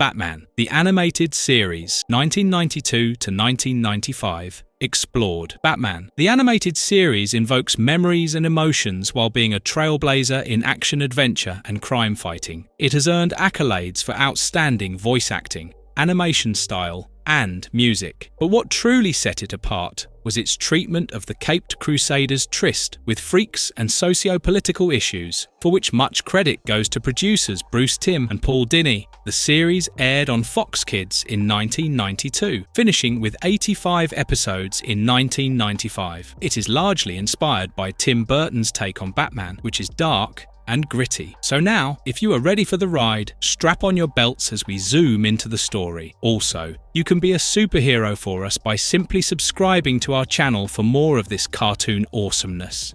Batman, the animated series, 1992 to 1995. Explored. Batman. The animated series invokes memories and emotions while being a trailblazer in action-adventure and crime fighting. It has earned accolades for outstanding voice acting, animation style, and music. But what truly set it apart was its treatment of the caped crusaders' tryst with freaks and socio-political issues, for which much credit goes to producers Bruce Timm and Paul Dini. The series aired on Fox Kids in 1992, finishing with 85 episodes in 1995. It is largely inspired by Tim Burton's take on Batman, which is dark and gritty. So now, if you are ready for the ride, strap on your belts as we zoom into the story. Also, you can be a superhero for us by simply subscribing to our channel for more of this cartoon awesomeness.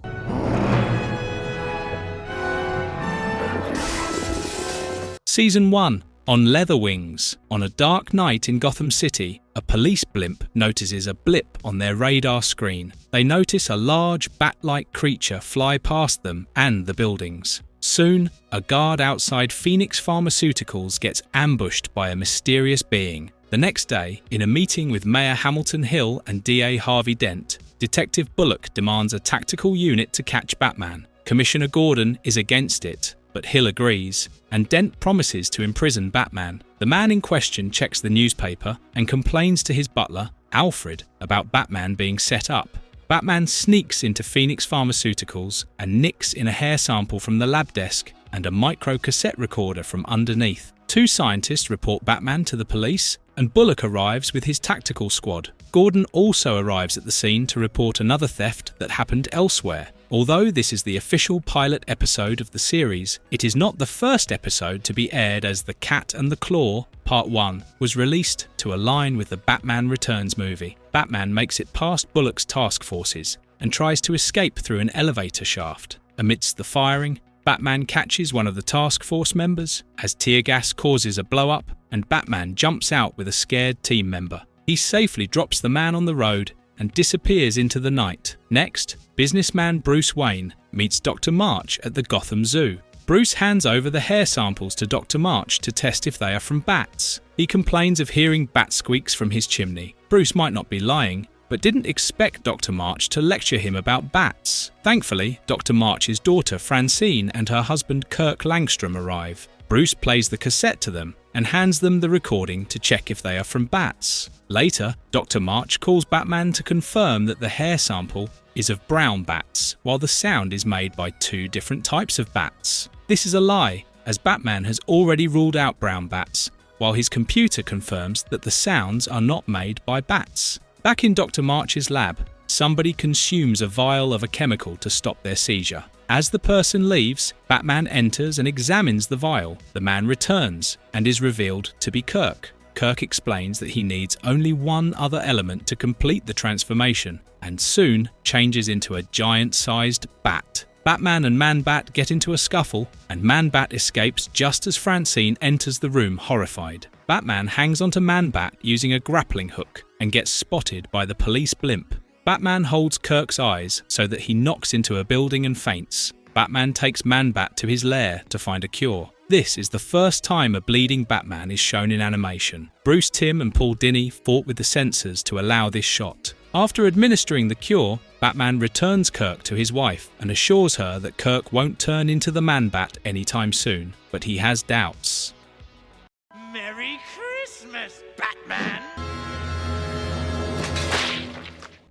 Season 1. On Leather Wings. On a dark night in Gotham City, a police blimp notices a blip on their radar screen. They notice a large bat-like creature fly past them and the buildings. Soon, a guard outside Phoenix Pharmaceuticals gets ambushed by a mysterious being. The next day, in a meeting with Mayor Hamilton Hill and DA Harvey Dent, Detective Bullock demands a tactical unit to catch Batman. Commissioner Gordon is against it, but Hill agrees, and Dent promises to imprison Batman. The man in question checks the newspaper and complains to his butler, Alfred, about Batman being set up. Batman sneaks into Phoenix Pharmaceuticals and nicks in a hair sample from the lab desk and a micro cassette recorder from underneath. Two scientists report Batman to the police, and Bullock arrives with his tactical squad. Gordon also arrives at the scene to report another theft that happened elsewhere. Although this is the official pilot episode of the series, it is not the first episode to be aired, as The Cat and the Claw, Part 1, was released to align with the Batman Returns movie. Batman makes it past Bullock's task forces and tries to escape through an elevator shaft. Amidst the firing, Batman catches one of the task force members as tear gas causes a blow-up, and Batman jumps out with a scared team member. He safely drops the man on the road and disappears into the night. Next, businessman Bruce Wayne meets Dr. March at the Gotham Zoo. Bruce hands over the hair samples to Dr. March to test if they are from bats. He complains of hearing bat squeaks from his chimney. Bruce might not be lying, but didn't expect Dr. March to lecture him about bats. Thankfully, Dr. March's daughter Francine and her husband Kirk Langstrom arrive. Bruce plays the cassette to them and hands them the recording to check if they are from bats. Later, Dr. March calls Batman to confirm that the hair sample is of brown bats, while the sound is made by two different types of bats. This is a lie, as Batman has already ruled out brown bats, while his computer confirms that the sounds are not made by bats. Back in Dr. March's lab, somebody consumes a vial of a chemical to stop their seizure. As the person leaves, Batman enters and examines the vial. The man returns and is revealed to be Kirk. Kirk explains that he needs only one other element to complete the transformation, and soon changes into a giant-sized bat. Batman and Man-Bat get into a scuffle, and Man-Bat escapes just as Francine enters the room horrified. Batman hangs onto Man-Bat using a grappling hook and gets spotted by the police blimp. Batman holds Kirk's eyes so that he knocks into a building and faints. Batman takes Man-Bat to his lair to find a cure. This is the first time a bleeding Batman is shown in animation. Bruce Timm and Paul Dini fought with the censors to allow this shot. After administering the cure, Batman returns Kirk to his wife and assures her that Kirk won't turn into the Man-Bat anytime soon, but he has doubts. Merry Christmas, Batman!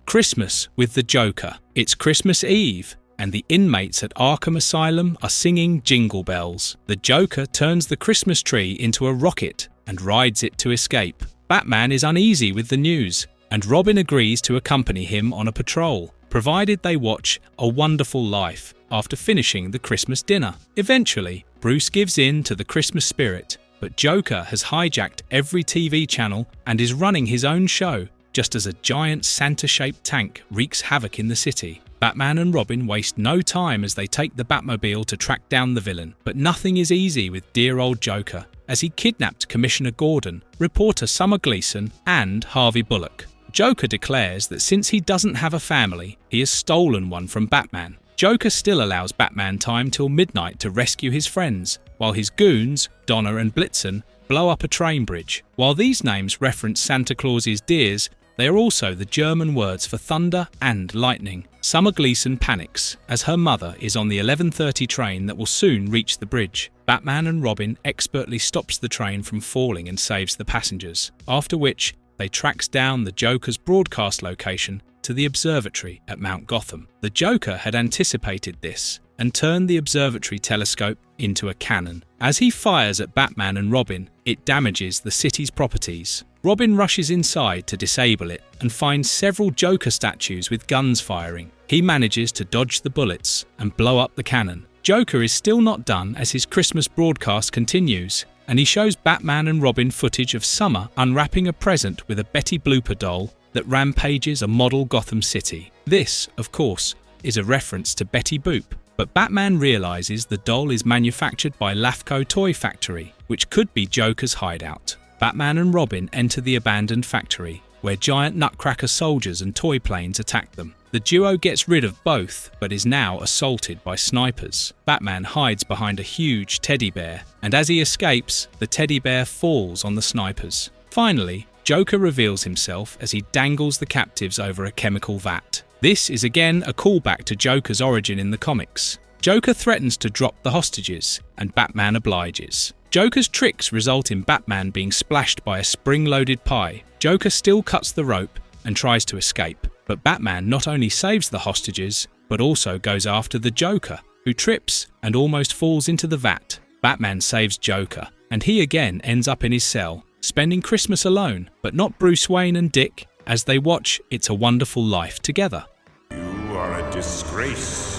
Christmas with the Joker. It's Christmas Eve, and the inmates at Arkham Asylum are singing Jingle Bells. The Joker turns the Christmas tree into a rocket and rides it to escape. Batman is uneasy with the news, and Robin agrees to accompany him on a patrol, provided they watch A Wonderful Life after finishing the Christmas dinner. Eventually, Bruce gives in to the Christmas spirit, but Joker has hijacked every TV channel and is running his own show, just as a giant Santa-shaped tank wreaks havoc in the city. Batman and Robin waste no time as they take the Batmobile to track down the villain. But nothing is easy with dear old Joker, as he kidnapped Commissioner Gordon, reporter Summer Gleason, and Harvey Bullock. Joker declares that since he doesn't have a family, he has stolen one from Batman. Joker still allows Batman time till midnight to rescue his friends, while his goons, Donna and Blitzen, blow up a train bridge. While these names reference Santa Claus's deers, they are also the German words for thunder and lightning. Summer Gleason panics as her mother is on the 11:30 train that will soon reach the bridge. Batman and Robin expertly stops the train from falling and saves the passengers, after which they tracks down the Joker's broadcast location to the observatory at Mount Gotham. The Joker had anticipated this and turned the observatory telescope into a cannon. As he fires at Batman and Robin, it damages the city's properties. Robin rushes inside to disable it and finds several Joker statues with guns firing. He manages to dodge the bullets and blow up the cannon. Joker is still not done as his Christmas broadcast continues, and he shows Batman and Robin footage of Summer unwrapping a present with a Betty Blooper doll that rampages a model Gotham City. This, of course, is a reference to Betty Boop, but Batman realizes the doll is manufactured by LAFCO Toy Factory, which could be Joker's hideout. Batman and Robin enter the abandoned factory, where giant Nutcracker soldiers and toy planes attack them. The duo gets rid of both, but is now assaulted by snipers. Batman hides behind a huge teddy bear, and as he escapes, the teddy bear falls on the snipers. Finally, Joker reveals himself as he dangles the captives over a chemical vat. This is again a callback to Joker's origin in the comics. Joker threatens to drop the hostages, and Batman obliges. Joker's tricks result in Batman being splashed by a spring-loaded pie. Joker still cuts the rope and tries to escape, but Batman not only saves the hostages, but also goes after the Joker, who trips and almost falls into the vat. Batman saves Joker, and he again ends up in his cell, spending Christmas alone, but not Bruce Wayne and Dick, as they watch It's a Wonderful Life together. You are a disgrace.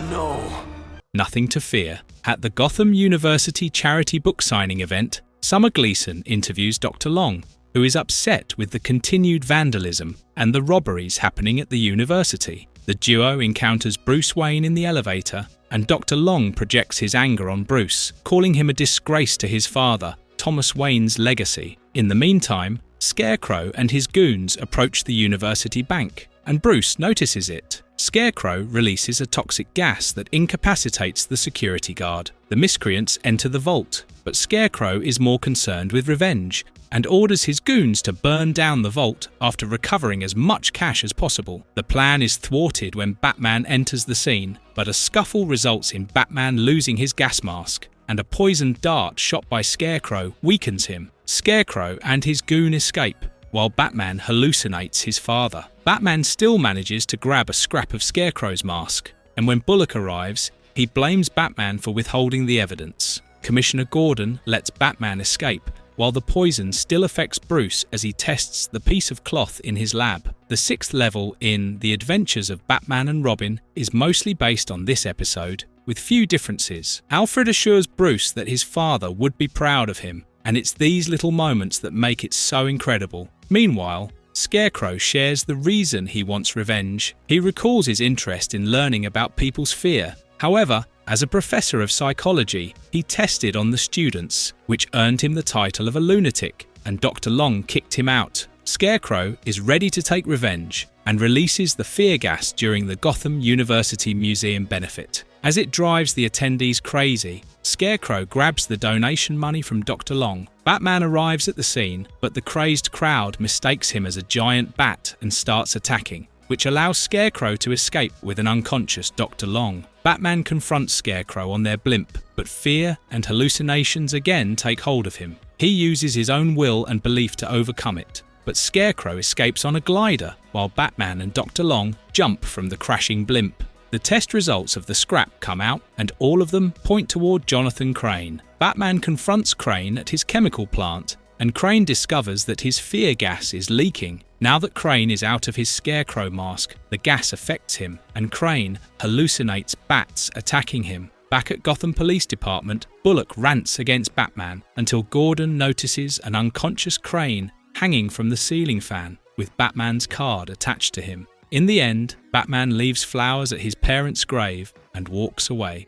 No. Nothing to fear. At the Gotham University charity book signing event, Summer Gleason interviews Dr. Long, who is upset with the continued vandalism and the robberies happening at the university. The duo encounters Bruce Wayne in the elevator, and Dr. Long projects his anger on Bruce, calling him a disgrace to his father, Thomas Wayne's legacy. In the meantime, Scarecrow and his goons approach the university bank, and Bruce notices it. Scarecrow releases a toxic gas that incapacitates the security guard. The miscreants enter the vault, but Scarecrow is more concerned with revenge and orders his goons to burn down the vault after recovering as much cash as possible. The plan is thwarted when Batman enters the scene, but a scuffle results in Batman losing his gas mask, and a poisoned dart shot by Scarecrow weakens him. Scarecrow and his goon escape, while Batman hallucinates his father. Batman still manages to grab a scrap of Scarecrow's mask, and when Bullock arrives, he blames Batman for withholding the evidence. Commissioner Gordon lets Batman escape, while the poison still affects Bruce as he tests the piece of cloth in his lab. The 6th level in The Adventures of Batman and Robin is mostly based on this episode, with few differences. Alfred assures Bruce that his father would be proud of him, and it's these little moments that make it so incredible. Meanwhile, Scarecrow shares the reason he wants revenge. He recalls his interest in learning about people's fear. However, as a professor of psychology, he tested on the students, which earned him the title of a lunatic, and Dr. Long kicked him out. Scarecrow is ready to take revenge and releases the fear gas during the Gotham University Museum benefit. As it drives the attendees crazy, Scarecrow grabs the donation money from Dr. Long. Batman arrives at the scene, but the crazed crowd mistakes him as a giant bat and starts attacking, which allows Scarecrow to escape with an unconscious Dr. Long. Batman confronts Scarecrow on their blimp, but fear and hallucinations again take hold of him. He uses his own will and belief to overcome it, but Scarecrow escapes on a glider, while Batman and Dr. Long jump from the crashing blimp. The test results of the scrap come out, and all of them point toward Jonathan Crane. Batman confronts Crane at his chemical plant, and Crane discovers that his fear gas is leaking. Now that Crane is out of his Scarecrow mask, the gas affects him, and Crane hallucinates bats attacking him. Back at Gotham Police Department, Bullock rants against Batman until Gordon notices an unconscious Crane hanging from the ceiling fan, with Batman's card attached to him. In the end, Batman leaves flowers at his parents' grave and walks away.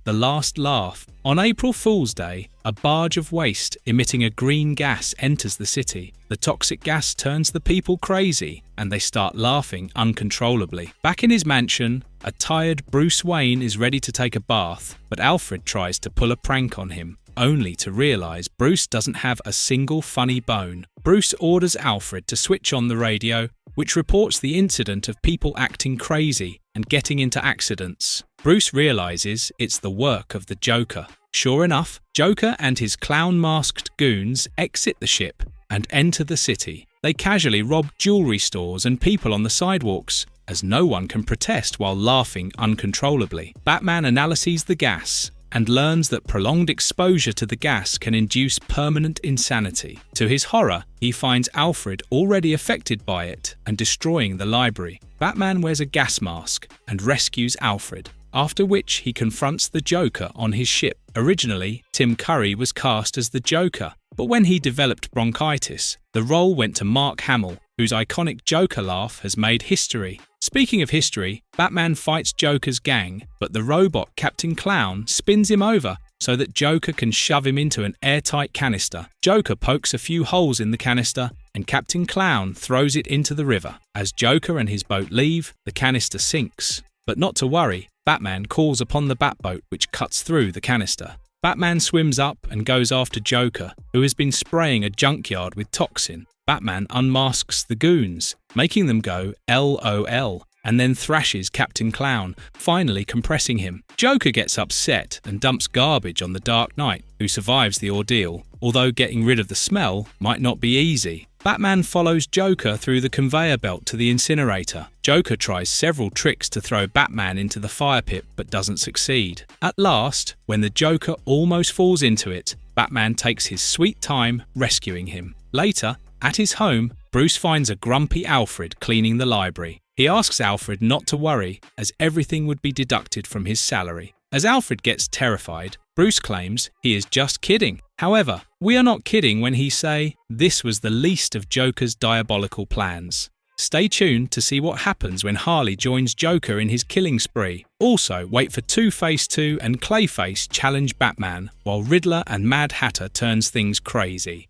The Last Laugh. On April Fool's Day, a barge of waste emitting a green gas enters the city. The toxic gas turns the people crazy, and they start laughing uncontrollably. Back in his mansion, a tired Bruce Wayne is ready to take a bath, but Alfred tries to pull a prank on him, only to realise Bruce doesn't have a single funny bone. Bruce orders Alfred to switch on the radio, which reports the incident of people acting crazy and getting into accidents. Bruce realises it's the work of the Joker. Sure enough, Joker and his clown-masked goons exit the ship and enter the city. They casually rob jewellery stores and people on the sidewalks, as no one can protest while laughing uncontrollably. Batman analyses the gas and learns that prolonged exposure to the gas can induce permanent insanity. To his horror, he finds Alfred already affected by it and destroying the library. Batman wears a gas mask and rescues Alfred, after which he confronts the Joker on his ship. Originally, Tim Curry was cast as the Joker, but when he developed bronchitis, the role went to Mark Hamill, whose iconic Joker laugh has made history. Speaking of history, Batman fights Joker's gang, but the robot Captain Clown spins him over so that Joker can shove him into an airtight canister. Joker pokes a few holes in the canister, and Captain Clown throws it into the river. As Joker and his boat leave, the canister sinks. But not to worry, Batman calls upon the Batboat, which cuts through the canister. Batman swims up and goes after Joker, who has been spraying a junkyard with toxin. Batman unmasks the goons, making them go LOL, and then thrashes Captain Clown, finally compressing him. Joker gets upset and dumps garbage on the Dark Knight, who survives the ordeal, although getting rid of the smell might not be easy. Batman follows Joker through the conveyor belt to the incinerator. Joker tries several tricks to throw Batman into the fire pit but doesn't succeed. At last, when the Joker almost falls into it, Batman takes his sweet time rescuing him. Later, at his home, Bruce finds a grumpy Alfred cleaning the library. He asks Alfred not to worry, as everything would be deducted from his salary. As Alfred gets terrified, Bruce claims he is just kidding. However, we are not kidding when he say this was the least of Joker's diabolical plans. Stay tuned to see what happens when Harley joins Joker in his killing spree. Also, wait for Two-Face 2 and Clayface challenge Batman, while Riddler and Mad Hatter turns things crazy.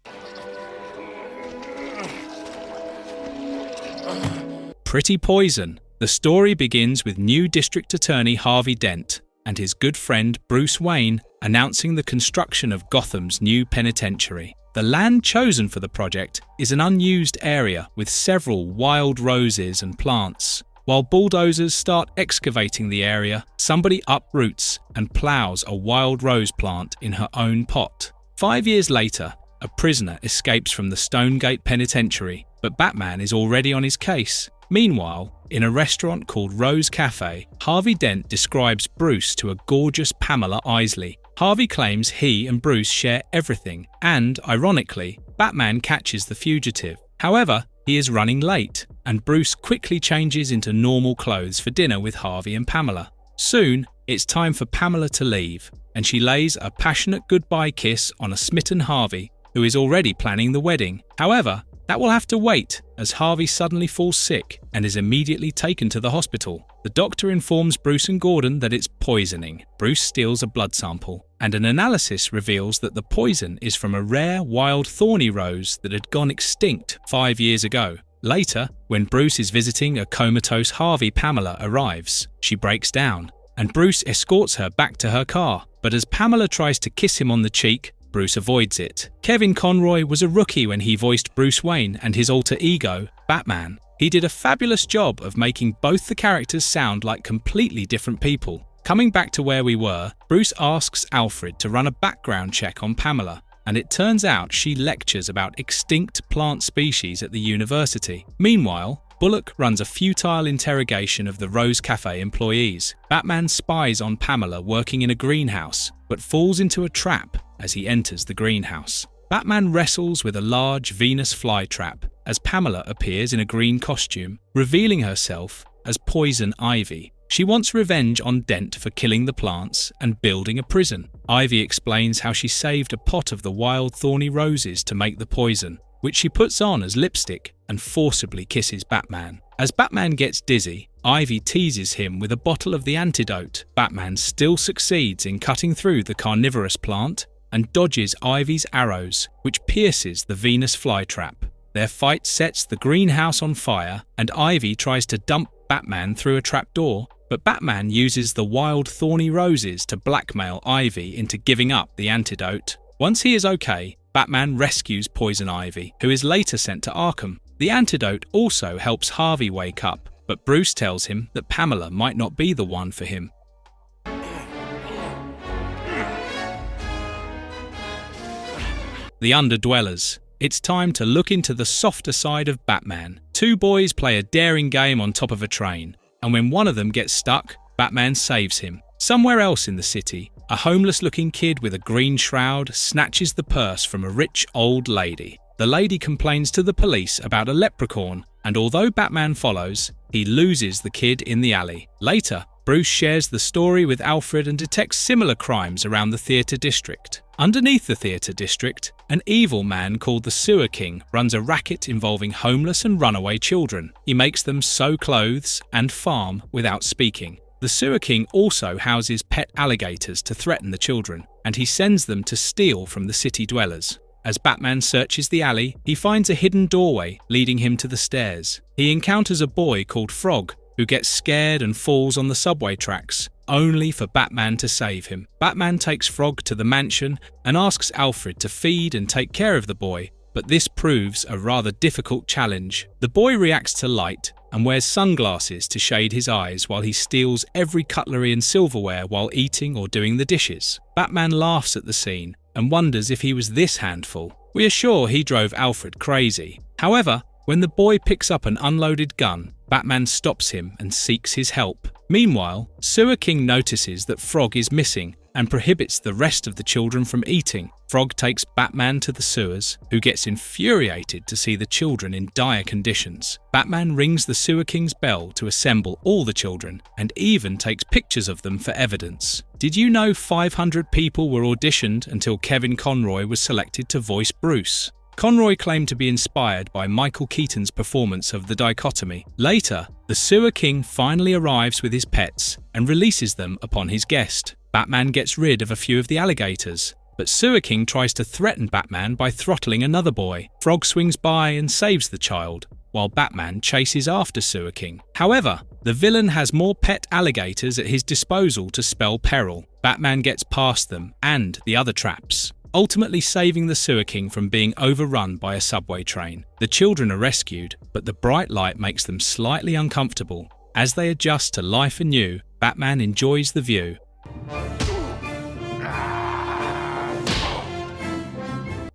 Pretty Poison. The story begins with new District Attorney Harvey Dent and his good friend Bruce Wayne announcing the construction of Gotham's new penitentiary. The land chosen for the project is an unused area with several wild roses and plants. While bulldozers start excavating the area, somebody uproots and ploughs a wild rose plant in her own pot. 5 years later, a prisoner escapes from the Stonegate Penitentiary, but Batman is already on his case. Meanwhile, in a restaurant called Rose Cafe, Harvey Dent describes Bruce to a gorgeous Pamela Isley. Harvey claims he and Bruce share everything, and, ironically, Batman catches the fugitive. However, he is running late, and Bruce quickly changes into normal clothes for dinner with Harvey and Pamela. Soon, it's time for Pamela to leave, and she lays a passionate goodbye kiss on a smitten Harvey, who is already planning the wedding. However, that will have to wait, as Harvey suddenly falls sick and is immediately taken to the hospital. The doctor informs Bruce and Gordon that it's poisoning. Bruce steals a blood sample, and an analysis reveals that the poison is from a rare wild thorny rose that had gone extinct 5 years ago. Later, when Bruce is visiting a comatose Harvey, Pamela arrives. She breaks down, and Bruce escorts her back to her car. But as Pamela tries to kiss him on the cheek, Bruce avoids it. Kevin Conroy was a rookie when he voiced Bruce Wayne and his alter ego, Batman. He did a fabulous job of making both the characters sound like completely different people. Coming back to where we were, Bruce asks Alfred to run a background check on Pamela, and it turns out she lectures about extinct plant species at the university. Meanwhile, Bullock runs a futile interrogation of the Rose Cafe employees. Batman spies on Pamela working in a greenhouse, but falls into a trap as he enters the greenhouse. Batman wrestles with a large Venus flytrap as Pamela appears in a green costume, revealing herself as Poison Ivy. She wants revenge on Dent for killing the plants and building a prison. Ivy explains how she saved a pot of the wild thorny roses to make the poison, which she puts on as lipstick and forcibly kisses Batman. As Batman gets dizzy, Ivy teases him with a bottle of the antidote. Batman still succeeds in cutting through the carnivorous plant and dodges Ivy's arrows, which pierces the Venus flytrap. Their fight sets the greenhouse on fire, and Ivy tries to dump Batman through a trapdoor, but Batman uses the wild thorny roses to blackmail Ivy into giving up the antidote. Once he is okay, Batman rescues Poison Ivy, who is later sent to Arkham. The antidote also helps Harvey wake up, but Bruce tells him that Pamela might not be the one for him. The Underdwellers. It's time to look into the softer side of Batman. Two boys play a daring game on top of a train, and when one of them gets stuck, Batman saves him. Somewhere else in the city, a homeless-looking kid with a green shroud snatches the purse from a rich old lady. The lady complains to the police about a leprechaun, and although Batman follows, he loses the kid in the alley. Later, Bruce shares the story with Alfred and detects similar crimes around the theatre district. Underneath the theatre district, an evil man called the Sewer King runs a racket involving homeless and runaway children. He makes them sew clothes and farm without speaking. The Sewer King also houses pet alligators to threaten the children, and he sends them to steal from the city dwellers. As Batman searches the alley, he finds a hidden doorway leading him to the stairs. He encounters a boy called Frog, who gets scared and falls on the subway tracks, only for Batman to save him. Batman takes Frog to the mansion and asks Alfred to feed and take care of the boy, but this proves a rather difficult challenge. The boy reacts to light and wears sunglasses to shade his eyes while he steals every cutlery and silverware while eating or doing the dishes. Batman laughs at the scene and wonders if he was this handful. We are sure he drove Alfred crazy. However, when the boy picks up an unloaded gun, Batman stops him and seeks his help. Meanwhile, Sewer King notices that Frog is missing and prohibits the rest of the children from eating. Frog takes Batman to the sewers, who gets infuriated to see the children in dire conditions. Batman rings the Sewer King's bell to assemble all the children and even takes pictures of them for evidence. Did you know 500 people were auditioned until Kevin Conroy was selected to voice Bruce? Conroy claimed to be inspired by Michael Keaton's performance of The Dichotomy. Later, the Sewer King finally arrives with his pets and releases them upon his guest. Batman gets rid of a few of the alligators, but Sewer King tries to threaten Batman by throttling another boy. Frog swings by and saves the child, while Batman chases after Sewer King. However, the villain has more pet alligators at his disposal to spell peril. Batman gets past them and the other traps, ultimately saving the Sewer King from being overrun by a subway train. The children are rescued, but the bright light makes them slightly uncomfortable. As they adjust to life anew, Batman enjoys the view.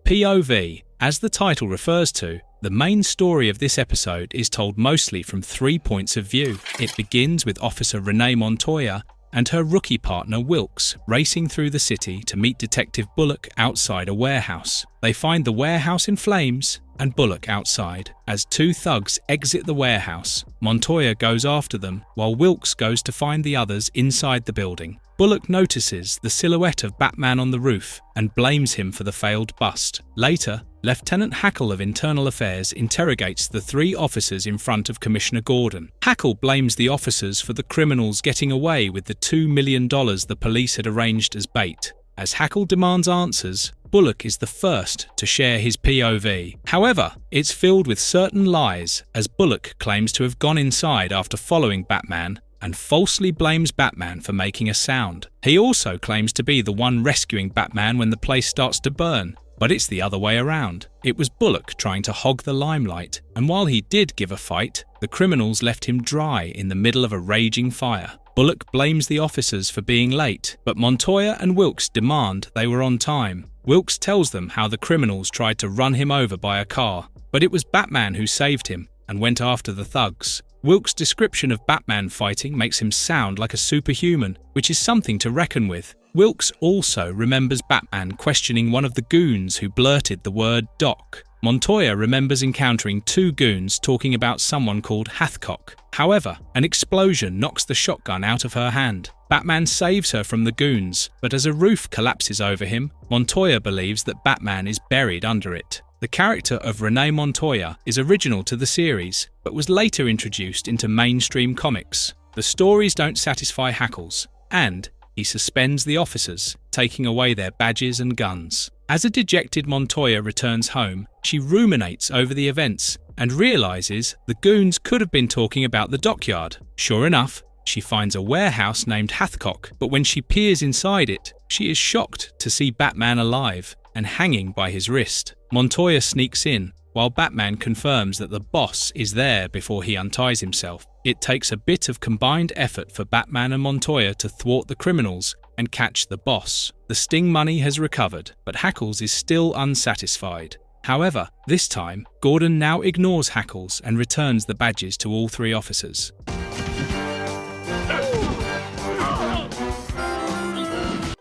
POV. As the title refers to, the main story of this episode is told mostly from 3 points of view. It begins with Officer Renee Montoya and her rookie partner Wilkes racing through the city to meet Detective Bullock outside a warehouse. They find the warehouse in flames and Bullock outside. As two thugs exit the warehouse, Montoya goes after them while Wilkes goes to find the others inside the building. Bullock notices the silhouette of Batman on the roof and blames him for the failed bust. Later, Lieutenant Hackle of Internal Affairs interrogates the 3 officers in front of Commissioner Gordon. Hackle blames the officers for the criminals getting away with the $2 million the police had arranged as bait. As Hackle demands answers, Bullock is the first to share his POV. However, it's filled with certain lies, as Bullock claims to have gone inside after following Batman and falsely blames Batman for making a sound. He also claims to be the one rescuing Batman when the place starts to burn, but it's the other way around. It was Bullock trying to hog the limelight, and while he did give a fight, the criminals left him dry in the middle of a raging fire. Bullock blames the officers for being late, but Montoya and Wilkes demand they were on time. Wilkes tells them how the criminals tried to run him over by a car, but it was Batman who saved him and went after the thugs. Wilkes' description of Batman fighting makes him sound like a superhuman, which is something to reckon with. Wilkes also remembers Batman questioning one of the goons who blurted the word Doc. Montoya remembers encountering 2 goons talking about someone called Hathcock. However, an explosion knocks the shotgun out of her hand. Batman saves her from the goons, but as a roof collapses over him, Montoya believes that Batman is buried under it. The character of Renee Montoya is original to the series, but was later introduced into mainstream comics. The stories don't satisfy Hackles, and he suspends the officers, taking away their badges and guns. As a dejected Montoya returns home, she ruminates over the events and realizes the goons could have been talking about the dockyard. Sure enough, she finds a warehouse named Hathcock, but when she peers inside it, she is shocked to see Batman alive and hanging by his wrist. Montoya sneaks in, while Batman confirms that the boss is there before he unties himself. It takes a bit of combined effort for Batman and Montoya to thwart the criminals and catch the boss. The sting money has recovered, but Hackles is still unsatisfied. However, this time, Gordon now ignores Hackles and returns the badges to all three officers.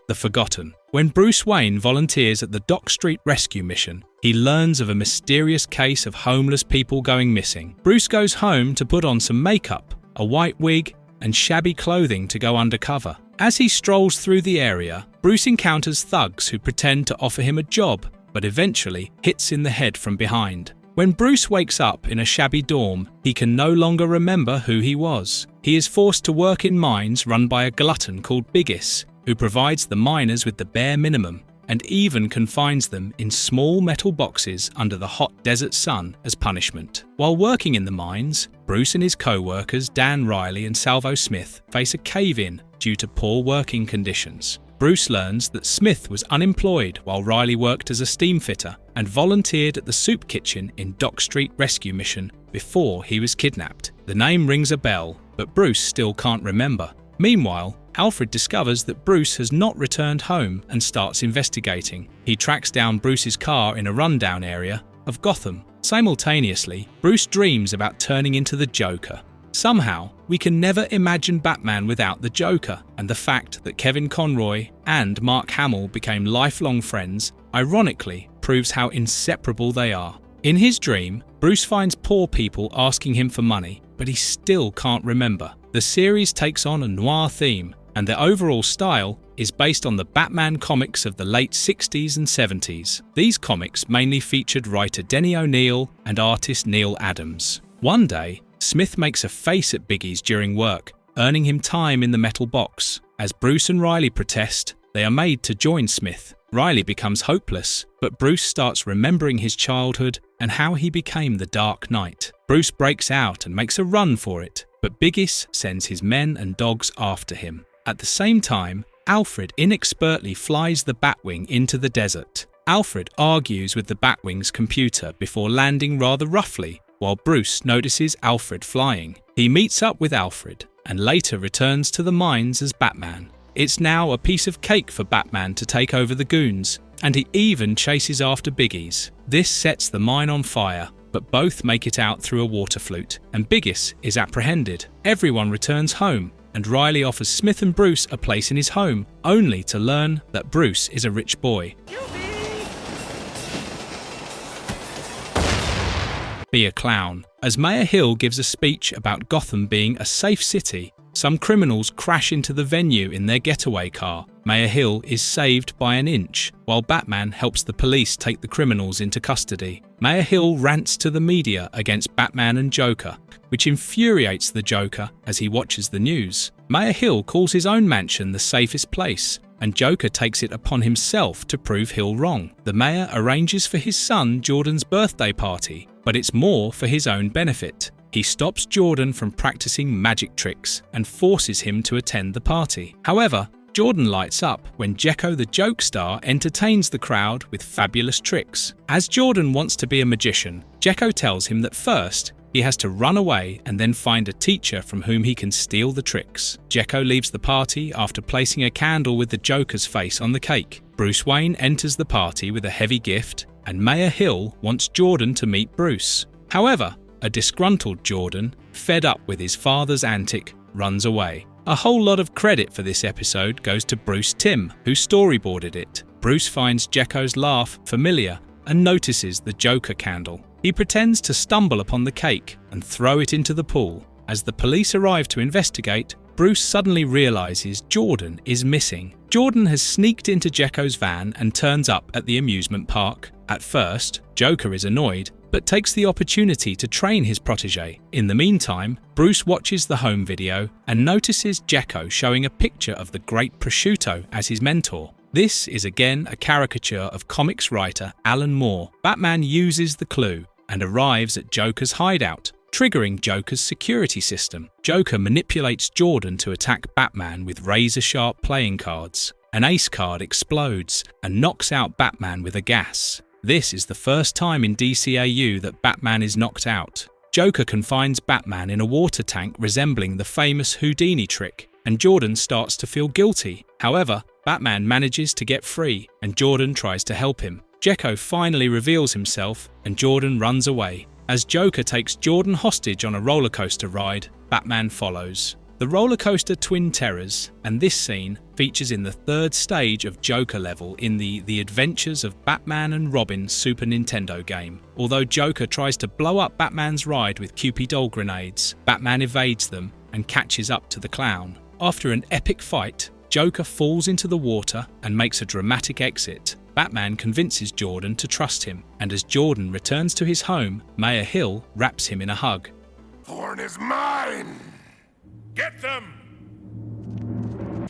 The Forgotten. When Bruce Wayne volunteers at the Dock Street rescue mission, he learns of a mysterious case of homeless people going missing. Bruce goes home to put on some makeup, a white wig, and shabby clothing to go undercover. As he strolls through the area, Bruce encounters thugs who pretend to offer him a job, but eventually hits in the head from behind. When Bruce wakes up in a shabby dorm, he can no longer remember who he was. He is forced to work in mines run by a glutton called Biggis, who provides the miners with the bare minimum and even confines them in small metal boxes under the hot desert sun as punishment. While working in the mines, Bruce and his co-workers Dan Riley and Salvo Smith face a cave-in due to poor working conditions. Bruce learns that Smith was unemployed while Riley worked as a steam fitter and volunteered at the soup kitchen in Dock Street rescue mission before he was kidnapped. The name rings a bell, but Bruce still can't remember. Meanwhile, Alfred discovers that Bruce has not returned home and starts investigating. He tracks down Bruce's car in a rundown area of Gotham. Simultaneously, Bruce dreams about turning into the Joker. Somehow, we can never imagine Batman without the Joker, and the fact that Kevin Conroy and Mark Hamill became lifelong friends, ironically, proves how inseparable they are. In his dream, Bruce finds poor people asking him for money, but he still can't remember. The series takes on a noir theme, and the overall style is based on the Batman comics of the late 60s and 70s. These comics mainly featured writer Denny O'Neil and artist Neil Adams. One day, Smith makes a face at Biggie's during work, earning him time in the metal box. As Bruce and Riley protest, they are made to join Smith. Riley becomes hopeless, but Bruce starts remembering his childhood and how he became the Dark Knight. Bruce breaks out and makes a run for it, but Biggis sends his men and dogs after him. At the same time, Alfred inexpertly flies the Batwing into the desert. Alfred argues with the Batwing's computer before landing rather roughly, while Bruce notices Alfred flying. He meets up with Alfred and later returns to the mines as Batman. It's now a piece of cake for Batman to take over the goons, and he even chases after Biggis. This sets the mine on fire, but both make it out through a water flute, and Biggis is apprehended. Everyone returns home, and Riley offers Smith and Bruce a place in his home, only to learn that Bruce is a rich boy. Be a clown. As Mayor Hill gives a speech about Gotham being a safe city, some criminals crash into the venue in their getaway car. Mayor Hill is saved by an inch, while Batman helps the police take the criminals into custody. Mayor Hill rants to the media against Batman and Joker, which infuriates the Joker as he watches the news. Mayor Hill calls his own mansion the safest place, and Joker takes it upon himself to prove Hill wrong. The mayor arranges for his son Jordan's birthday party, but it's more for his own benefit. He stops Jordan from practicing magic tricks and forces him to attend the party. However, Jordan lights up when Jekko the Jokestar entertains the crowd with fabulous tricks. As Jordan wants to be a magician, Jekko tells him that first, he has to run away and then find a teacher from whom he can steal the tricks. Jekko leaves the party after placing a candle with the Joker's face on the cake. Bruce Wayne enters the party with a heavy gift, and Mayor Hill wants Jordan to meet Bruce. However, a disgruntled Jordan, fed up with his father's antic, runs away. A whole lot of credit for this episode goes to Bruce Timm, who storyboarded it. Bruce finds Jekko's laugh familiar and notices the Joker candle. He pretends to stumble upon the cake and throw it into the pool. As the police arrive to investigate, Bruce suddenly realizes Jordan is missing. Jordan has sneaked into Jekko's van and turns up at the amusement park. At first, Joker is annoyed, but takes the opportunity to train his protege. In the meantime, Bruce watches the home video and notices Jekko showing a picture of the great prosciutto as his mentor. This is again a caricature of comics writer Alan Moore. Batman uses the clue and arrives at Joker's hideout, triggering Joker's security system. Joker manipulates Jordan to attack Batman with razor-sharp playing cards. An ace card explodes and knocks out Batman with a gas. This is the first time in DCAU that Batman is knocked out. Joker confines Batman in a water tank resembling the famous Houdini trick, and Jordan starts to feel guilty. However, Batman manages to get free, and Jordan tries to help him. Jekko finally reveals himself, and Jordan runs away. As Joker takes Jordan hostage on a roller coaster ride, Batman follows. The roller coaster Twin Terrors, and this scene features in the third stage of Joker level in the Adventures of Batman and Robin Super Nintendo game. Although Joker tries to blow up Batman's ride with Kewpie doll grenades, Batman evades them and catches up to the clown. After an epic fight, Joker falls into the water and makes a dramatic exit. Batman convinces Jordan to trust him, and as Jordan returns to his home, Mayor Hill wraps him in a hug. Thorn is mine! Get them!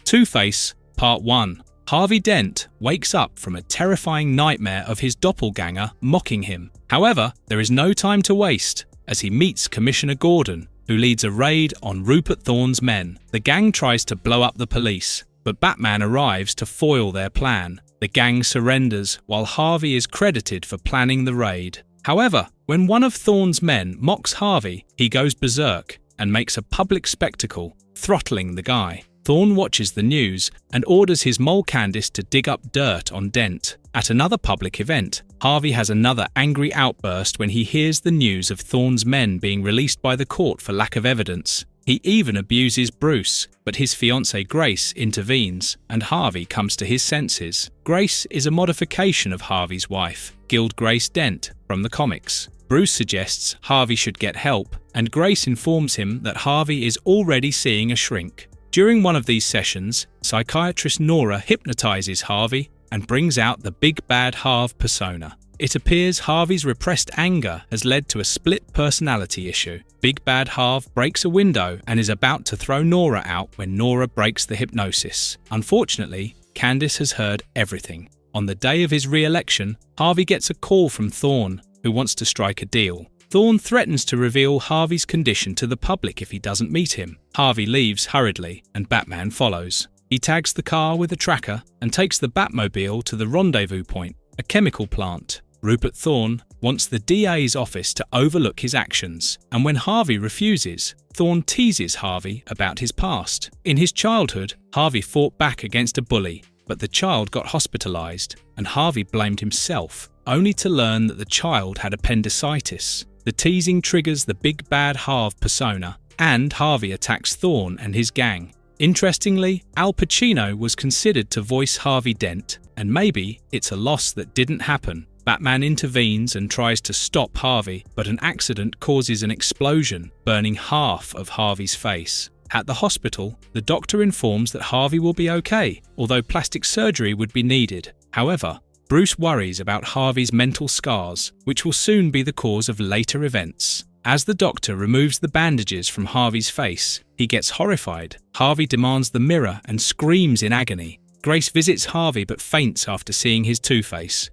Two-Face, Part 1. Harvey Dent wakes up from a terrifying nightmare of his doppelganger mocking him. However, there is no time to waste, as he meets Commissioner Gordon, who leads a raid on Rupert Thorne's men. The gang tries to blow up the police, but Batman arrives to foil their plan. The gang surrenders, while Harvey is credited for planning the raid. However, when one of Thorne's men mocks Harvey, he goes berserk and makes a public spectacle, throttling the guy. Thorne watches the news and orders his mole Candace to dig up dirt on Dent. At another public event, Harvey has another angry outburst when he hears the news of Thorne's men being released by the court for lack of evidence. He even abuses Bruce, but his fiancée Grace intervenes, and Harvey comes to his senses. Grace is a modification of Harvey's wife, Guild Grace Dent, from the comics. Bruce suggests Harvey should get help, and Grace informs him that Harvey is already seeing a shrink. During one of these sessions, psychiatrist Nora hypnotizes Harvey and brings out the Big Bad Harv persona. It appears Harvey's repressed anger has led to a split personality issue. Big Bad Harv breaks a window and is about to throw Nora out when Nora breaks the hypnosis. Unfortunately, Candace has heard everything. On the day of his re-election, Harvey gets a call from Thorne, who wants to strike a deal. Thorne threatens to reveal Harvey's condition to the public if he doesn't meet him. Harvey leaves hurriedly, and Batman follows. He tags the car with a tracker and takes the Batmobile to the rendezvous point, a chemical plant. Rupert Thorne wants the DA's office to overlook his actions, and when Harvey refuses, Thorne teases Harvey about his past. In his childhood, Harvey fought back against a bully, but the child got hospitalized, and Harvey blamed himself, only to learn that the child had appendicitis. The teasing triggers the Big Bad Harv persona, and Harvey attacks Thorne and his gang. Interestingly, Al Pacino was considered to voice Harvey Dent, and maybe it's a loss that didn't happen. Batman intervenes and tries to stop Harvey, but an accident causes an explosion, burning half of Harvey's face. At the hospital, the doctor informs that Harvey will be okay, although plastic surgery would be needed. However, Bruce worries about Harvey's mental scars, which will soon be the cause of later events. As the doctor removes the bandages from Harvey's face, he gets horrified. Harvey demands the mirror and screams in agony. Grace visits Harvey but faints after seeing his Two-Face.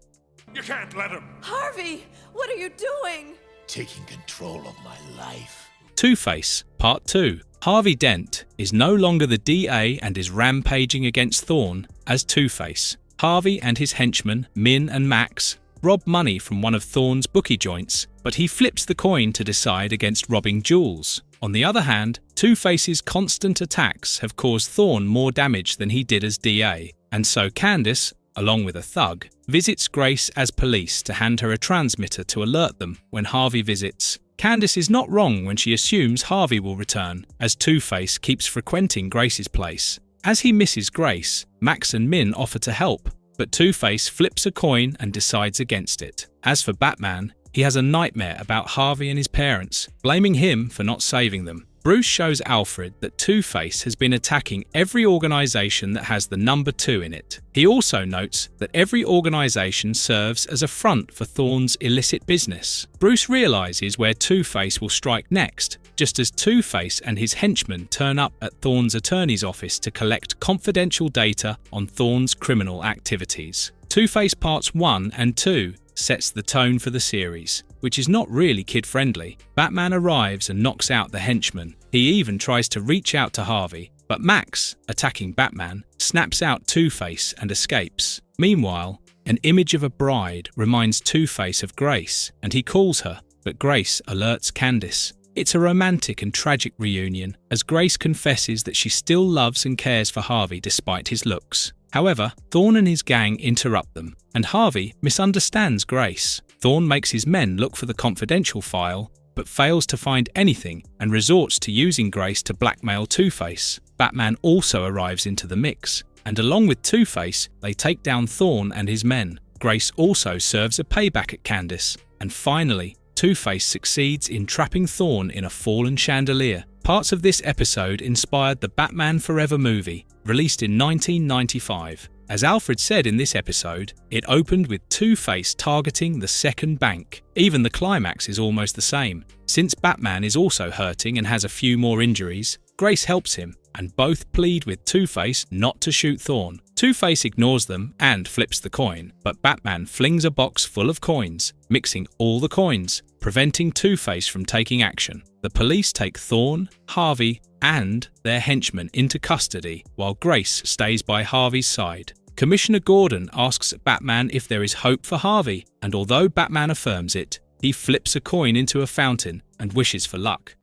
You can't let him! Harvey, what are you doing? Taking control of my life. Two-Face, Part 2. Harvey Dent is no longer the DA and is rampaging against Thorne as Two-Face. Harvey and his henchmen, Min and Max, rob money from one of Thorne's bookie joints, but he flips the coin to decide against robbing jewels. On the other hand, Two-Face's constant attacks have caused Thorne more damage than he did as DA, and so Candace, along with a thug, visits Grace as police to hand her a transmitter to alert them when Harvey visits. Candace is not wrong when she assumes Harvey will return, as Two-Face keeps frequenting Grace's place. As he misses Grace, Max and Min offer to help, but Two-Face flips a coin and decides against it. As for Batman, he has a nightmare about Harvey and his parents, blaming him for not saving them. Bruce shows Alfred that Two-Face has been attacking every organisation that has the number 2 in it. He also notes that every organisation serves as a front for Thorne's illicit business. Bruce realises where Two-Face will strike next, just as Two-Face and his henchmen turn up at Thorne's attorney's office to collect confidential data on Thorne's criminal activities. Two-Face Parts 1 and 2 sets the tone for the series, which is not really kid-friendly. Batman arrives and knocks out the henchman. He even tries to reach out to Harvey, but Max, attacking Batman, snaps out Two-Face and escapes. Meanwhile, an image of a bride reminds Two-Face of Grace, and he calls her, but Grace alerts Candace. It's a romantic and tragic reunion, as Grace confesses that she still loves and cares for Harvey despite his looks. However, Thorne and his gang interrupt them, and Harvey misunderstands Grace. Thorne makes his men look for the confidential file, but fails to find anything and resorts to using Grace to blackmail Two-Face. Batman also arrives into the mix, and along with Two-Face, they take down Thorne and his men. Grace also serves a payback at Candace, and finally, Two-Face succeeds in trapping Thorne in a fallen chandelier. Parts of this episode inspired the Batman Forever movie, released in 1995. As Alfred said in this episode, it opened with Two-Face targeting the second bank. Even the climax is almost the same. Since Batman is also hurting and has a few more injuries, Grace helps him, and both plead with Two-Face not to shoot Thorne. Two-Face ignores them and flips the coin, but Batman flings a box full of coins, mixing all the coins, preventing Two-Face from taking action. The police take Thorne, Harvey, and their henchmen into custody, while Grace stays by Harvey's side. Commissioner Gordon asks Batman if there is hope for Harvey, and although Batman affirms it, he flips a coin into a fountain and wishes for luck.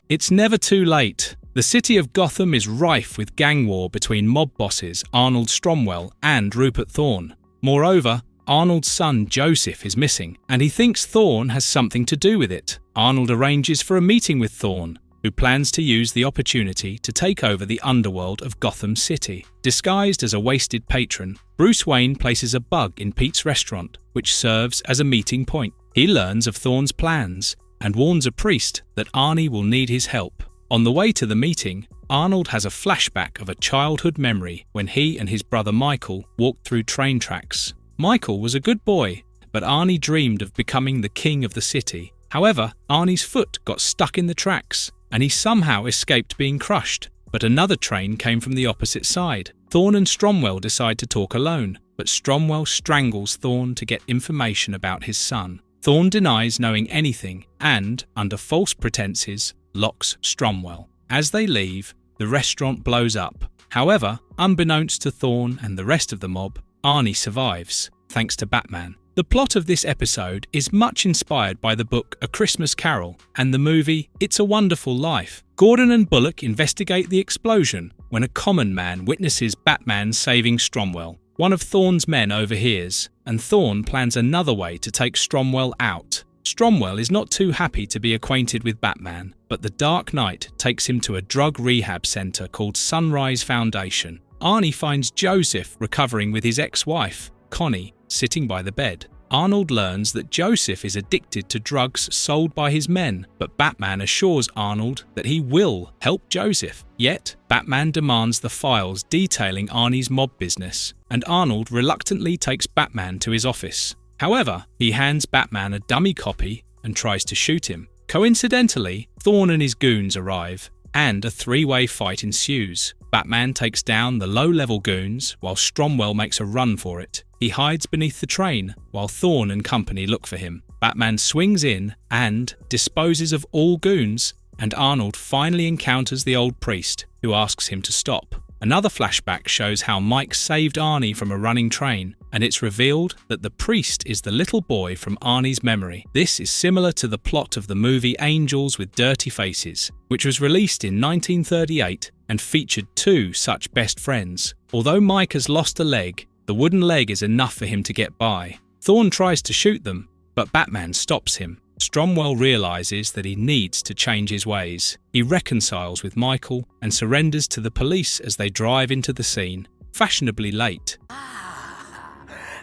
It's never too late. The city of Gotham is rife with gang war between mob bosses Arnold Stromwell and Rupert Thorne. Moreover, Arnold's son Joseph is missing, and he thinks Thorne has something to do with it. Arnold arranges for a meeting with Thorne, who plans to use the opportunity to take over the underworld of Gotham City. Disguised as a wasted patron, Bruce Wayne places a bug in Pete's restaurant, which serves as a meeting point. He learns of Thorne's plans and warns a priest that Arnie will need his help. On the way to the meeting, Arnold has a flashback of a childhood memory when he and his brother Michael walked through train tracks. Michael was a good boy, but Arnie dreamed of becoming the king of the city. However, Arnie's foot got stuck in the tracks, and he somehow escaped being crushed, but another train came from the opposite side. Thorne and Stromwell decide to talk alone, but Stromwell strangles Thorne to get information about his son. Thorne denies knowing anything and, under false pretenses, locks Stromwell. As they leave, the restaurant blows up. However, unbeknownst to Thorne and the rest of the mob, Arnie survives, thanks to Batman. The plot of this episode is much inspired by the book A Christmas Carol and the movie It's a Wonderful Life. Gordon and Bullock investigate the explosion when a common man witnesses Batman saving Stromwell. One of Thorne's men overhears, and Thorne plans another way to take Stromwell out. Stromwell is not too happy to be acquainted with Batman, but the Dark Knight takes him to a drug rehab center called Sunrise Foundation. Arnie finds Joseph recovering with his ex-wife, Connie, sitting by the bed. Arnold learns that Joseph is addicted to drugs sold by his men, but Batman assures Arnold that he will help Joseph. Yet, Batman demands the files detailing Arnie's mob business, and Arnold reluctantly takes Batman to his office. However, he hands Batman a dummy copy and tries to shoot him. Coincidentally, Thorne and his goons arrive, and a three-way fight ensues. Batman takes down the low-level goons, while Stromwell makes a run for it. He hides beneath the train, while Thorne and company look for him. Batman swings in and disposes of all goons, and Arnold finally encounters the old priest, who asks him to stop. Another flashback shows how Mike saved Arnie from a running train, and it's revealed that the priest is the little boy from Arnie's memory. This is similar to the plot of the movie Angels with Dirty Faces, which was released in 1938 and featured two such best friends. Although Mike has lost a leg, the wooden leg is enough for him to get by. Thorne tries to shoot them, but Batman stops him. Stromwell realizes that he needs to change his ways. He reconciles with Michael and surrenders to the police as they drive into the scene, fashionably late.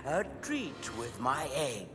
A treat with my egg.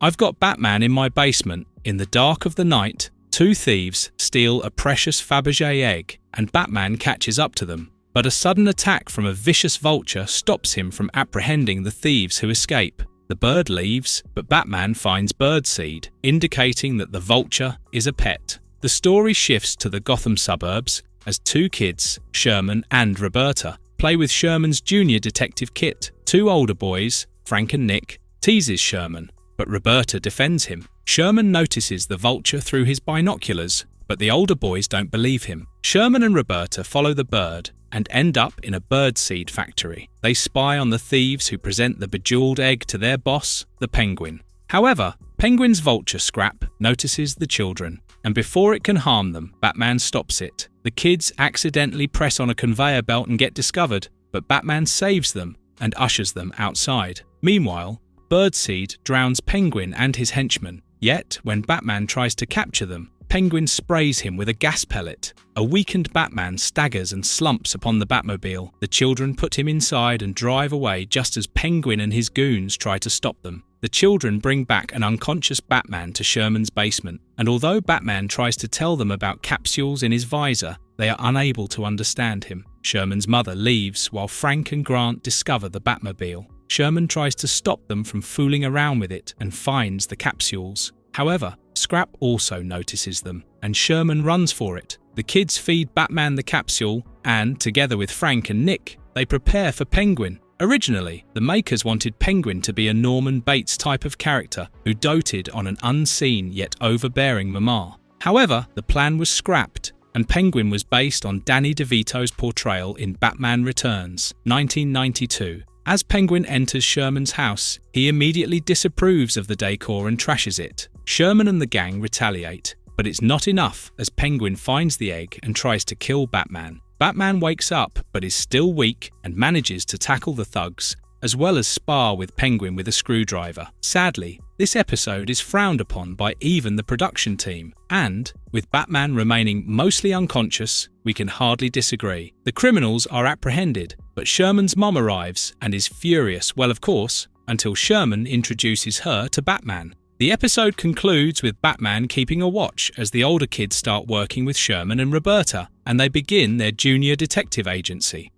I've got Batman in my basement. In the dark of the night, two thieves steal a precious Fabergé egg, and Batman catches up to them. But a sudden attack from a vicious vulture stops him from apprehending the thieves who escape. The bird leaves, but Batman finds birdseed, indicating that the vulture is a pet. The story shifts to the Gotham suburbs as two kids, Sherman and Roberta, play with Sherman's junior detective Kit. Two older boys, Frank and Nick, teases Sherman, but Roberta defends him. Sherman notices the vulture through his binoculars, but the older boys don't believe him. Sherman and Roberta follow the bird and end up in a birdseed factory. They spy on the thieves who present the bejeweled egg to their boss, the Penguin. However, Penguin's vulture Scrap notices the children, and before it can harm them, Batman stops it. The kids accidentally press on a conveyor belt and get discovered, but Batman saves them and ushers them outside. Meanwhile, birdseed drowns Penguin and his henchmen. Yet, when Batman tries to capture them, Penguin sprays him with a gas pellet. A weakened Batman staggers and slumps upon the Batmobile. The children put him inside and drive away just as Penguin and his goons try to stop them. The children bring back an unconscious Batman to Sherman's basement, and although Batman tries to tell them about capsules in his visor, they are unable to understand him. Sherman's mother leaves while Frank and Grant discover the Batmobile. Sherman tries to stop them from fooling around with it and finds the capsules. However, Scrap also notices them, and Sherman runs for it. The kids feed Batman the capsule, and, together with Frank and Nick, they prepare for Penguin. Originally, the makers wanted Penguin to be a Norman Bates type of character who doted on an unseen yet overbearing mama. However, the plan was scrapped, and Penguin was based on Danny DeVito's portrayal in Batman Returns, 1992. As Penguin enters Sherman's house, he immediately disapproves of the decor and trashes it. Sherman and the gang retaliate, but it's not enough as Penguin finds the egg and tries to kill Batman. Batman wakes up but is still weak and manages to tackle the thugs, as well as spar with Penguin with a screwdriver. Sadly, this episode is frowned upon by even the production team, and, with Batman remaining mostly unconscious, we can hardly disagree. The criminals are apprehended, but Sherman's mom arrives and is furious, well of course, until Sherman introduces her to Batman. The episode concludes with Batman keeping a watch as the older kids start working with Sherman and Roberta, and they begin their junior detective agency.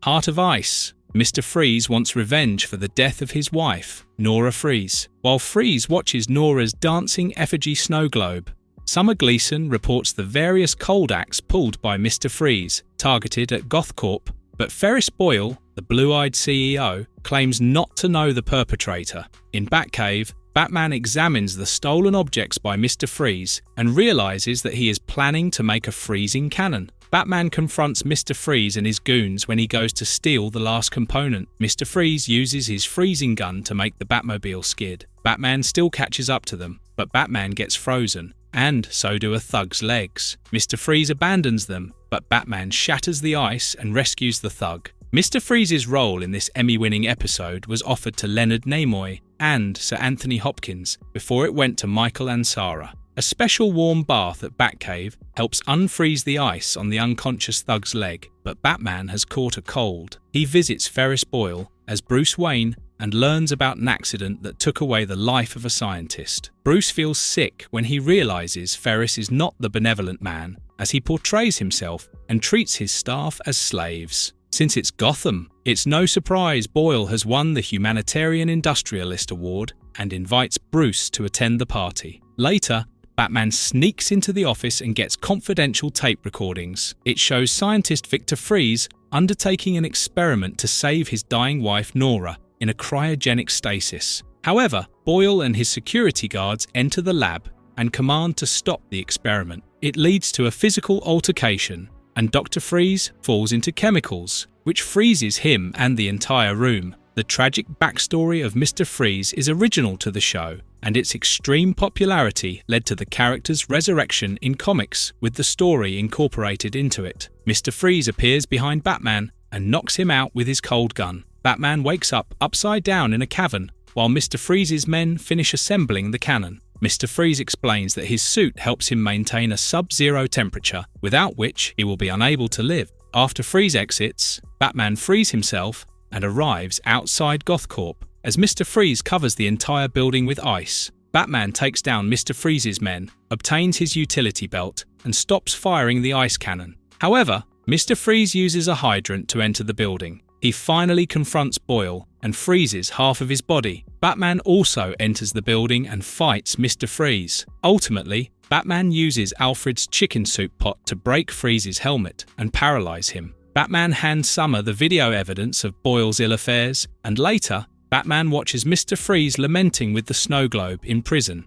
Heart of Ice. Mr. Freeze wants revenge for the death of his wife, Nora Freeze. While Freeze watches Nora's dancing effigy snow globe, Summer Gleason reports the various cold acts pulled by Mr. Freeze, targeted at GothCorp, but Ferris Boyle, the blue-eyed CEO, claims not to know the perpetrator. In Batcave, Batman examines the stolen objects by Mr. Freeze and realizes that he is planning to make a freezing cannon. Batman confronts Mr. Freeze and his goons when he goes to steal the last component. Mr. Freeze uses his freezing gun to make the Batmobile skid. Batman still catches up to them, but Batman gets frozen, and so do a thug's legs. Mr. Freeze abandons them, but Batman shatters the ice and rescues the thug. Mr. Freeze's role in this Emmy-winning episode was offered to Leonard Nimoy and Sir Anthony Hopkins before it went to Michael Ansara. A special warm bath at Batcave helps unfreeze the ice on the unconscious thug's leg, but Batman has caught a cold. He visits Ferris Boyle as Bruce Wayne and learns about an accident that took away the life of a scientist. Bruce feels sick when he realizes Ferris is not the benevolent man, as he portrays himself and treats his staff as slaves. Since it's Gotham, it's no surprise Boyle has won the Humanitarian Industrialist Award and invites Bruce to attend the party. Later, Batman sneaks into the office and gets confidential tape recordings. It shows scientist Victor Freeze undertaking an experiment to save his dying wife Nora in a cryogenic stasis. However, Boyle and his security guards enter the lab and command to stop the experiment. It leads to a physical altercation, and Dr. Freeze falls into chemicals, which freezes him and the entire room. The tragic backstory of Mr. Freeze is original to the show, and its extreme popularity led to the character's resurrection in comics, with the story incorporated into it. Mr. Freeze appears behind Batman and knocks him out with his cold gun. Batman wakes up upside down in a cavern, while Mr. Freeze's men finish assembling the cannon. Mr. Freeze explains that his suit helps him maintain a sub-zero temperature, without which he will be unable to live. After Freeze exits, Batman frees himself and arrives outside Gothcorp. As Mr. Freeze covers the entire building with ice, Batman takes down Mr. Freeze's men, obtains his utility belt, and stops firing the ice cannon. However, Mr. Freeze uses a hydrant to enter the building. He finally confronts Boyle and freezes half of his body. Batman also enters the building and fights Mr. Freeze. Ultimately, Batman uses Alfred's chicken soup pot to break Freeze's helmet and paralyze him. Batman hands Summer the video evidence of Boyle's ill affairs, and later, Batman watches Mr. Freeze lamenting with the snow globe in prison.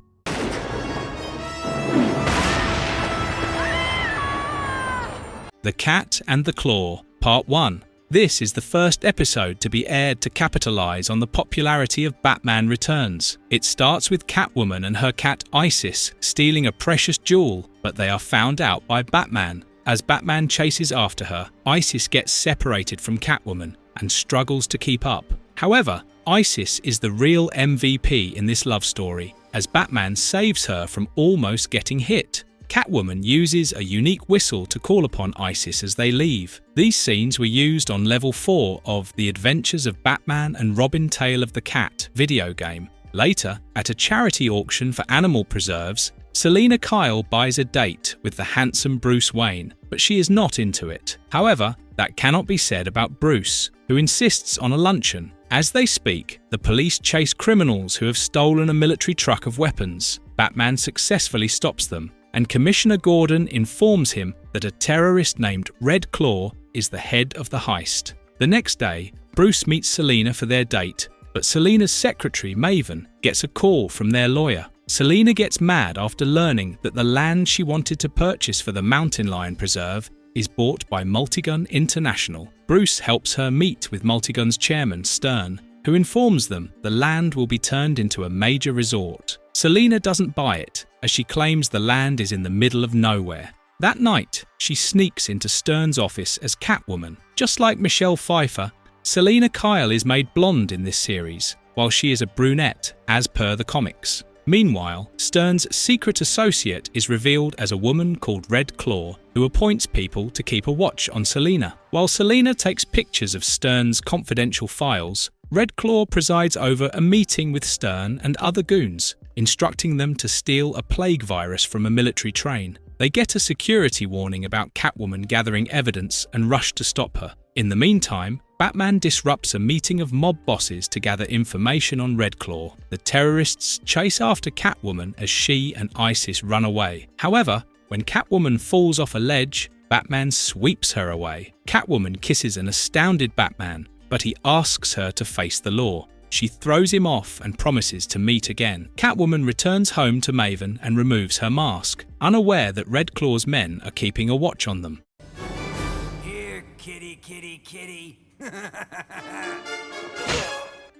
The Cat and the Claw, Part 1. This is the first episode to be aired to capitalize on the popularity of Batman Returns. It starts with Catwoman and her cat Isis stealing a precious jewel, but they are found out by Batman. As Batman chases after her, Isis gets separated from Catwoman and struggles to keep up. However, Isis is the real MVP in this love story, as Batman saves her from almost getting hit. Catwoman uses a unique whistle to call upon Isis as they leave. These scenes were used on Level 4 of The Adventures of Batman and Robin Tale of the Cat video game. Later, at a charity auction for animal preserves, Selina Kyle buys a date with the handsome Bruce Wayne, but she is not into it. However, that cannot be said about Bruce, who insists on a luncheon. As they speak, the police chase criminals who have stolen a military truck of weapons. Batman successfully stops them, and Commissioner Gordon informs him that a terrorist named Red Claw is the head of the heist. The next day, Bruce meets Selina for their date, but Selina's secretary, Maven, gets a call from their lawyer. Selina gets mad after learning that the land she wanted to purchase for the Mountain Lion Preserve is bought by Multigun International. Bruce helps her meet with Multigun's chairman, Stern, who informs them the land will be turned into a major resort. Selina doesn't buy it, as she claims the land is in the middle of nowhere. That night, she sneaks into Stern's office as Catwoman. Just like Michelle Pfeiffer, Selina Kyle is made blonde in this series, while she is a brunette, as per the comics. Meanwhile, Stern's secret associate is revealed as a woman called Red Claw, who appoints people to keep a watch on Selina. While Selina takes pictures of Stern's confidential files, Red Claw presides over a meeting with Stern and other goons, instructing them to steal a plague virus from a military train. They get a security warning about Catwoman gathering evidence and rush to stop her. In the meantime, Batman disrupts a meeting of mob bosses to gather information on Red Claw. The terrorists chase after Catwoman as she and Isis run away. However, when Catwoman falls off a ledge, Batman sweeps her away. Catwoman kisses an astounded Batman, but he asks her to face the law. She throws him off and promises to meet again. Catwoman returns home to Maven and removes her mask, unaware that Red Claw's men are keeping a watch on them. Here, kitty, kitty, kitty.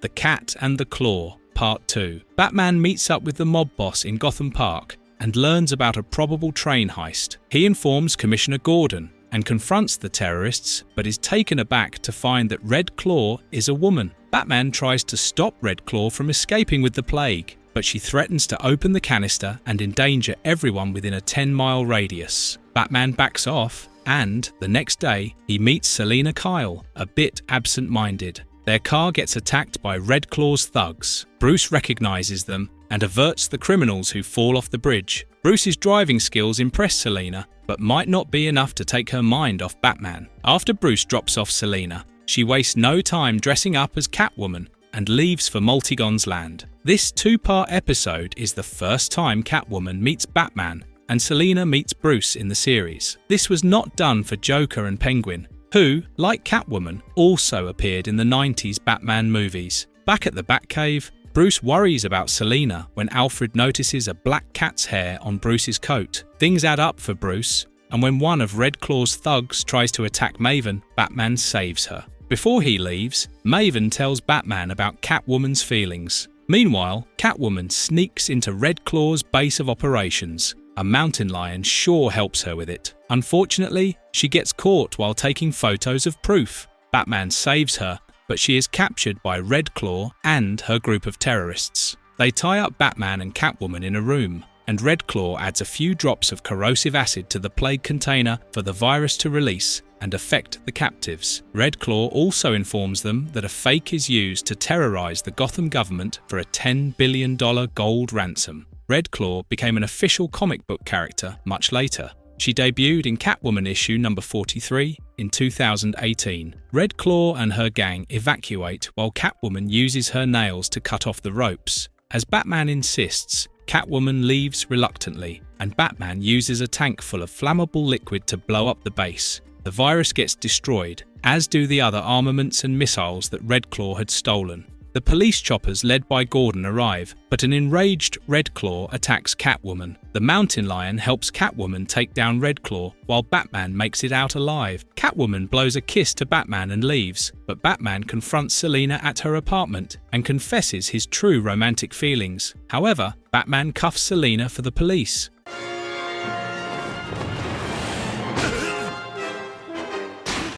The Cat and the Claw, Part 2. Batman meets up with the mob boss in Gotham Park and learns about a probable train heist. He informs Commissioner Gordon and confronts the terrorists, but is taken aback to find that Red Claw is a woman. Batman tries to stop Red Claw from escaping with the plague, but she threatens to open the canister and endanger everyone within a 10-mile radius. Batman backs off, and the next day, he meets Selina Kyle, a bit absent-minded. Their car gets attacked by Red Claw's thugs. Bruce recognizes them and averts the criminals who fall off the bridge. Bruce's driving skills impress Selina, but might not be enough to take her mind off Batman. After Bruce drops off Selina, she wastes no time dressing up as Catwoman and leaves for Multigon's land. This two-part episode is the first time Catwoman meets Batman and Selina meets Bruce in the series. This was not done for Joker and Penguin, who, like Catwoman, also appeared in the 90s Batman movies. Back at the Batcave, Bruce worries about Selina when Alfred notices a black cat's hair on Bruce's coat. Things add up for Bruce, and when one of Red Claw's thugs tries to attack Maven, Batman saves her. Before he leaves, Maven tells Batman about Catwoman's feelings. Meanwhile, Catwoman sneaks into Red Claw's base of operations. A mountain lion sure helps her with it. Unfortunately, she gets caught while taking photos of proof. Batman saves her, but she is captured by Red Claw and her group of terrorists. They tie up Batman and Catwoman in a room, and Red Claw adds a few drops of corrosive acid to the plague container for the virus to release and affect the captives. Red Claw also informs them that a fake is used to terrorize the Gotham government for a $10 billion gold ransom. Red Claw became an official comic book character much later. She debuted in Catwoman issue number 43 in 2018. Red Claw and her gang evacuate while Catwoman uses her nails to cut off the ropes. As Batman insists, Catwoman leaves reluctantly, and Batman uses a tank full of flammable liquid to blow up the base. The virus gets destroyed, as do the other armaments and missiles that Red Claw had stolen. The police choppers led by Gordon arrive, but an enraged Red Claw attacks Catwoman. The Mountain Lion helps Catwoman take down Red Claw, while Batman makes it out alive. Catwoman blows a kiss to Batman and leaves, but Batman confronts Selina at her apartment and confesses his true romantic feelings. However, Batman cuffs Selina for the police.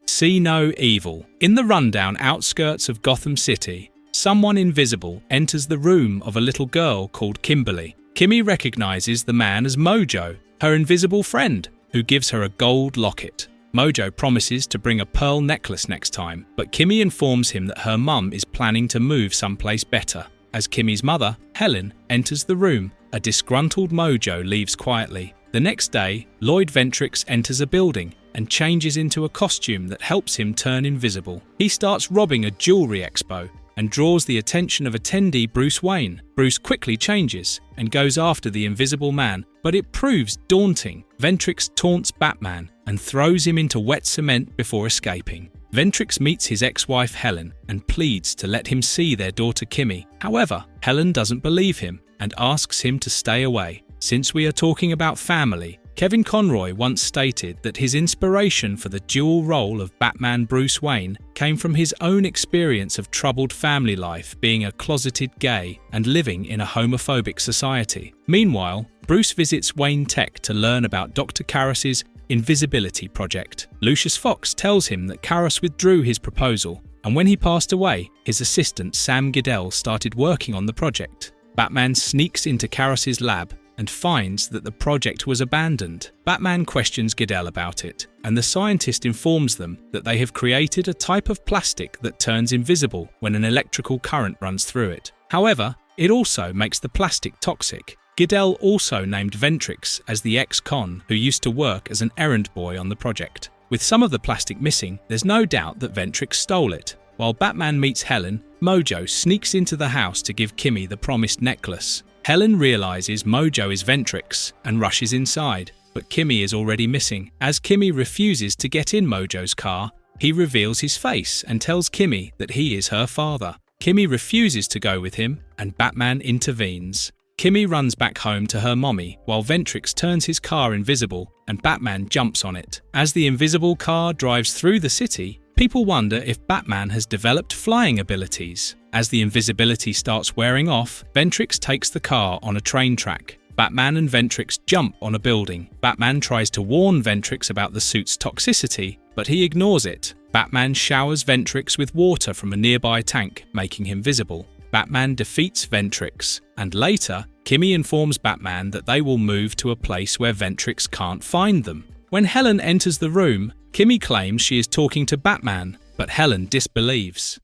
See no evil. In the rundown outskirts of Gotham City, someone invisible enters the room of a little girl called Kimberly. Kimmy recognizes the man as Mojo, her invisible friend, who gives her a gold locket. Mojo promises to bring a pearl necklace next time, but Kimmy informs him that her mum is planning to move someplace better. As Kimmy's mother, Helen, enters the room, a disgruntled Mojo leaves quietly. The next day, Lloyd Ventrix enters a building and changes into a costume that helps him turn invisible. He starts robbing a jewelry expo and draws the attention of attendee Bruce Wayne. Bruce quickly changes and goes after the Invisible Man, but it proves daunting. Ventrix taunts Batman and throws him into wet cement before escaping. Ventrix meets his ex-wife Helen and pleads to let him see their daughter Kimmy. However, Helen doesn't believe him and asks him to stay away. Since we are talking about family, Kevin Conroy once stated that his inspiration for the dual role of Batman Bruce Wayne came from his own experience of troubled family life, being a closeted gay and living in a homophobic society. Meanwhile, Bruce visits Wayne Tech to learn about Dr. Karras's invisibility project. Lucius Fox tells him that Karras withdrew his proposal, and when he passed away, his assistant Sam Goodell started working on the project. Batman sneaks into Karras's lab and finds that the project was abandoned. Batman questions Goodell about it, and the scientist informs them that they have created a type of plastic that turns invisible when an electrical current runs through it. However, it also makes the plastic toxic. Goodell also named Ventrix as the ex-con who used to work as an errand boy on the project. With some of the plastic missing, there's no doubt that Ventrix stole it. While Batman meets Helen, Mojo sneaks into the house to give Kimmy the promised necklace. Helen realizes Mojo is Ventrix and rushes inside, but Kimmy is already missing. As Kimmy refuses to get in Mojo's car, he reveals his face and tells Kimmy that he is her father. Kimmy refuses to go with him, and Batman intervenes. Kimmy runs back home to her mommy, while Ventrix turns his car invisible and Batman jumps on it. As the invisible car drives through the city, people wonder if Batman has developed flying abilities. As the invisibility starts wearing off, Ventrix takes the car on a train track. Batman and Ventrix jump on a building. Batman tries to warn Ventrix about the suit's toxicity, but he ignores it. Batman showers Ventrix with water from a nearby tank, making him visible. Batman defeats Ventrix, and later, Kimmy informs Batman that they will move to a place where Ventrix can't find them. When Helen enters the room, Kimmy claims she is talking to Batman, but Helen disbelieves.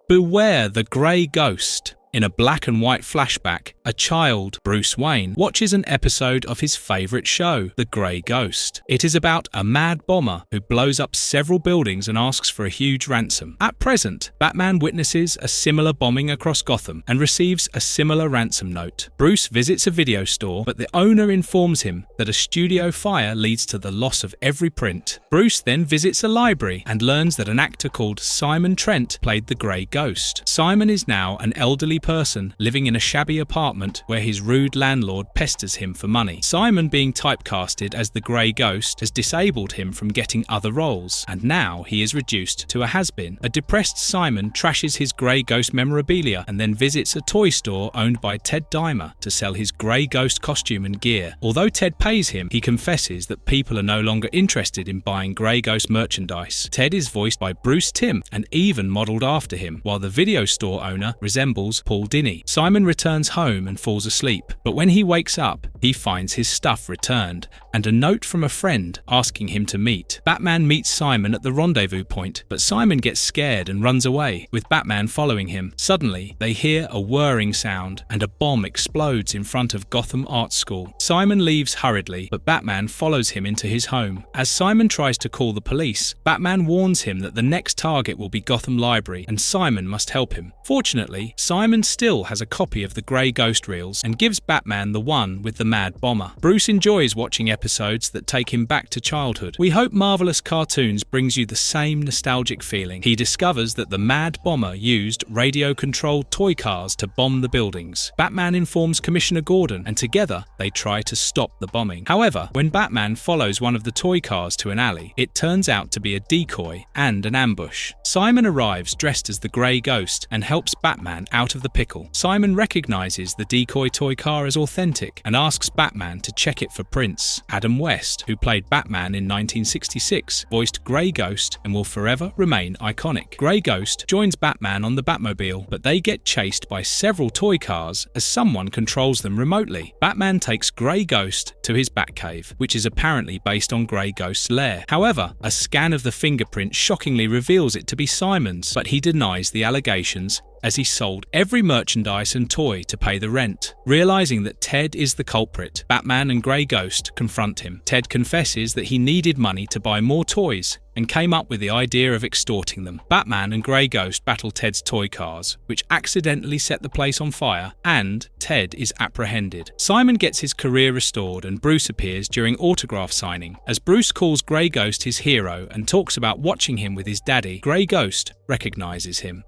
Beware the Grey Ghost. In a black and white flashback, a child, Bruce Wayne, watches an episode of his favourite show, The Grey Ghost. It is about a mad bomber who blows up several buildings and asks for a huge ransom. At present, Batman witnesses a similar bombing across Gotham and receives a similar ransom note. Bruce visits a video store, but the owner informs him that a studio fire leads to the loss of every print. Bruce then visits a library and learns that an actor called Simon Trent played the Grey Ghost. Simon is now an elderly person living in a shabby apartment where his rude landlord pesters him for money. Simon being typecasted as the Grey Ghost has disabled him from getting other roles, and now he is reduced to a has-been. A depressed Simon trashes his Grey Ghost memorabilia and then visits a toy store owned by Ted Dimer to sell his Grey Ghost costume and gear. Although Ted pays him, he confesses that people are no longer interested in buying Grey Ghost merchandise. Ted is voiced by Bruce Timm and even modelled after him, while the video store owner resembles Paul Dini. Simon returns home and falls asleep, but when he wakes up, he finds his stuff returned and a note from a friend asking him to meet. Batman meets Simon at the rendezvous point, but Simon gets scared and runs away, with Batman following him. Suddenly, they hear a whirring sound and a bomb explodes in front of Gotham Art School. Simon leaves hurriedly, but Batman follows him into his home. As Simon tries to call the police, Batman warns him that the next target will be Gotham Library and Simon must help him. Fortunately, Simon still has a copy of the Grey Ghost reels and gives Batman the one with the Mad Bomber. Bruce enjoys watching episodes that take him back to childhood. We hope Marvelous Cartoons brings you the same nostalgic feeling. He discovers that the Mad Bomber used radio-controlled toy cars to bomb the buildings. Batman informs Commissioner Gordon, and together they try to stop the bombing. However, when Batman follows one of the toy cars to an alley, it turns out to be a decoy and an ambush. Simon arrives dressed as the Grey Ghost and helps Batman out of the pickle. Simon recognizes the decoy toy car as authentic and asks Batman to check it for prints. Adam West, who played Batman in 1966, voiced Grey Ghost and will forever remain iconic. Grey Ghost joins Batman on the Batmobile, but they get chased by several toy cars as someone controls them remotely. Batman takes Grey Ghost to his Batcave, which is apparently based on Grey Ghost's lair. However, a scan of the fingerprint shockingly reveals it to be Simon's, but he denies the allegations as he sold every merchandise and toy to pay the rent. Realizing that Ted is the culprit, Batman and Grey Ghost confront him. Ted confesses that he needed money to buy more toys and came up with the idea of extorting them. Batman and Grey Ghost battle Ted's toy cars, which accidentally set the place on fire, and Ted is apprehended. Simon gets his career restored and Bruce appears during autograph signing. As Bruce calls Grey Ghost his hero and talks about watching him with his daddy, Grey Ghost recognizes him.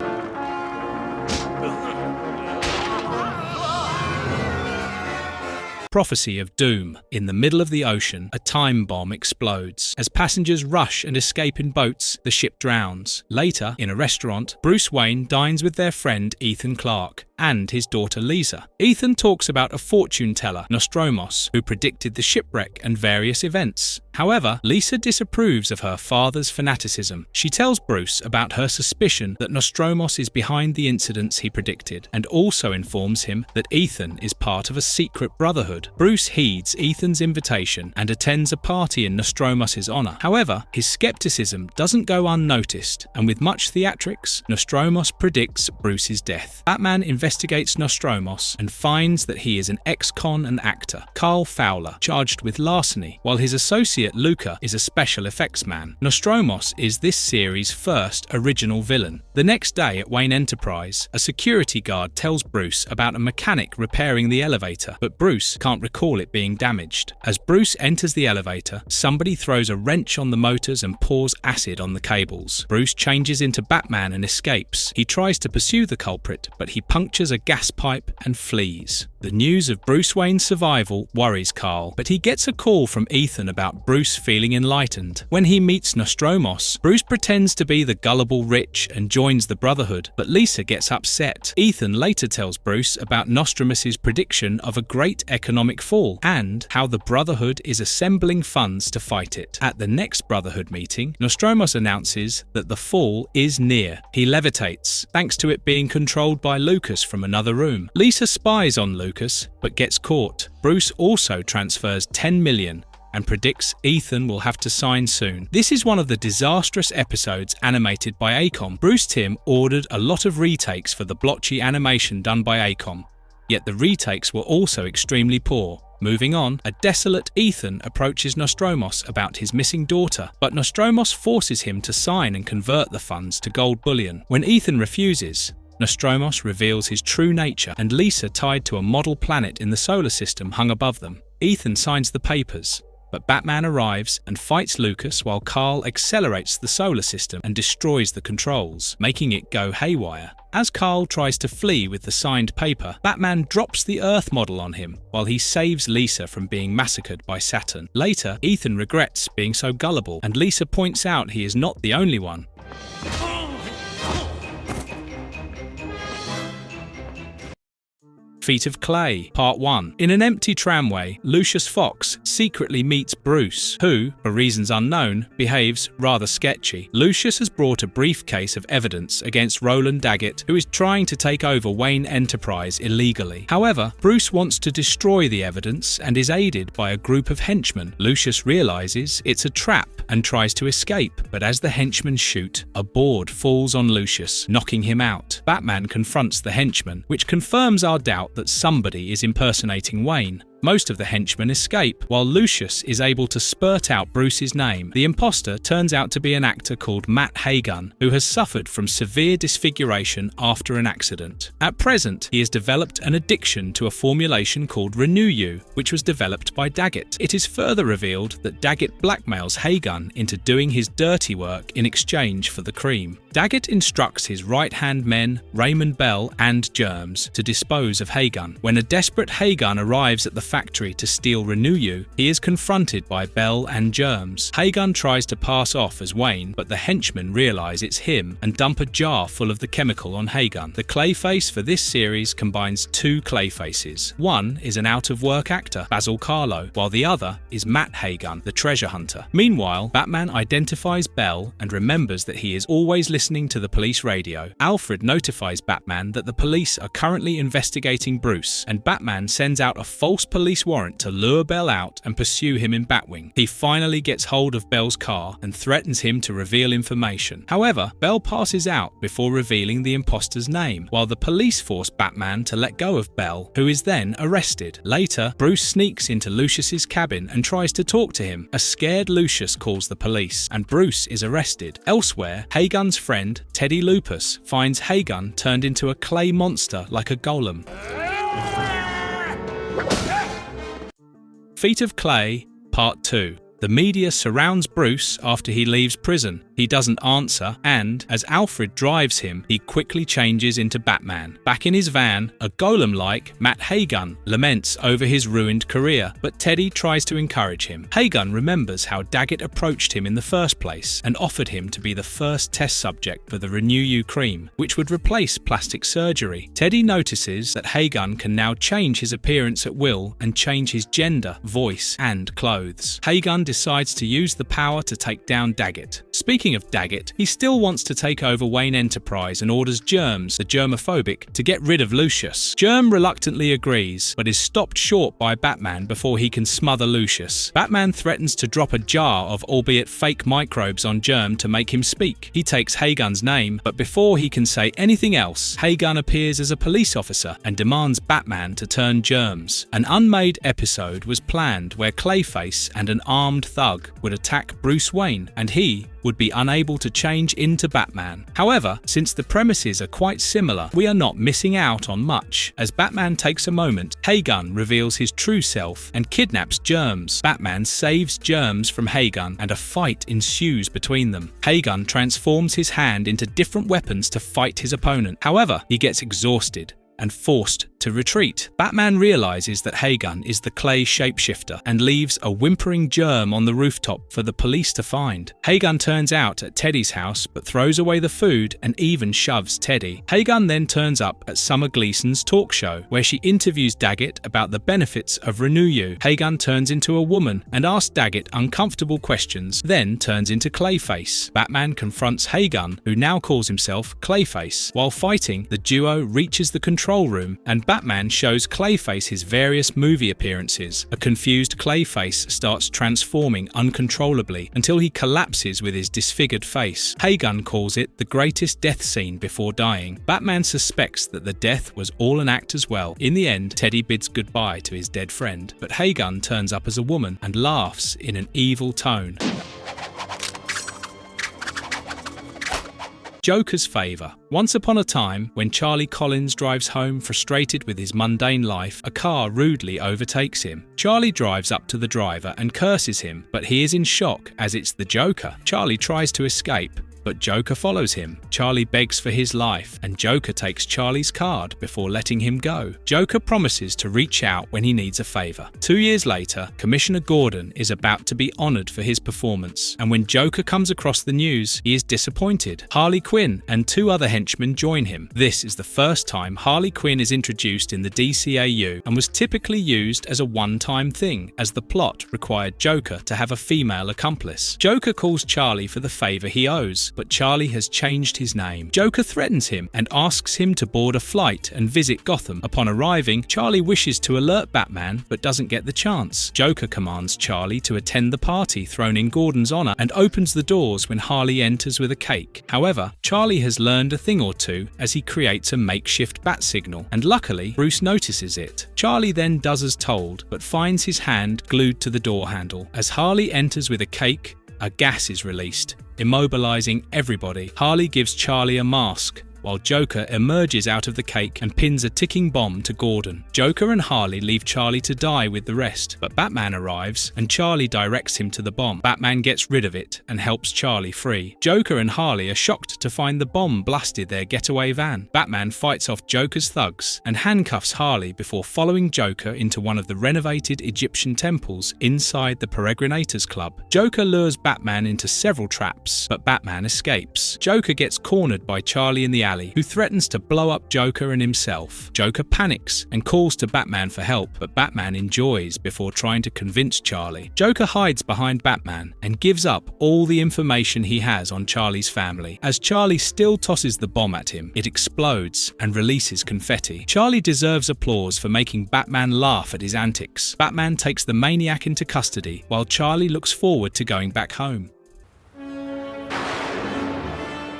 Prophecy of Doom. In the middle of the ocean, a time bomb explodes. As passengers rush and escape in boats, the ship drowns. Later, in a restaurant, Bruce Wayne dines with their friend Ethan Clarke and his daughter Lisa. Ethan talks about a fortune teller, Nostromos, who predicted the shipwreck and various events. However, Lisa disapproves of her father's fanaticism. She tells Bruce about her suspicion that Nostromos is behind the incidents he predicted, and also informs him that Ethan is part of a secret brotherhood. Bruce heeds Ethan's invitation and attends a party in Nostromos' honor. However, his skepticism doesn't go unnoticed, and with much theatrics, Nostromos predicts Bruce's death. Batman investigates Nostromos and finds that he is an ex-con and actor, Carl Fowler, charged with larceny, while his associate Luca is a special effects man. Nostromos is this series' first original villain. The next day at Wayne Enterprise, a security guard tells Bruce about a mechanic repairing the elevator, but Bruce can't recall it being damaged. As Bruce enters the elevator, somebody throws a wrench on the motors and pours acid on the cables. Bruce changes into Batman and escapes. He tries to pursue the culprit, but he punctures a gas pipe and flees. The news of Bruce Wayne's survival worries Carl, but he gets a call from Ethan about Bruce feeling enlightened. When he meets Nostromos, Bruce pretends to be the gullible rich and joins the Brotherhood, but Lisa gets upset. Ethan later tells Bruce about Nostromos' prediction of a great economic fall and how the Brotherhood is assembling funds to fight it. At the next Brotherhood meeting, Nostromos announces that the fall is near. He levitates, thanks to it being controlled by Lucas from another room. Lisa spies on Lucas, but gets caught. Bruce also transfers 10 million and predicts Ethan will have to sign soon. This is one of the disastrous episodes animated by ACOM. Bruce Timm ordered a lot of retakes for the blotchy animation done by ACOM, yet the retakes were also extremely poor. Moving on, a desolate Ethan approaches Nostromos about his missing daughter, but Nostromos forces him to sign and convert the funds to gold bullion. When Ethan refuses, Nostromos reveals his true nature and Lisa tied to a model planet in the solar system hung above them. Ethan signs the papers, but Batman arrives and fights Lucas while Carl accelerates the solar system and destroys the controls, making it go haywire. As Carl tries to flee with the signed paper, Batman drops the Earth model on him while he saves Lisa from being massacred by Saturn. Later, Ethan regrets being so gullible, and Lisa points out he is not the only one. Feet of Clay, Part 1. In an empty tramway, Lucius Fox secretly meets Bruce, who, for reasons unknown, behaves rather sketchy. Lucius has brought a briefcase of evidence against Roland Daggett, who is trying to take over Wayne Enterprise illegally. However, Bruce wants to destroy the evidence and is aided by a group of henchmen. Lucius realizes it's a trap and tries to escape, but as the henchmen shoot, a board falls on Lucius, knocking him out. Batman confronts the henchmen, which confirms our doubt that somebody is impersonating Wayne. Most of the henchmen escape, while Lucius is able to spurt out Bruce's name. The imposter turns out to be an actor called Matt Hagun, who has suffered from severe disfiguration after an accident. At present, he has developed an addiction to a formulation called Renew You, which was developed by Daggett. It is further revealed that Daggett blackmails Hagun into doing his dirty work in exchange for the cream. Daggett instructs his right-hand men, Raymond Bell and Germs, to dispose of Hagun. When a desperate Hagun arrives at the factory to steal Renew You, he is confronted by Bell and Germs. Hagun tries to pass off as Wayne, but the henchmen realize it's him and dump a jar full of the chemical on Hagun. The Clayface for this series combines two Clayfaces. One is an out-of-work actor, Basil Carlo, while the other is Matt Hagun, the treasure hunter. Meanwhile, Batman identifies Bell and remembers that he is always listening to the police radio. Alfred notifies Batman that the police are currently investigating Bruce, and Batman sends out a false police warrant to lure Bell out and pursue him in Batwing. He finally gets hold of Bell's car and threatens him to reveal information. However, Bell passes out before revealing the imposter's name, while the police force Batman to let go of Bell, who is then arrested. Later, Bruce sneaks into Lucius's cabin and tries to talk to him. A scared Lucius calls the police, and Bruce is arrested. Elsewhere, Hagun's friend, Teddy Lupus, finds Hagun turned into a clay monster like a golem. Feet of Clay, Part 2. The media surrounds Bruce after he leaves prison. He doesn't answer, and as Alfred drives him, he quickly changes into Batman. Back in his van, a golem-like Matt Hagun laments over his ruined career, but Teddy tries to encourage him. Hagun remembers how Daggett approached him in the first place and offered him to be the first test subject for the Renew You cream, which would replace plastic surgery. Teddy notices that Hagun can now change his appearance at will and change his gender, voice, and clothes. Hagun decides to use the power to take down Daggett. Speaking of Daggett, he still wants to take over Wayne Enterprise and orders Germs, the germophobic, to get rid of Lucius. Germ reluctantly agrees, but is stopped short by Batman before he can smother Lucius. Batman threatens to drop a jar of albeit fake microbes on Germ to make him speak. He takes Hagun's name, but before he can say anything else, Hagun appears as a police officer and demands Batman to turn Germs. An unmade episode was planned where Clayface and an armed thug would attack Bruce Wayne, and he would be unable to change into Batman. However, since the premises are quite similar, we are not missing out on much. As Batman takes a moment, Hagun reveals his true self and kidnaps Germs. Batman saves Germs from Hagun, and a fight ensues between them. Hagun transforms his hand into different weapons to fight his opponent. However, he gets exhausted and forced to retreat. Batman realizes that Hagun is the clay shapeshifter and leaves a whimpering Germ on the rooftop for the police to find. Hagun turns out at Teddy's house but throws away the food and even shoves Teddy. Hagun then turns up at Summer Gleason's talk show, where she interviews Daggett about the benefits of Renew You. Hagun turns into a woman and asks Daggett uncomfortable questions, then turns into Clayface. Batman confronts Hagun, who now calls himself Clayface. While fighting, the duo reaches the control room, and Batman shows Clayface his various movie appearances. A confused Clayface starts transforming uncontrollably until he collapses with his disfigured face. Hagun calls it the greatest death scene before dying. Batman suspects that the death was all an act as well. In the end, Teddy bids goodbye to his dead friend, but Hagun turns up as a woman and laughs in an evil tone. Joker's favour. Once upon a time, when Charlie Collins drives home frustrated with his mundane life, a car rudely overtakes him. Charlie drives up to the driver and curses him, but he is in shock as it's the Joker. Charlie tries to escape, but but Joker follows him. Charlie begs for his life, and Joker takes Charlie's card before letting him go. Joker promises to reach out when he needs a favor. 2 years later, Commissioner Gordon is about to be honored for his performance, and when Joker comes across the news, he is disappointed. Harley Quinn and 2 other henchmen join him. This is the first time Harley Quinn is introduced in the DCAU and was typically used as a one-time thing, as the plot required Joker to have a female accomplice. Joker calls Charlie for the favor he owes, but Charlie has changed his name. Joker threatens him and asks him to board a flight and visit Gotham. Upon arriving, Charlie wishes to alert Batman but doesn't get the chance. Joker commands Charlie to attend the party thrown in Gordon's honor and opens the doors when Harley enters with a cake. However, Charlie has learned a thing or two as he creates a makeshift bat signal, and luckily, Bruce notices it. Charlie then does as told, but finds his hand glued to the door handle. As Harley enters with a cake, a gas is released, immobilizing everybody. Harley gives Charlie a mask, while Joker emerges out of the cake and pins a ticking bomb to Gordon. Joker and Harley leave Charlie to die with the rest, but Batman arrives and Charlie directs him to the bomb. Batman gets rid of it and helps Charlie free. Joker and Harley are shocked to find the bomb blasted their getaway van. Batman fights off Joker's thugs and handcuffs Harley before following Joker into one of the renovated Egyptian temples inside the Peregrinators Club. Joker lures Batman into several traps, but Batman escapes. Joker gets cornered by Charlie in the alley, who threatens to blow up Joker and himself. Joker panics and calls to Batman for help, but Batman enjoys before trying to convince Charlie. Joker hides behind Batman and gives up all the information he has on Charlie's family. As Charlie still tosses the bomb at him, it explodes and releases confetti. Charlie deserves applause for making Batman laugh at his antics. Batman takes the maniac into custody, while Charlie looks forward to going back home.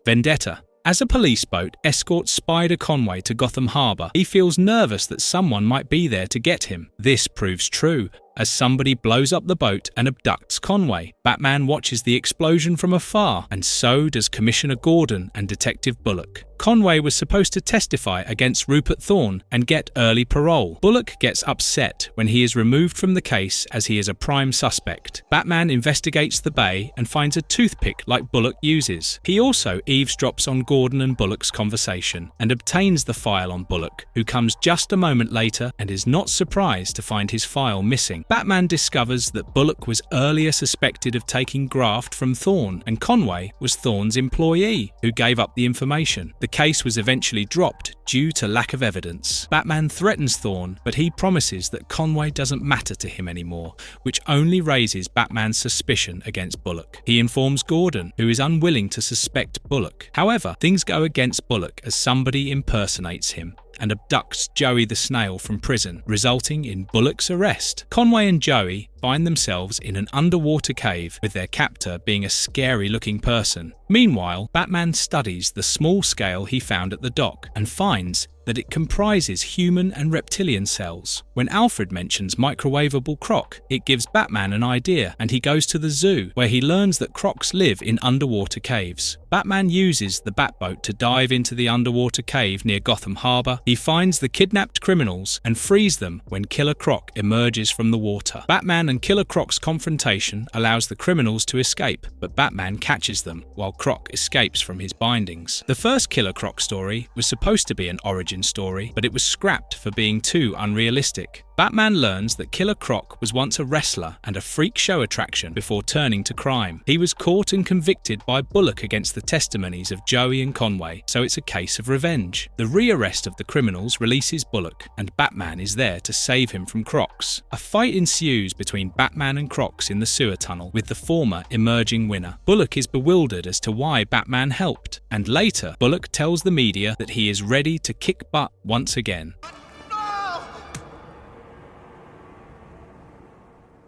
Vendetta. As a police boat escorts Spider Conway to Gotham Harbor, he feels nervous that someone might be there to get him. This proves true, as somebody blows up the boat and abducts Conway. Batman watches the explosion from afar, and so does Commissioner Gordon and Detective Bullock. Conway was supposed to testify against Rupert Thorne and get early parole. Bullock gets upset when he is removed from the case as he is a prime suspect. Batman investigates the bay and finds a toothpick like Bullock uses. He also eavesdrops on Gordon and Bullock's conversation and obtains the file on Bullock, who comes just a moment later and is not surprised to find his file missing. Batman discovers that Bullock was earlier suspected of taking graft from Thorne, and Conway was Thorne's employee who gave up the information. The case was eventually dropped due to lack of evidence. Batman threatens Thorne, but he promises that Conway doesn't matter to him anymore, which only raises Batman's suspicion against Bullock. He informs Gordon, who is unwilling to suspect Bullock. However, things go against Bullock as somebody impersonates him and abducts Joey the Snail from prison, resulting in Bullock's arrest. Conway and Joey find themselves in an underwater cave, with their captor being a scary-looking person. Meanwhile, Batman studies the small scale he found at the dock and finds that it comprises human and reptilian cells. When Alfred mentions microwavable croc, it gives Batman an idea, and he goes to the zoo, where he learns that crocs live in underwater caves. Batman uses the Batboat to dive into the underwater cave near Gotham Harbor. He finds the kidnapped criminals and frees them when Killer Croc emerges from the water. Batman and Killer Croc's confrontation allows the criminals to escape, but Batman catches them, while Croc escapes from his bindings. The first Killer Croc story was supposed to be an origin story, but it was scrapped for being too unrealistic. Batman learns that Killer Croc was once a wrestler and a freak show attraction before turning to crime. He was caught and convicted by Bullock against the testimonies of Joey and Conway, so it's a case of revenge. The rearrest of the criminals releases Bullock, and Batman is there to save him from Crocs. A fight ensues between Batman and Crocs in the sewer tunnel, with the former emerging winner. Bullock is bewildered as to why Batman helped, and later Bullock tells the media that he is ready to kick butt once again.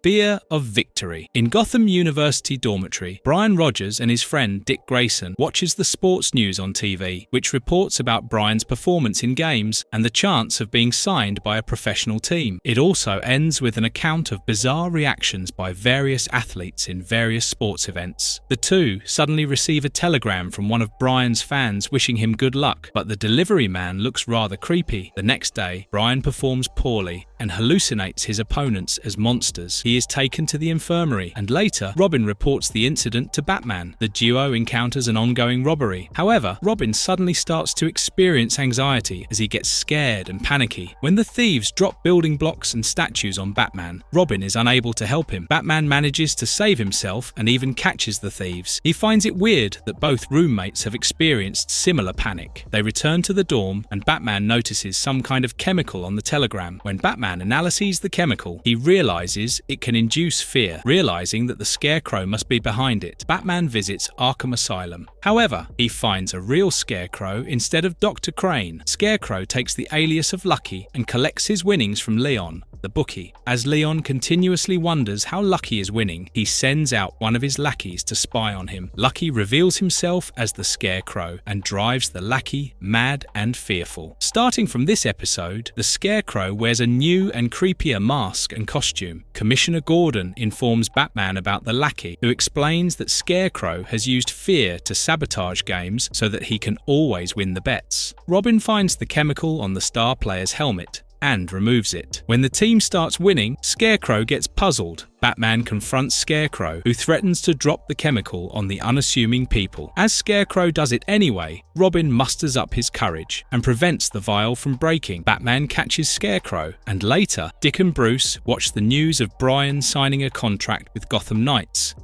Fear of victory. In Gotham University dormitory, Brian Rogers and his friend Dick Grayson watches the sports news on TV, which reports about Brian's performance in games and the chance of being signed by a professional team. It also ends with an account of bizarre reactions by various athletes in various sports events. The two suddenly receive a telegram from one of Brian's fans wishing him good luck, but the delivery man looks rather creepy. The next day, Brian performs poorly and hallucinates his opponents as monsters. He He is taken to the infirmary, and later, Robin reports the incident to Batman. The duo encounters an ongoing robbery. However, Robin suddenly starts to experience anxiety as he gets scared and panicky. When the thieves drop building blocks and statues on Batman, Robin is unable to help him. Batman manages to save himself and even catches the thieves. He finds it weird that both roommates have experienced similar panic. They return to the dorm, and Batman notices some kind of chemical on the telegram. When Batman analyzes the chemical, he realizes it can induce fear. Realizing that the Scarecrow must be behind it, Batman visits Arkham Asylum. However, he finds a real Scarecrow instead of Dr. Crane. Scarecrow takes the alias of Lucky and collects his winnings from Leon, the bookie. As Leon continuously wonders how Lucky is winning, he sends out one of his lackeys to spy on him. Lucky reveals himself as the Scarecrow and drives the lackey mad and fearful. Starting from this episode, the Scarecrow wears a new and creepier mask and costume. Commissioner Gordon informs Batman about the lackey, who explains that Scarecrow has used fear to sabotage games so that he can always win the bets. Robin finds the chemical on the star player's helmet and removes it. When the team starts winning, Scarecrow gets puzzled. Batman confronts Scarecrow, who threatens to drop the chemical on the unassuming people. As Scarecrow does it anyway, Robin musters up his courage and prevents the vial from breaking. Batman catches Scarecrow, and later, Dick and Bruce watch the news of Brian signing a contract with Gotham Knights.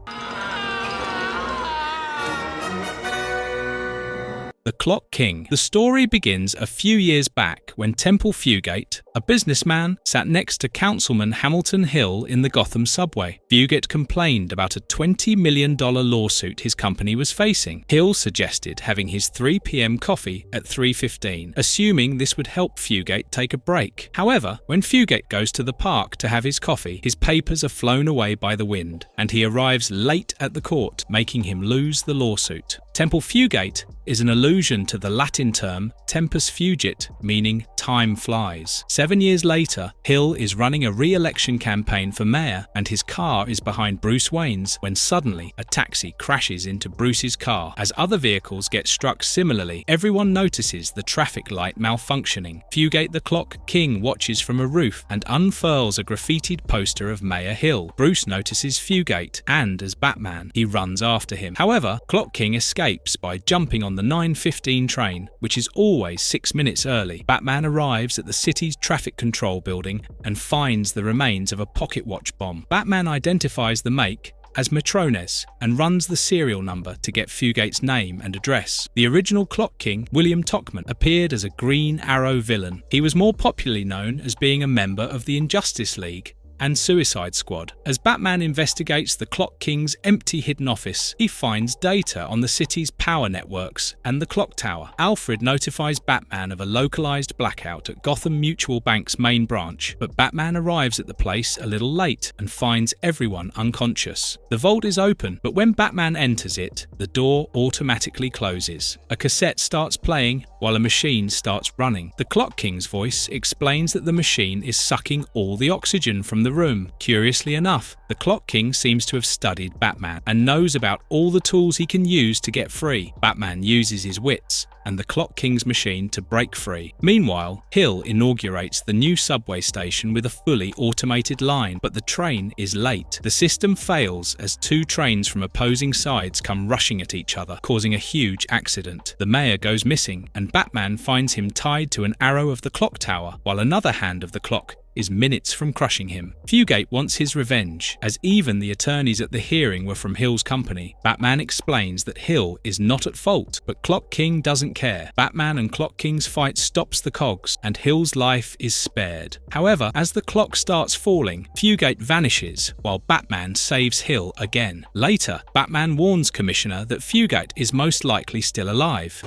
The Clock King. The story begins a few years back when Temple Fugate, a businessman, sat next to Councilman Hamilton Hill in the Gotham subway. Fugate complained about a $20 million lawsuit his company was facing. Hill suggested having his 3 p.m. coffee at 3:15, assuming this would help Fugate take a break. However, when Fugate goes to the park to have his coffee, his papers are flown away by the wind, and he arrives late at the court, making him lose the lawsuit. Temple Fugate is an allusion to the Latin term tempus fugit, meaning time flies. 7 years later, Hill is running a re-election campaign for mayor, and his car is behind Bruce Wayne's when suddenly a taxi crashes into Bruce's car. As other vehicles get struck similarly, everyone notices the traffic light malfunctioning. Fugate the Clock King watches from a roof and unfurls a graffitied poster of Mayor Hill. Bruce notices Fugate, and as Batman, he runs after him. However, Clock King escapes by jumping on the 9:15 train, which is always 6 minutes early. Batman arrives at the city's traffic control building and finds the remains of a pocket watch bomb. Batman identifies the make as Matrones and runs the serial number to get Fugate's name and address. The original Clock King, William Tockman, appeared as a Green Arrow villain. He was more popularly known as being a member of the Injustice League and Suicide Squad. As Batman investigates the Clock King's empty hidden office, he finds data on the city's power networks and the clock tower. Alfred notifies Batman of a localized blackout at Gotham Mutual Bank's main branch, but Batman arrives at the place a little late and finds everyone unconscious. The vault is open, but when Batman enters it, the door automatically closes. A cassette starts playing while a machine starts running. The Clock King's voice explains that the machine is sucking all the oxygen from the room. Curiously enough, the Clock King seems to have studied Batman and knows about all the tools he can use to get free. Batman uses his wits and the Clock King's machine to break free. Meanwhile, Hill inaugurates the new subway station with a fully automated line, but the train is late. The system fails as 2 trains from opposing sides come rushing at each other, causing a huge accident. The mayor goes missing, and Batman finds him tied to an arrow of the clock tower, while another hand of the clock is minutes from crushing him. Fugate wants his revenge, as even the attorneys at the hearing were from Hill's company. Batman explains that Hill is not at fault, but Clock King doesn't care. Batman and Clock King's fight stops the cogs, and Hill's life is spared. However, as the clock starts falling, Fugate vanishes, while Batman saves Hill again. Later, Batman warns Commissioner that Fugate is most likely still alive.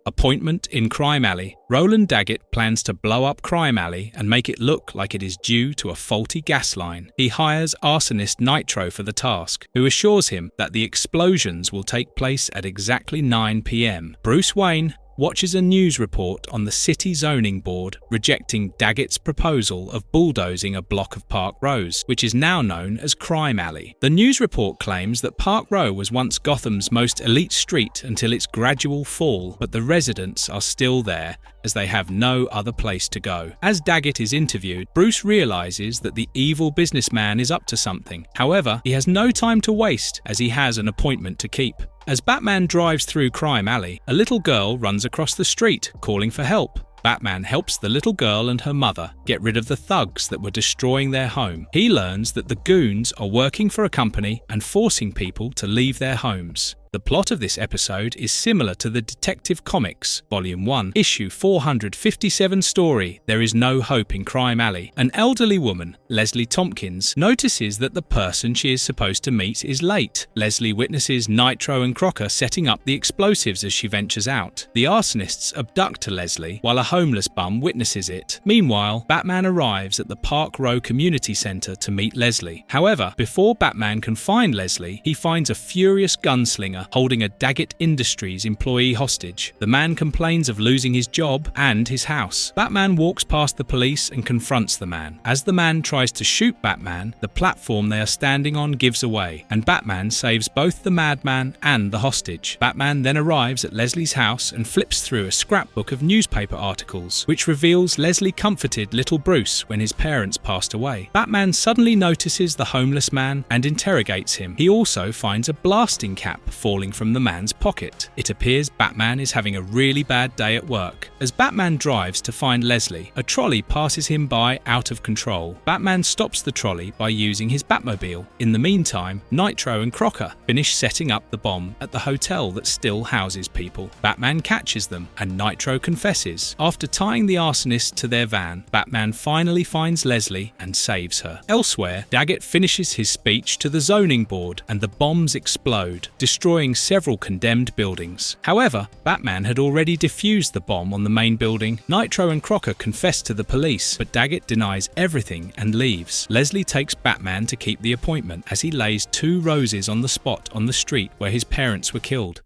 Appointment in Crime Alley. Roland Daggett plans to blow up Crime Alley and make it look like it is due to a faulty gas line. He hires arsonist Nitro for the task, who assures him that the explosions will take place at exactly 9 p.m. Bruce Wayne, watches a news report on the city zoning board rejecting Daggett's proposal of bulldozing a block of Park Rose, which is now known as Crime Alley. The news report claims that Park Row was once Gotham's most elite street until its gradual fall, but the residents are still there as they have no other place to go. As Daggett is interviewed, Bruce realizes that the evil businessman is up to something. However, he has no time to waste as he has an appointment to keep. As Batman drives through Crime Alley, a little girl runs across the street, calling for help. Batman helps the little girl and her mother get rid of the thugs that were destroying their home. He learns that the goons are working for a company and forcing people to leave their homes. The plot of this episode is similar to the Detective Comics, Volume 1, Issue 457 story, There Is No Hope in Crime Alley. An elderly woman, Leslie Tompkins, notices that the person she is supposed to meet is late. Leslie witnesses Nitro and Crocker setting up the explosives as she ventures out. The arsonists abduct Leslie, while a homeless bum witnesses it. Meanwhile, Batman arrives at the Park Row Community Centre to meet Leslie. However, before Batman can find Leslie, he finds a furious gunslinger holding a Daggett Industries employee hostage. The man complains of losing his job and his house. Batman walks past the police and confronts the man. As the man tries to shoot Batman, the platform they are standing on gives away, and Batman saves both the madman and the hostage. Batman then arrives at Leslie's house and flips through a scrapbook of newspaper articles, which reveals Leslie comforted little Bruce when his parents passed away. Batman suddenly notices the homeless man and interrogates him. He also finds a blasting cap falling from the man's pocket. It appears Batman is having a really bad day at work. As Batman drives to find Leslie, a trolley passes him by out of control. Batman stops the trolley by using his Batmobile. In the meantime, Nitro and Crocker finish setting up the bomb at the hotel that still houses people. Batman catches them and Nitro confesses. After tying the arsonist to their van, Batman finally finds Leslie and saves her. Elsewhere, Daggett finishes his speech to the zoning board and the bombs explode, destroying several condemned buildings. However, Batman had already defused the bomb on the main building. Nitro and Crocker confess to the police, but Daggett denies everything and leaves. Leslie takes Batman to keep the appointment as he lays 2 roses on the spot on the street where his parents were killed.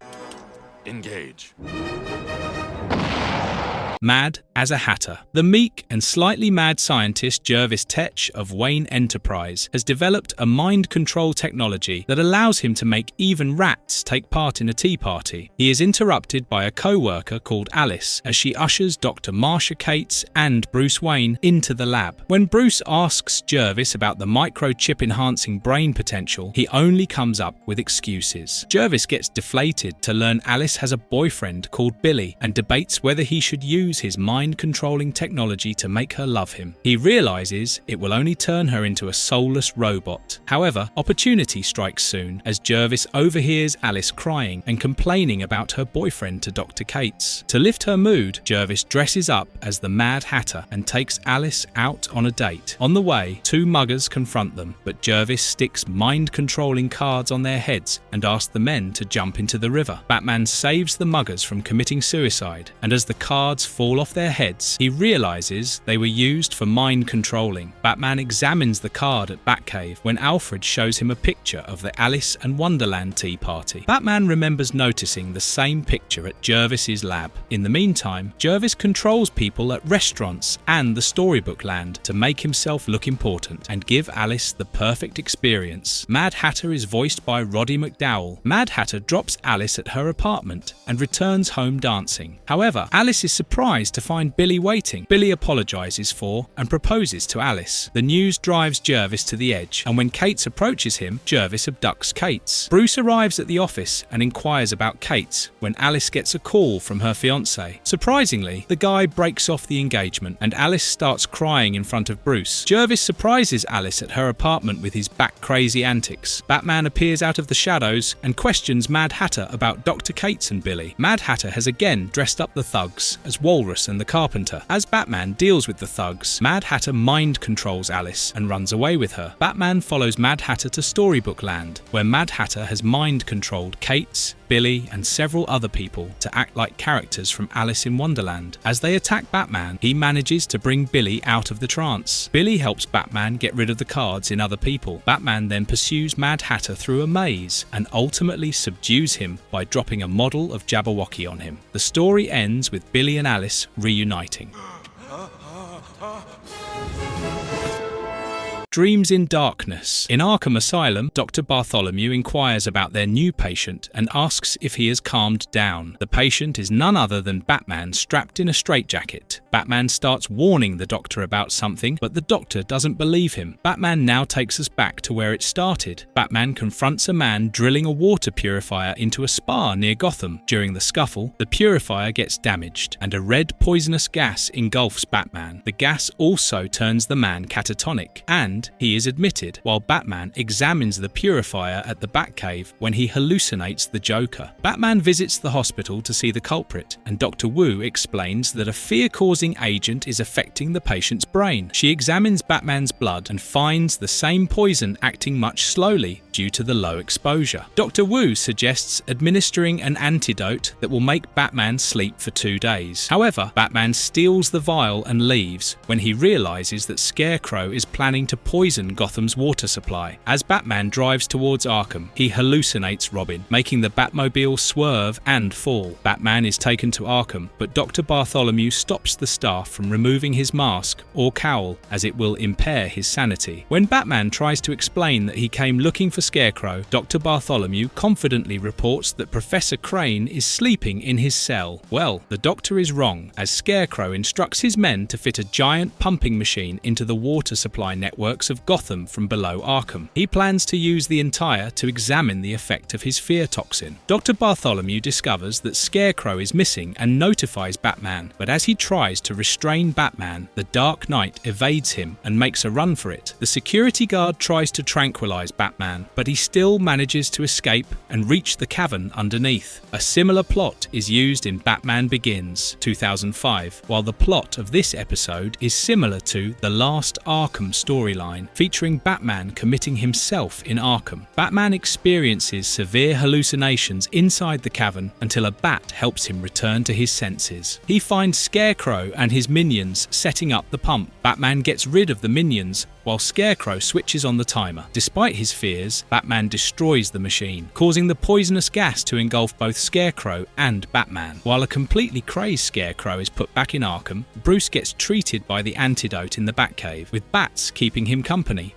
Engage. Mad as a Hatter. The meek and slightly mad scientist Jervis Tetch of Wayne Enterprise has developed a mind control technology that allows him to make even rats take part in a tea party. He is interrupted by a co-worker called Alice as she ushers Dr. Marsha Cates and Bruce Wayne into the lab. When Bruce asks Jervis about the microchip enhancing brain potential, he only comes up with excuses. Jervis gets deflated to learn Alice has a boyfriend called Billy and debates whether he should use his mind-controlling technology to make her love him. He realizes it will only turn her into a soulless robot. However, opportunity strikes soon as Jervis overhears Alice crying and complaining about her boyfriend to Dr. Cates. To lift her mood, Jervis dresses up as the Mad Hatter and takes Alice out on a date. On the way, 2 muggers confront them, but Jervis sticks mind-controlling cards on their heads and asks the men to jump into the river. Batman saves the muggers from committing suicide, and as the cards fall off their heads, he realizes they were used for mind controlling. Batman examines the card at Batcave when Alfred shows him a picture of the Alice and Wonderland tea party. Batman remembers noticing the same picture at Jervis's lab. In the meantime, Jervis controls people at restaurants and the Storybook Land to make himself look important and give Alice the perfect experience. Mad Hatter is voiced by Roddy McDowell. Mad Hatter drops Alice at her apartment and returns home dancing. However, Alice is surprised to find Billy waiting. Billy apologizes for and proposes to Alice. The news drives Jervis to the edge, and when Cates approaches him, Jervis abducts Cates. Bruce arrives at the office and inquires about Cates when Alice gets a call from her fiancé. Surprisingly, the guy breaks off the engagement and Alice starts crying in front of Bruce. Jervis surprises Alice at her apartment with his bat-crazy antics. Batman appears out of the shadows and questions Mad Hatter about Dr. Cates and Billy. Mad Hatter has again dressed up the thugs as Walrus and the Carpenter. As Batman deals with the thugs, Mad Hatter mind controls Alice and runs away with her. Batman follows Mad Hatter to Storybook Land, where Mad Hatter has mind controlled Cates, Billy, and several other people to act like characters from Alice in Wonderland. As they attack Batman, he manages to bring Billy out of the trance. Billy helps Batman get rid of the cards in other people. Batman then pursues Mad Hatter through a maze and ultimately subdues him by dropping a model of Jabberwocky on him. The story ends with Billy and Alice reuniting. Dreams in Darkness. In Arkham Asylum, Dr. Bartholomew inquires about their new patient and asks if he has calmed down. The patient is none other than Batman strapped in a straitjacket. Batman starts warning the doctor about something, but the doctor doesn't believe him. Batman now takes us back to where it started. Batman confronts a man drilling a water purifier into a spa near Gotham. During the scuffle, the purifier gets damaged, and a red poisonous gas engulfs Batman. The gas also turns the man catatonic, and he is admitted, while Batman examines the purifier at the Batcave when he hallucinates the Joker. Batman visits the hospital to see the culprit, and Dr. Wu explains that a fear-causing agent is affecting the patient's brain. She examines Batman's blood and finds the same poison acting much slowly due to the low exposure. Dr. Wu suggests administering an antidote that will make Batman sleep for 2 days. However, Batman steals the vial and leaves when he realizes that Scarecrow is planning to poison Gotham's water supply. As Batman drives towards Arkham, he hallucinates Robin, making the Batmobile swerve and fall. Batman is taken to Arkham, but Dr. Bartholomew stops the staff from removing his mask or cowl, as it will impair his sanity. When Batman tries to explain that he came looking for Scarecrow, Dr. Bartholomew confidently reports that Professor Crane is sleeping in his cell. Well, the doctor is wrong, as Scarecrow instructs his men to fit a giant pumping machine into the water supply networks of Gotham from below Arkham. He plans to use the entire to examine the effect of his fear toxin. Dr. Bartholomew discovers that Scarecrow is missing and notifies Batman, but as he tries to restrain Batman, the Dark Knight evades him and makes a run for it. The security guard tries to tranquilize Batman, but he still manages to escape and reach the cavern underneath. A similar plot is used in Batman Begins 2005, while the plot of this episode is similar to the Last Arkham storyline, featuring Batman committing himself in Arkham. Batman experiences severe hallucinations inside the cavern until a bat helps him return to his senses. He finds Scarecrow and his minions setting up the pump. Batman gets rid of the minions while Scarecrow switches on the timer. Despite his fears, Batman destroys the machine, causing the poisonous gas to engulf both Scarecrow and Batman. While a completely crazed Scarecrow is put back in Arkham, Bruce gets treated by the antidote in the Batcave, with bats keeping him company.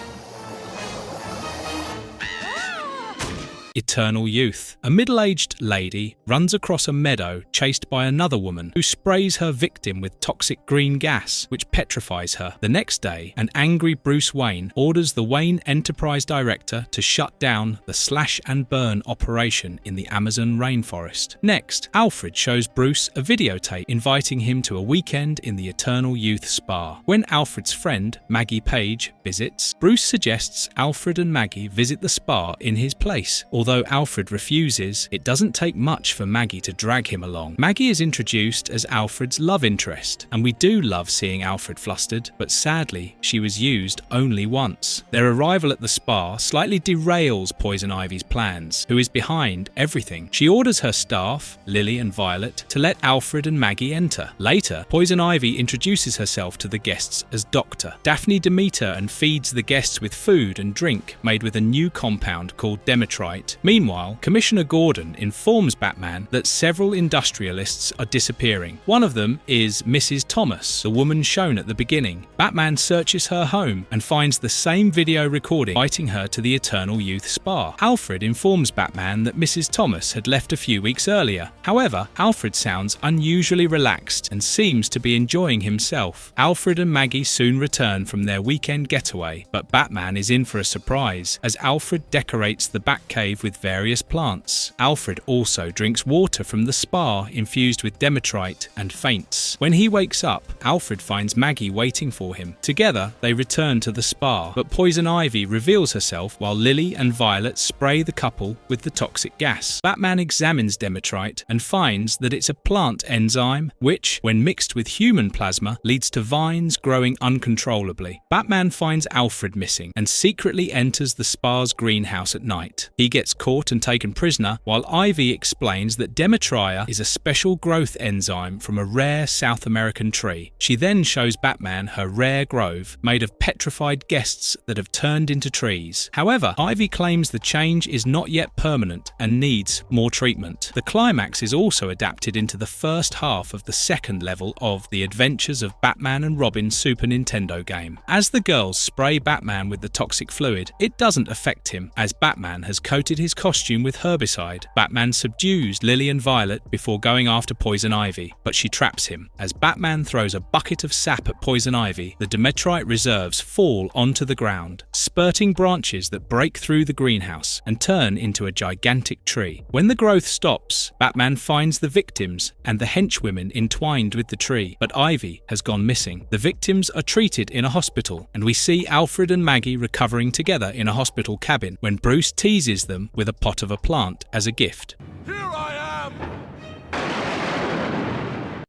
Eternal Youth. A middle-aged lady runs across a meadow chased by another woman who sprays her victim with toxic green gas, which petrifies her. The next day, an angry Bruce Wayne orders the Wayne Enterprise director to shut down the slash and burn operation in the Amazon rainforest. Next, Alfred shows Bruce a videotape inviting him to a weekend in the Eternal Youth spa. When Alfred's friend, Maggie Page, visits, Bruce suggests Alfred and Maggie visit the spa in his place. Although Alfred refuses, it doesn't take much for Maggie to drag him along. Maggie is introduced as Alfred's love interest, and we do love seeing Alfred flustered, but sadly, she was used only once. Their arrival at the spa slightly derails Poison Ivy's plans, who is behind everything. She orders her staff, Lily and Violet, to let Alfred and Maggie enter. Later, Poison Ivy introduces herself to the guests as Doctor. Daphne Demeter and feeds the guests with food and drink made with a new compound called Demetrite. Meanwhile, Commissioner Gordon informs Batman that several industrialists are disappearing. One of them is Mrs. Thomas, the woman shown at the beginning. Batman searches her home and finds the same video recording inviting her to the Eternal Youth spa. Alfred informs Batman that Mrs. Thomas had left a few weeks earlier. However, Alfred sounds unusually relaxed and seems to be enjoying himself. Alfred and Maggie soon return from their weekend getaway, but Batman is in for a surprise as Alfred decorates the Batcave with various plants. Alfred also drinks water from the spa infused with Demetrite and faints. When he wakes up, Alfred finds Maggie waiting for him. Together, they return to the spa, but Poison Ivy reveals herself while Lily and Violet spray the couple with the toxic gas. Batman examines Demetrite and finds that it's a plant enzyme, which, when mixed with human plasma, leads to vines growing uncontrollably. Batman finds Alfred missing and secretly enters the spa's greenhouse at night. He gets gets caught and taken prisoner, while Ivy explains that demetria is a special growth enzyme from a rare South American tree. She then shows Batman her rare grove, made of petrified guests that have turned into trees. However, Ivy claims the change is not yet permanent and needs more treatment. The climax is also adapted into the first half of the second level of The Adventures of Batman and Robin Super Nintendo game. As the girls spray Batman with the toxic fluid, it doesn't affect him, as Batman has coated his costume with herbicide. Batman subdues Lily and Violet before going after Poison Ivy, but she traps him. As Batman throws a bucket of sap at Poison Ivy, the Demetrite reserves fall onto the ground, spurting branches that break through the greenhouse and turn into a gigantic tree. When the growth stops, Batman finds the victims and the henchwomen entwined with the tree, but Ivy has gone missing. The victims are treated in a hospital, and we see Alfred and Maggie recovering together in a hospital cabin when Bruce teases them with a pot of a plant as a gift. Here I am!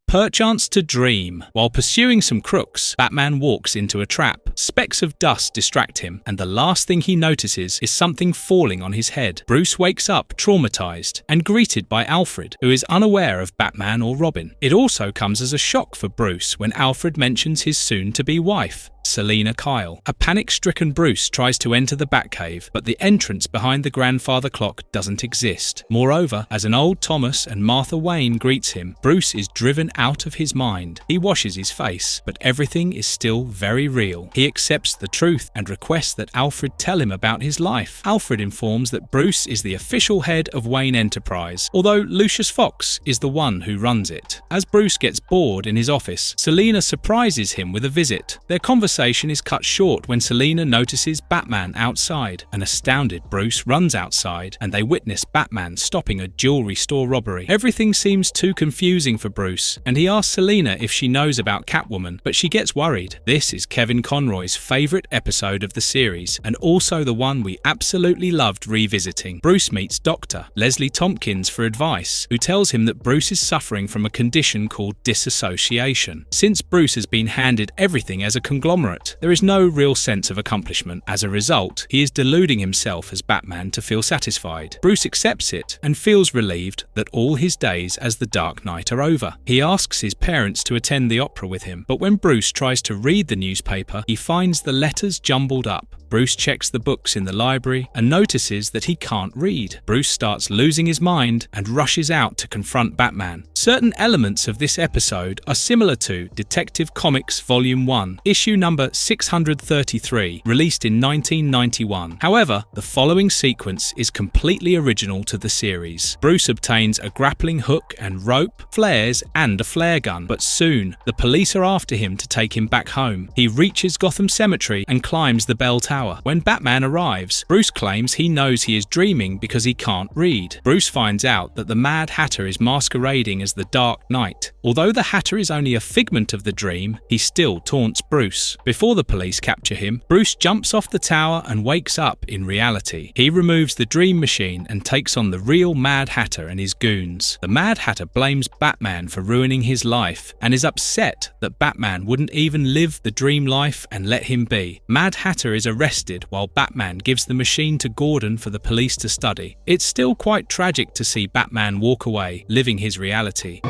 Perchance to dream. While pursuing some crooks, Batman walks into a trap. Specks of dust distract him, and the last thing he notices is something falling on his head. Bruce wakes up traumatized and greeted by Alfred, who is unaware of Batman or Robin. It also comes as a shock for Bruce when Alfred mentions his soon-to-be wife, Selina Kyle. A panic-stricken Bruce tries to enter the Batcave, but the entrance behind the grandfather clock doesn't exist. Moreover, as an old Thomas and Martha Wayne greets him, Bruce is driven out of his mind. He washes his face, but everything is still very real. He accepts the truth and requests that Alfred tell him about his life. Alfred informs that Bruce is the official head of Wayne Enterprise, although Lucius Fox is the one who runs it. As Bruce gets bored in his office, Selina surprises him with a visit. Their conversation is cut short when Selina notices Batman outside. An astounded Bruce runs outside, and they witness Batman stopping a jewelry store robbery. Everything seems too confusing for Bruce, and he asks Selina if she knows about Catwoman, but she gets worried. This is Kevin Conroy's favourite episode of the series, and also the one we absolutely loved revisiting. Bruce meets Dr. Leslie Tompkins for advice, who tells him that Bruce is suffering from a condition called disassociation. Since Bruce has been handed everything as a conglomerate, there is no real sense of accomplishment. As a result, he is deluding himself as Batman to feel satisfied. Bruce accepts it and feels relieved that all his days as the Dark Knight are over. He asks his parents to attend the opera with him, but when Bruce tries to read the newspaper, he finds the letters jumbled up. Bruce checks the books in the library and notices that he can't read. Bruce starts losing his mind and rushes out to confront Batman. Certain elements of this episode are similar to Detective Comics Volume 1, issue number 633, released in 1991. However, the following sequence is completely original to the series. Bruce obtains a grappling hook and rope, flares, and a flare gun, but soon the police are after him to take him back home. He reaches Gotham Cemetery and climbs the bell tower. When Batman arrives, Bruce claims he knows he is dreaming because he can't read. Bruce finds out that the Mad Hatter is masquerading as the Dark Knight. Although the Hatter is only a figment of the dream, he still taunts Bruce. Before the police capture him, Bruce jumps off the tower and wakes up in reality. He removes the dream machine and takes on the real Mad Hatter and his goons. The Mad Hatter blames Batman for ruining his life and is upset that Batman wouldn't even live the dream life and let him be. Mad Hatter is arrested while Batman gives the machine to Gordon for the police to study. It's still quite tragic to see Batman walk away, living his reality.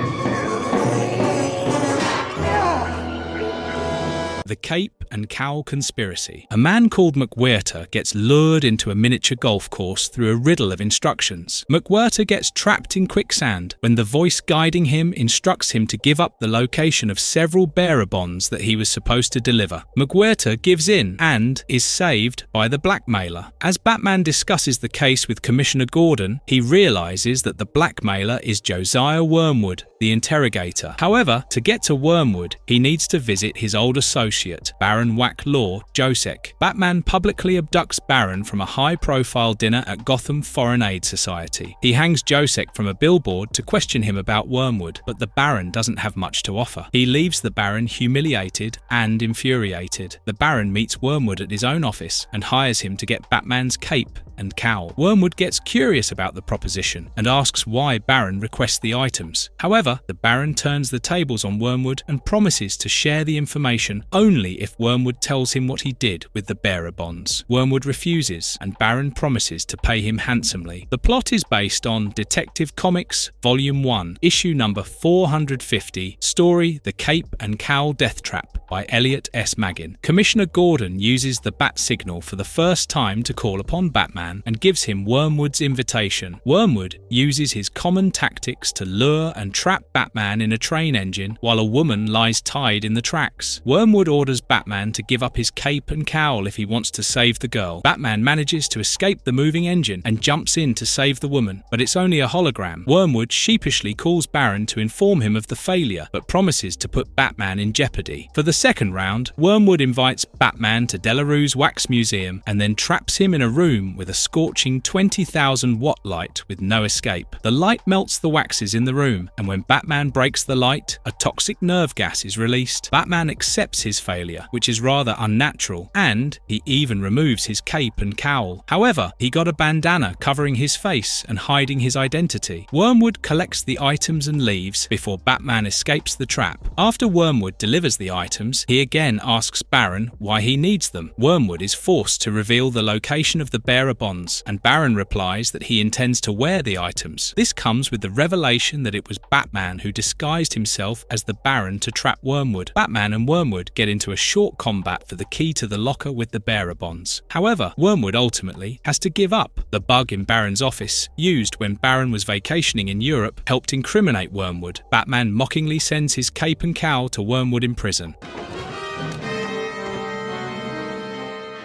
The Cape and Cowl Conspiracy. A man called McWhirter gets lured into a miniature golf course through a riddle of instructions. McWhirter gets trapped in quicksand when the voice guiding him instructs him to give up the location of several bearer bonds that he was supposed to deliver. McWhirter gives in and is saved by the blackmailer. As Batman discusses the case with Commissioner Gordon, he realizes that the blackmailer is Josiah Wormwood, the interrogator. However, to get to Wormwood, he needs to visit his old associate, Baron Wack Law Josek. Batman publicly abducts Baron from a high-profile dinner at Gotham Foreign Aid Society. He hangs Josek from a billboard to question him about Wormwood, but the Baron doesn't have much to offer. He leaves the Baron humiliated and infuriated. The Baron meets Wormwood at his own office and hires him to get Batman's cape and cowl. Wormwood gets curious about the proposition and asks why Baron requests the items. However, the Baron turns the tables on Wormwood and promises to share the information only if Wormwood tells him what he did with the bearer bonds. Wormwood refuses, and Baron promises to pay him handsomely. The plot is based on Detective Comics Volume 1, issue number 450, story The Cape and Cowl Death Trap by Elliot S. Maggin. Commissioner Gordon uses the bat signal for the first time to call upon Batman and gives him Wormwood's invitation. Wormwood uses his common tactics to lure and trap Batman in a train engine while a woman lies tied in the tracks. Wormwood orders Batman to give up his cape and cowl if he wants to save the girl. Batman manages to escape the moving engine and jumps in to save the woman, but it's only a hologram. Wormwood sheepishly calls Baron to inform him of the failure, but promises to put Batman in jeopardy. For the second round, Wormwood invites Batman to Delarue's Wax Museum and then traps him in a room with a scorching 20,000 watt light with no escape. The light melts the waxes in the room, and when Batman breaks the light, a toxic nerve gas is released. Batman accepts his failure, which is rather unnatural, and he even removes his cape and cowl. However, he got a bandana covering his face and hiding his identity. Wormwood collects the items and leaves before Batman escapes the trap. After Wormwood delivers the items, he again asks Baron why he needs them. Wormwood is forced to reveal the location of the bearer bonds, and Baron replies that he intends to wear the items. This comes with the revelation that it was Batman who disguised himself as the Baron to trap Wormwood. Batman and Wormwood get into a short combat for the key to the locker with the bearer bonds. However, Wormwood ultimately has to give up. The bug in Baron's office, used when Baron was vacationing in Europe, helped incriminate Wormwood. Batman mockingly sends his cape and cowl to Wormwood in prison.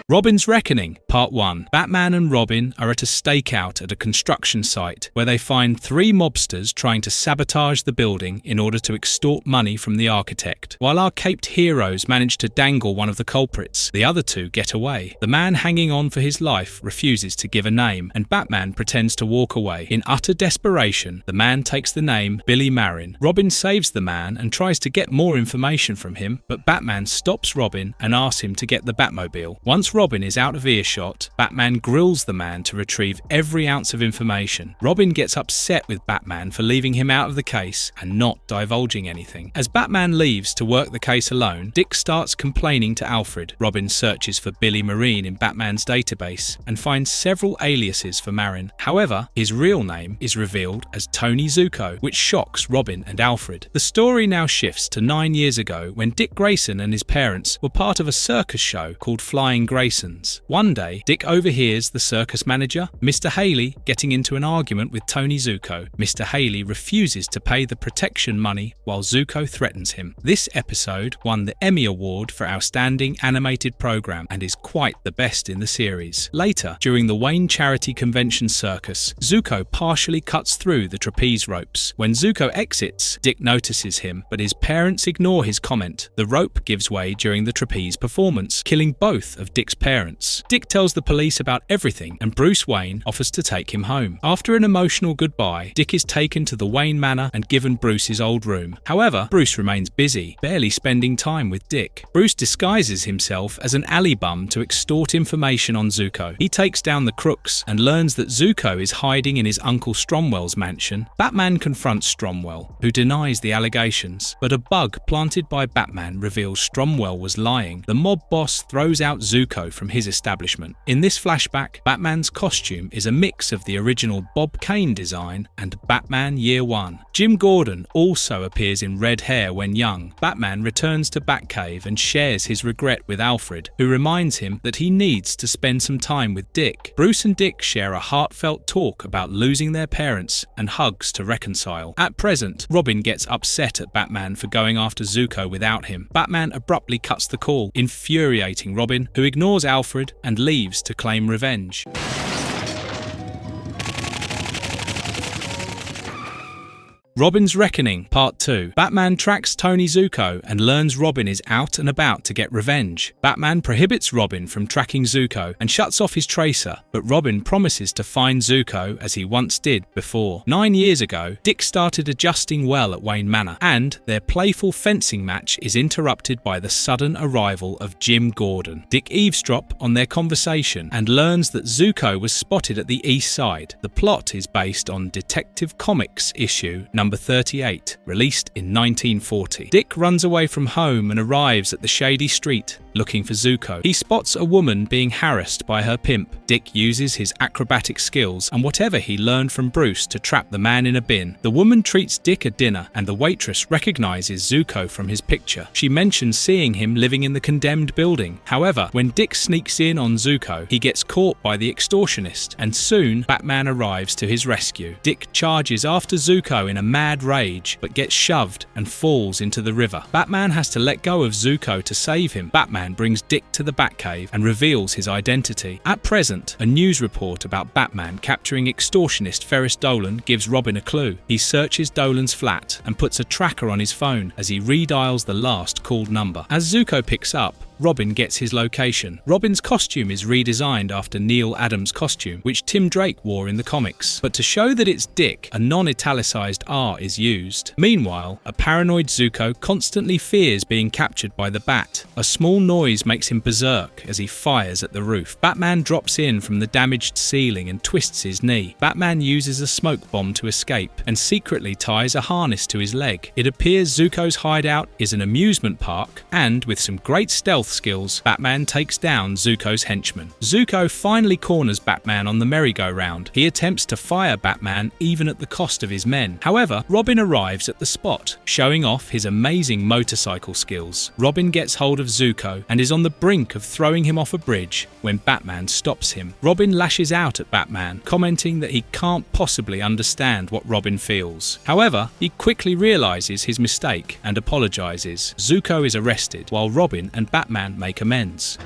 Robin's Reckoning, Part 1. Batman and Robin are at a stakeout at a construction site where they find 3 mobsters trying to sabotage the building in order to extort money from the architect. While our caped heroes manage to dangle one of the culprits, the other 2 get away. The man hanging on for his life refuses to give a name, and Batman pretends to walk away. In utter desperation, the man takes the name Billy Marin. Robin saves the man and tries to get more information from him, but Batman stops Robin and asks him to get the Batmobile. Once Robin is out of earshot, Batman grills the man to retrieve every ounce of information. Robin gets upset with Batman for leaving him out of the case and not divulging anything. As Batman leaves to work the case alone, Dick starts complaining to Alfred. Robin searches for Billy Marine in Batman's database and finds several aliases for Marin. However, his real name is revealed as Tony Zuko, which shocks Robin and Alfred. The story now shifts to 9 years ago when Dick Grayson and his parents were part of a circus show called Flying Graysons. One day, Dick overhears the circus manager, Mr. Haley, getting into an argument with Tony Zuko. Mr. Haley refuses to pay the protection money while Zuko threatens him. This episode won the Emmy Award for Outstanding Animated Program and is quite the best in the series. Later, during the Wayne Charity Convention circus, Zuko partially cuts through the trapeze ropes. When Zuko exits, Dick notices him, but his parents ignore his comment. The rope gives way during the trapeze performance, killing both of Dick's parents. Dick tells the police about everything, and Bruce Wayne offers to take him home. After an emotional goodbye, Dick is taken to the Wayne Manor and given Bruce's old room. However, Bruce remains busy, barely spending time with Dick. Bruce disguises himself as an alley bum to extort information on Zuko. He takes down the crooks and learns that Zuko is hiding in his uncle Stromwell's mansion. Batman confronts Stromwell, who denies the allegations, but a bug planted by Batman reveals Stromwell was lying. The mob boss throws out Zuko from his establishment. In this flashback, Batman's costume is a mix of the original Bob Kane design and Batman Year One. Jim Gordon also appears in red hair when young. Batman returns to Batcave and shares his regret with Alfred, who reminds him that he needs to spend some time with Dick. Bruce and Dick share a heartfelt talk about losing their parents and hugs to reconcile. At present, Robin gets upset at Batman for going after Zuko without him. Batman abruptly cuts the call, infuriating Robin, who ignores Alfred and leaves to claim revenge. Robin's Reckoning, Part 2. Batman tracks Tony Zuko and learns Robin is out and about to get revenge. Batman prohibits Robin from tracking Zuko and shuts off his tracer, but Robin promises to find Zuko as he once did before. 9 years ago, Dick started adjusting well at Wayne Manor, and their playful fencing match is interrupted by the sudden arrival of Jim Gordon. Dick eavesdrops on their conversation and learns that Zuko was spotted at the east side. The plot is based on Detective Comics issue number number 38, released in 1940. Dick runs away from home and arrives at the shady street, looking for Zuko. He spots a woman being harassed by her pimp. Dick uses his acrobatic skills and whatever he learned from Bruce to trap the man in a bin. The woman treats Dick a dinner and the waitress recognizes Zuko from his picture. She mentions seeing him living in the condemned building. However, when Dick sneaks in on Zuko, he gets caught by the extortionist and soon Batman arrives to his rescue. Dick charges after Zuko in a mad rage but gets shoved and falls into the river. Batman has to let go of Zuko to save him. Batman brings Dick to the Batcave and reveals his identity. At present, a news report about Batman capturing extortionist Ferris Dolan gives Robin a clue. He searches Dolan's flat and puts a tracker on his phone as he redials the last called number. As Zuko picks up, Robin gets his location. Robin's costume is redesigned after Neil Adams' costume, which Tim Drake wore in the comics. But to show that it's Dick, a non-italicized R is used. Meanwhile, a paranoid Zuko constantly fears being captured by the Bat. A small noise makes him berserk as he fires at the roof. Batman drops in from the damaged ceiling and twists his knee. Batman uses a smoke bomb to escape and secretly ties a harness to his leg. It appears Zuko's hideout is an amusement park, and with some great stealth skills, Batman takes down Zuko's henchman. Zuko finally corners Batman on the merry-go-round. He attempts to fire Batman even at the cost of his men. However, Robin arrives at the spot, showing off his amazing motorcycle skills. Robin gets hold of Zuko and is on the brink of throwing him off a bridge when Batman stops him. Robin lashes out at Batman, commenting that he can't possibly understand what Robin feels. However, he quickly realizes his mistake and apologizes. Zuko is arrested while Robin and Batman make amends.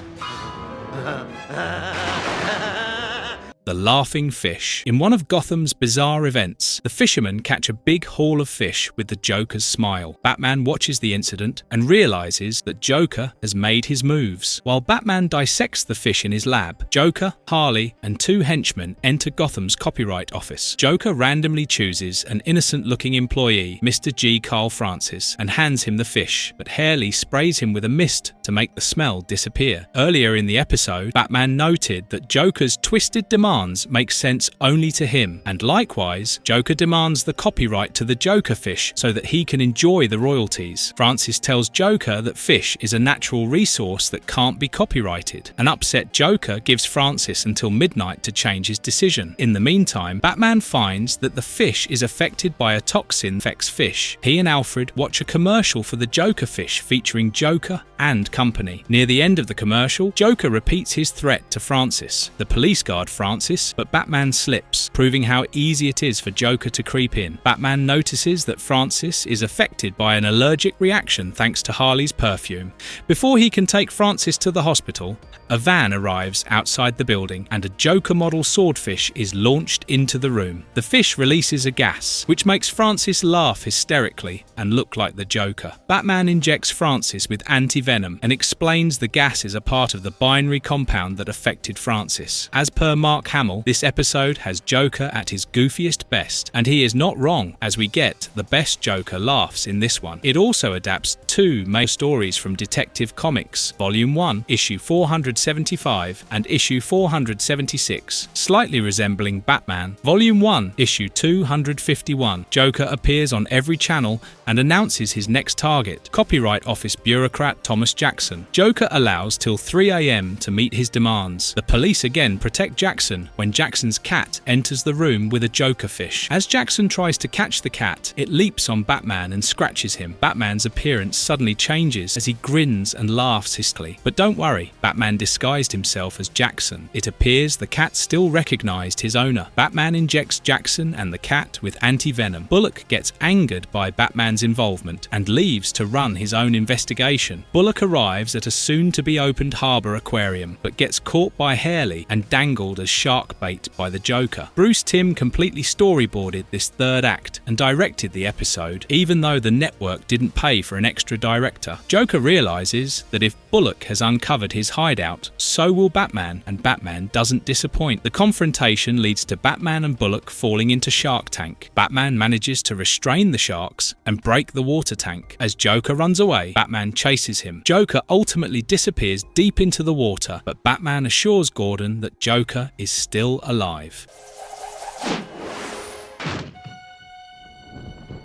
The Laughing Fish. In one of Gotham's bizarre events, the fishermen catch a big haul of fish with the Joker's smile. Batman watches the incident and realizes that Joker has made his moves. While Batman dissects the fish in his lab, Joker, Harley, and two henchmen enter Gotham's copyright office. Joker randomly chooses an innocent-looking employee, Mr. G. Carl Francis, and hands him the fish, but Harley sprays him with a mist to make the smell disappear. Earlier in the episode, Batman noted that Joker's twisted demands make sense only to him, and likewise, Joker demands the copyright to the Joker fish so that he can enjoy the royalties. Francis tells Joker that fish is a natural resource that can't be copyrighted. An upset Joker gives Francis until midnight to change his decision. In the meantime, Batman finds that the fish is affected by a toxin that affects fish. He and Alfred watch a commercial for the Joker fish featuring Joker and company. Near the end of the commercial, Joker repeats his threat to Francis. The police guard Francis, but Batman slips, proving how easy it is for Joker to creep in. Batman notices that Francis is affected by an allergic reaction thanks to Harley's perfume. Before he can take Francis to the hospital, a van arrives outside the building and a Joker model swordfish is launched into the room. The fish releases a gas, which makes Francis laugh hysterically and look like the Joker. Batman injects Francis with anti-venom and explains the gas is a part of the binary compound that affected Francis. As per Mark Hamill, this episode has Joker at his goofiest best, and he is not wrong, as we get the best Joker laughs in this one. It also adapts two main stories from Detective Comics, Volume 1, Issue 475 and Issue 476, slightly resembling Batman. Volume 1, Issue 251. Joker appears on every channel and announces his next target, Copyright Office bureaucrat Thomas Jackson. Joker allows till 3 a.m. to meet his demands. The police again protect Jackson when Jackson's cat enters the room with a Joker fish. As Jackson tries to catch the cat, it leaps on Batman and scratches him. Batman's appearance suddenly changes as he grins and laughs hysterically. But don't worry, Batman disguised himself as Jackson. It appears the cat still recognized his owner. Batman injects Jackson and the cat with anti-venom. Bullock gets angered by Batman's involvement and leaves to run his own investigation. Bullock arrives at a soon-to-be-opened harbour aquarium, but gets caught by Harley and dangled as shark bait by the Joker. Bruce Timm completely storyboarded this third act and directed the episode, even though the network didn't pay for an extra director. Joker realizes that if Bullock has uncovered his hideout, so will Batman, and Batman doesn't disappoint. The confrontation leads to Batman and Bullock falling into Shark Tank. Batman manages to restrain the sharks and break the water tank. As Joker runs away, Batman chases him. Joker ultimately disappears deep into the water, but Batman assures Gordon that Joker is still alive.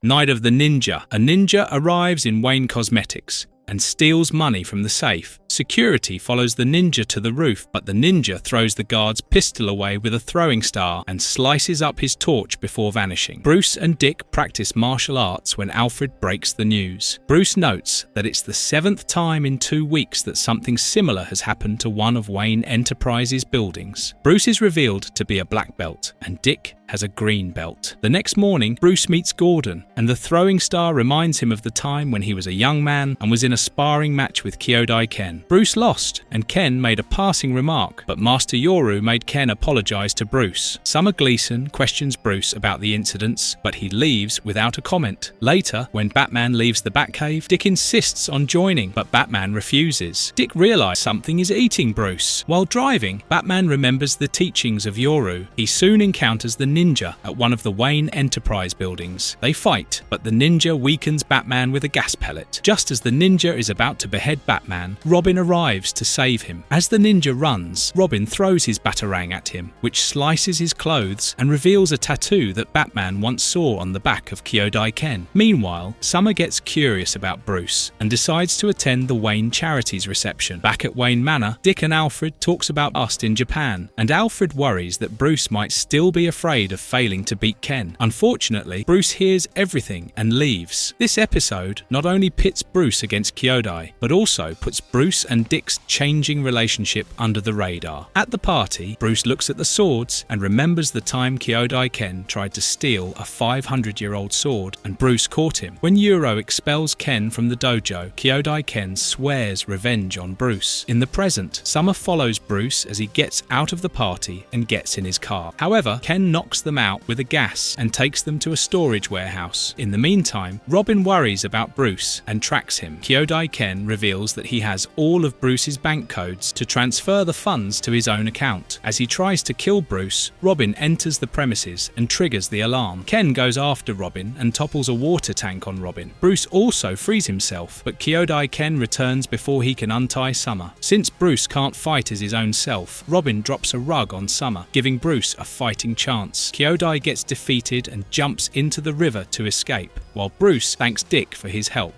Night of the Ninja. A ninja arrives in Wayne Cosmetics and steals money from the safe. Security follows the ninja to the roof, but the ninja throws the guard's pistol away with a throwing star and slices up his torch before vanishing. Bruce and Dick practice martial arts when Alfred breaks the news. Bruce notes that it's the 7th time in 2 weeks that something similar has happened to one of Wayne Enterprises' buildings. Bruce is revealed to be a black belt, and Dick has a green belt. The next morning, Bruce meets Gordon, and the throwing star reminds him of the time when he was a young man and was in a sparring match with Kyodai Ken. Bruce lost, and Ken made a passing remark, but Master Yoru made Ken apologize to Bruce. Summer Gleason questions Bruce about the incidents, but he leaves without a comment. Later, when Batman leaves the Batcave, Dick insists on joining, but Batman refuses. Dick realizes something is eating Bruce. While driving, Batman remembers the teachings of Yoru. He soon encounters the ninja at one of the Wayne Enterprise buildings. They fight, but the ninja weakens Batman with a gas pellet. Just as the ninja is about to behead Batman, Robin arrives to save him. As the ninja runs, Robin throws his batarang at him, which slices his clothes and reveals a tattoo that Batman once saw on the back of Kyodai Ken. Meanwhile, Summer gets curious about Bruce and decides to attend the Wayne Charities reception. Back at Wayne Manor, Dick and Alfred talks about Ust in Japan, and Alfred worries that Bruce might still be afraid of failing to beat Ken. Unfortunately, Bruce hears everything and leaves. This episode not only pits Bruce against Kyodai, but also puts Bruce and Dick's changing relationship under the radar. At the party, Bruce looks at the swords and remembers the time Kyodai Ken tried to steal a 500-year-old sword, and Bruce caught him. When Yuro expels Ken from the dojo, Kyodai Ken swears revenge on Bruce. In the present, Summer follows Bruce as he gets out of the party and gets in his car. However, Ken knocks them out with a gas and takes them to a storage warehouse. In the meantime, Robin worries about Bruce and tracks him. Kyodai Ken reveals that he has all of Bruce's bank codes to transfer the funds to his own account. As he tries to kill Bruce, Robin enters the premises and triggers the alarm. Ken goes after Robin and topples a water tank on Robin. Bruce also frees himself, but Kyodai Ken returns before he can untie Summer. Since Bruce can't fight as his own self, Robin drops a rug on Summer, giving Bruce a fighting chance. Kyodai gets defeated and jumps into the river to escape, while Bruce thanks Dick for his help.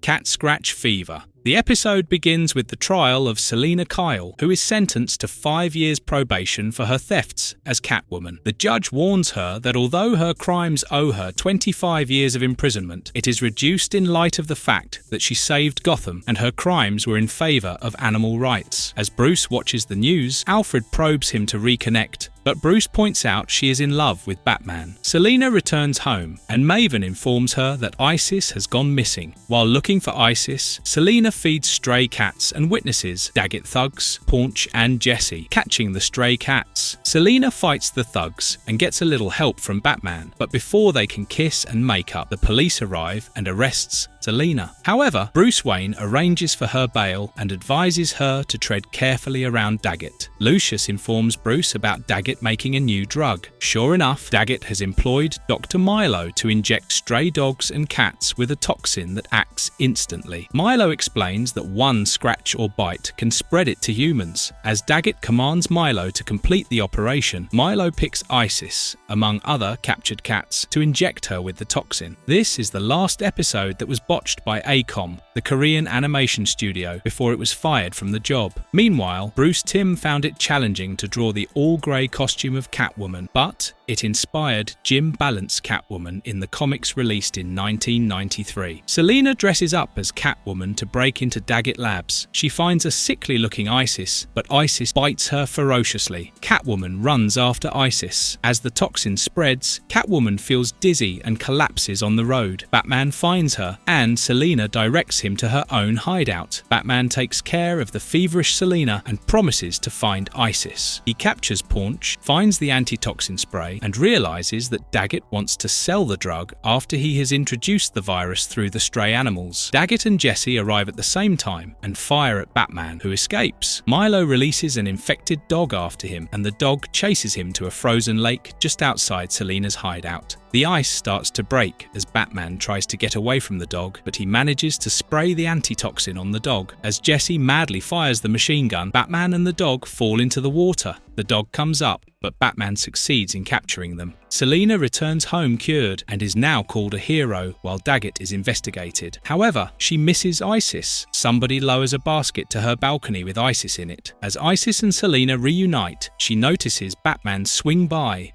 Cat Scratch Fever. The episode begins with the trial of Selina Kyle, who is sentenced to 5 years probation for her thefts as Catwoman. The judge warns her that although her crimes owe her 25 years of imprisonment, it is reduced in light of the fact that she saved Gotham and her crimes were in favour of animal rights. As Bruce watches the news, Alfred probes him to reconnect, but Bruce points out she is in love with Batman. Selina returns home, and Maven informs her that Isis has gone missing. While looking for Isis, Selina feeds stray cats and witnesses Daggett thugs, Paunch and Jesse, catching the stray cats. Selina fights the thugs and gets a little help from Batman, but before they can kiss and make up, the police arrive and arrests Selina. However, Bruce Wayne arranges for her bail and advises her to tread carefully around Daggett. Lucius informs Bruce about Daggett making a new drug. Sure enough, Daggett has employed Dr. Milo to inject stray dogs and cats with a toxin that acts instantly. Milo explains that one scratch or bite can spread it to humans. As Daggett commands Milo to complete the operation, Milo picks Isis, among other captured cats, to inject her with the toxin. This is the last episode that was botched by ACOM, the Korean animation studio, before it was fired from the job. Meanwhile, Bruce Timm found it challenging to draw the all-grey costume of Catwoman, but it inspired Jim Ballant's Catwoman in the comics released in 1993. Selina dresses up as Catwoman to break into Daggett Labs. She finds a sickly-looking Isis, but Isis bites her ferociously. Catwoman runs after Isis. As the toxin spreads, Catwoman feels dizzy and collapses on the road. Batman finds her, and Selina directs him to her own hideout. Batman takes care of the feverish Selina and promises to find Isis. He captures Paunch, finds the antitoxin spray, and realizes that Daggett wants to sell the drug after he has introduced the virus through the stray animals. Daggett and Jesse arrive at the same time and fire at Batman, who escapes. Milo releases an infected dog after him, and the dog chases him to a frozen lake just outside Selina's hideout. The ice starts to break as Batman tries to get away from the dog, but he manages to spray the antitoxin on the dog. As Jesse madly fires the machine gun, Batman and the dog fall into the water. The dog comes up, but Batman succeeds in capturing them. Selina returns home cured and is now called a hero while Daggett is investigated. However, she misses Isis. Somebody lowers a basket to her balcony with Isis in it. As Isis and Selina reunite, she notices Batman swing by.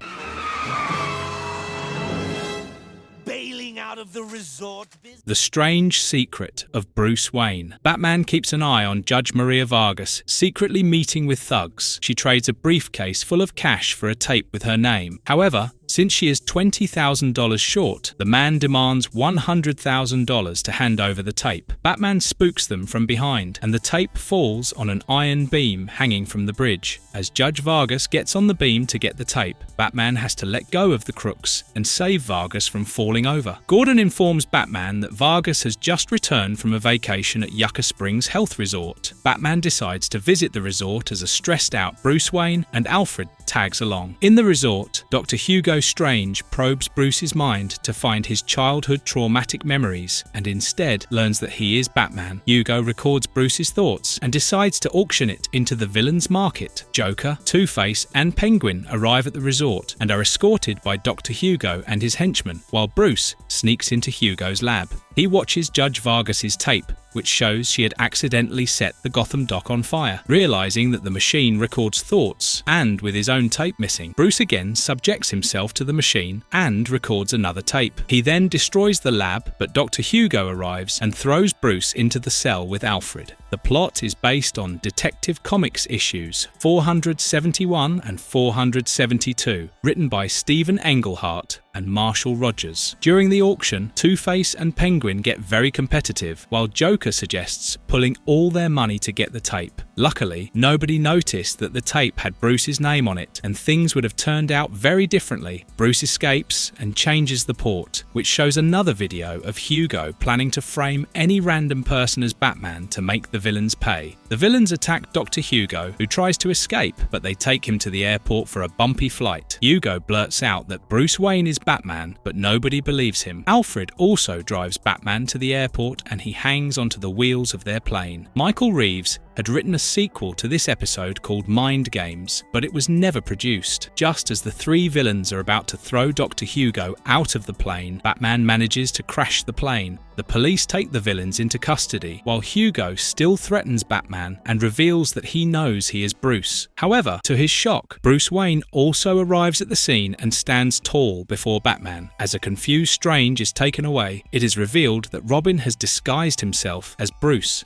Out of the resort business. The strange secret of Bruce Wayne. Batman keeps an eye on Judge Maria Vargas, secretly meeting with thugs. She trades a briefcase full of cash for a tape with her name. However, since she is $20,000 short, the man demands $100,000 to hand over the tape. Batman spooks them from behind, and the tape falls on an iron beam hanging from the bridge. As Judge Vargas gets on the beam to get the tape, Batman has to let go of the crooks and save Vargas from falling over. Gordon informs Batman that Vargas has just returned from a vacation at Yucca Springs Health Resort. Batman decides to visit the resort as a stressed-out Bruce Wayne, and Alfred tags along. In the resort, Dr. Hugo Strange probes Bruce's mind to find his childhood traumatic memories, and instead learns that he is Batman. Hugo records Bruce's thoughts and decides to auction it into the villain's market. Joker, Two-Face and Penguin arrive at the resort and are escorted by Dr. Hugo and his henchmen, while Bruce sneaks into Hugo's lab. He watches Judge Vargas's tape, which shows she had accidentally set the Gotham dock on fire. Realizing that the machine records thoughts, and with his own tape missing, Bruce again subjects himself to the machine and records another tape. He then destroys the lab, but Dr. Hugo arrives and throws Bruce into the cell with Alfred. The plot is based on Detective Comics issues 471 and 472, written by Stephen Englehart and Marshall Rogers. During the auction, Two-Face and Penguin get very competitive, while Joker suggests pulling all their money to get the tape. Luckily, nobody noticed that the tape had Bruce's name on it, and things would have turned out very differently. Bruce escapes and changes the port, which shows another video of Hugo planning to frame any random person as Batman to make the villains pay. The villains attack Dr. Hugo, who tries to escape, but they take him to the airport for a bumpy flight. Hugo blurts out that Bruce Wayne is Batman, but nobody believes him. Alfred also drives Batman to the airport, and he hangs onto the wheels of their plane. Michael Reeves had written a sequel to this episode called Mind Games, but it was never produced. Just as the three villains are about to throw Dr. Hugo out of the plane, Batman manages to crash the plane. The police take the villains into custody, while Hugo still threatens Batman and reveals that he knows he is Bruce. However, to his shock, Bruce Wayne also arrives at the scene and stands tall before Batman. As a confused Strange is taken away, it is revealed that Robin has disguised himself as Bruce.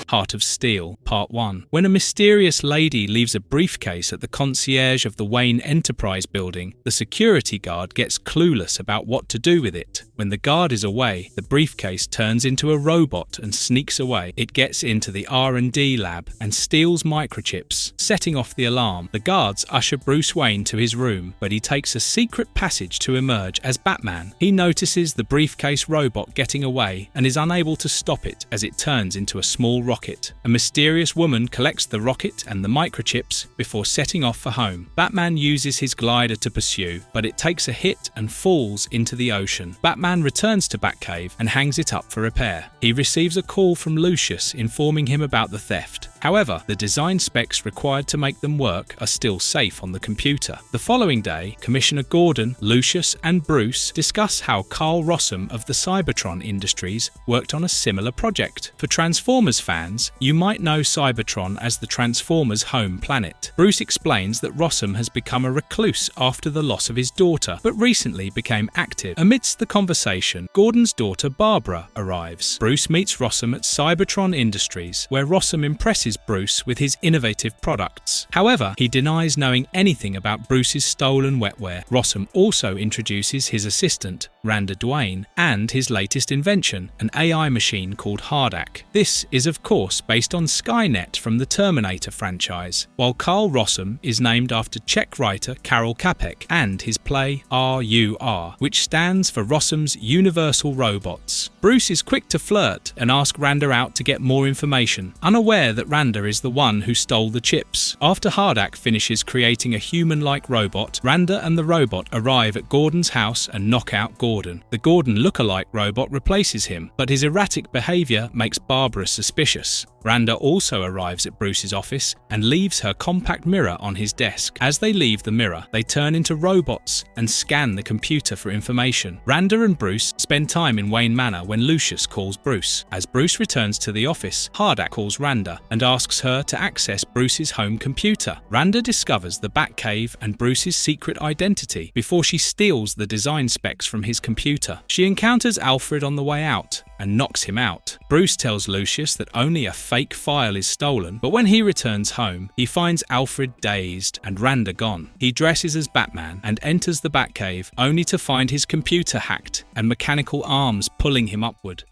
Heart of Steel, Part 1. When a mysterious lady leaves a briefcase at the concierge of the Wayne Enterprise building, the security guard gets clueless about what to do with it. When the guard is away, the briefcase turns into a robot and sneaks away. It gets into the R&D lab and steals microchips, setting off the alarm. The guards usher Bruce Wayne to his room, but he takes a secret passage to emerge as Batman. He notices the briefcase robot getting away and is unable to stop it as it turns into a small rocket. A mysterious woman collects the rocket and the microchips before setting off for home. Batman uses his glider to pursue, but it takes a hit and falls into the ocean. Batman returns to Batcave and hangs it up for repair. He receives a call from Lucius informing him about the theft. However, the design specs required to make them work are still safe on the computer. The following day, Commissioner Gordon, Lucius and Bruce discuss how Carl Rossum of the Cybertron Industries worked on a similar project. For Transformers fans, you might know Cybertron as the Transformers' home planet. Bruce explains that Rossum has become a recluse after the loss of his daughter, but recently became active. Amidst the conversation, Gordon's daughter Barbara arrives. Bruce meets Rossum at Cybertron Industries, where Rossum impresses Bruce with his innovative products. However, he denies knowing anything about Bruce's stolen wetware. Rossum also introduces his assistant, Randa Duane, and his latest invention, an AI machine called Hardak. This is of course based on Skynet from the Terminator franchise, while Carl Rossum is named after Czech writer Karel Čapek and his play RUR, which stands for Rossum's Universal Robots. Bruce is quick to flirt and ask Randa out to get more information, unaware that Randa is the one who stole the chips. After Hardak finishes creating a human-like robot, Randa and the robot arrive at Gordon's house and knock out Gordon. The Gordon look-alike robot replaces him, but his erratic behavior makes Barbara suspicious. Randa also arrives at Bruce's office and leaves her compact mirror on his desk. As they leave the mirror, they turn into robots and scan the computer for information. Randa and Bruce spend time in Wayne Manor when Lucius calls Bruce. As Bruce returns to the office, Hardak calls Randa and asks her to access Bruce's home computer. Randa discovers the Batcave and Bruce's secret identity before she steals the design specs from his computer. She encounters Alfred on the way out and knocks him out. Bruce tells Lucius that only a fake file is stolen, but when he returns home, he finds Alfred dazed and Randa gone. He dresses as Batman and enters the Batcave, only to find his computer hacked and mechanical arms pulling him upward.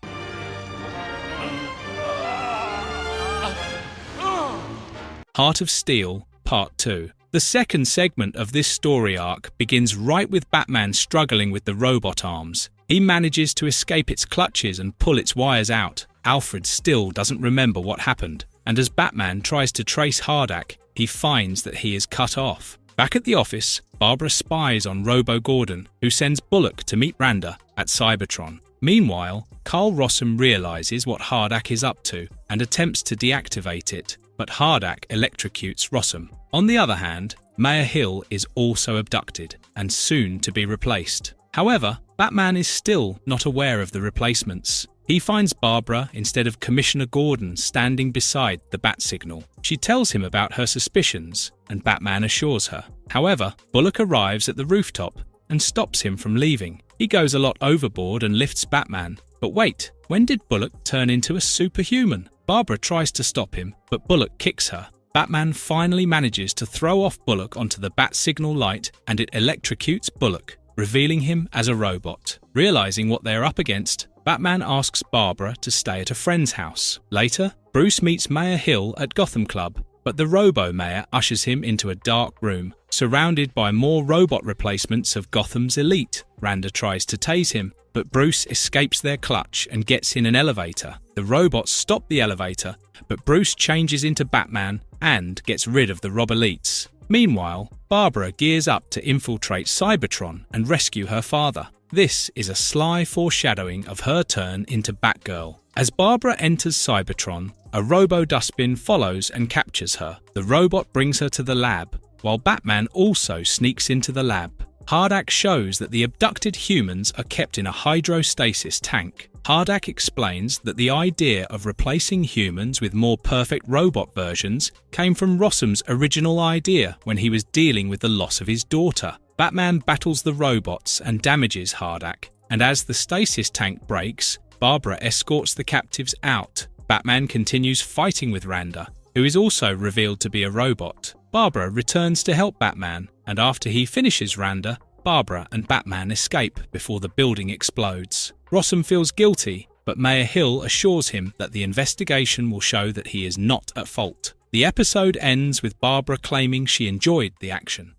Heart of Steel, Part 2. The second segment of this story arc begins right with Batman struggling with the robot arms. He manages to escape its clutches and pull its wires out. Alfred still doesn't remember what happened, and as Batman tries to trace Hardak, he finds that he is cut off. Back at the office, Barbara spies on Robo-Gordon, who sends Bullock to meet Randa at Cybertron. Meanwhile, Carl Rossum realizes what Hardak is up to and attempts to deactivate it, but Hardak electrocutes Rossum. On the other hand, Mayor Hill is also abducted and soon to be replaced. However, Batman is still not aware of the replacements. He finds Barbara instead of Commissioner Gordon standing beside the bat signal. She tells him about her suspicions, and Batman assures her. However, Bullock arrives at the rooftop and stops him from leaving. He goes a lot overboard and lifts Batman. But wait, when did Bullock turn into a superhuman? Barbara tries to stop him, but Bullock kicks her. Batman finally manages to throw off Bullock onto the bat signal light, and it electrocutes Bullock, revealing him as a robot. Realizing what they are up against, Batman asks Barbara to stay at a friend's house. Later, Bruce meets Mayor Hill at Gotham Club, but the Robo-Mayor ushers him into a dark room, surrounded by more robot replacements of Gotham's elite. Randa tries to tase him, but Bruce escapes their clutch and gets in an elevator. The robots stop the elevator, but Bruce changes into Batman and gets rid of the Rob-Elites. Meanwhile, Barbara gears up to infiltrate Cybertron and rescue her father. This is a sly foreshadowing of her turn into Batgirl. As Barbara enters Cybertron, a robo-dustbin follows and captures her. The robot brings her to the lab, while Batman also sneaks into the lab. Hardak shows that the abducted humans are kept in a hydrostasis tank. Hardak explains that the idea of replacing humans with more perfect robot versions came from Rossum's original idea when he was dealing with the loss of his daughter. Batman battles the robots and damages Hardak, and as the stasis tank breaks, Barbara escorts the captives out. Batman continues fighting with Randa, who is also revealed to be a robot. Barbara returns to help Batman, and after he finishes Randa, Barbara and Batman escape before the building explodes. Rossum feels guilty, but Mayor Hill assures him that the investigation will show that he is not at fault. The episode ends with Barbara claiming she enjoyed the action.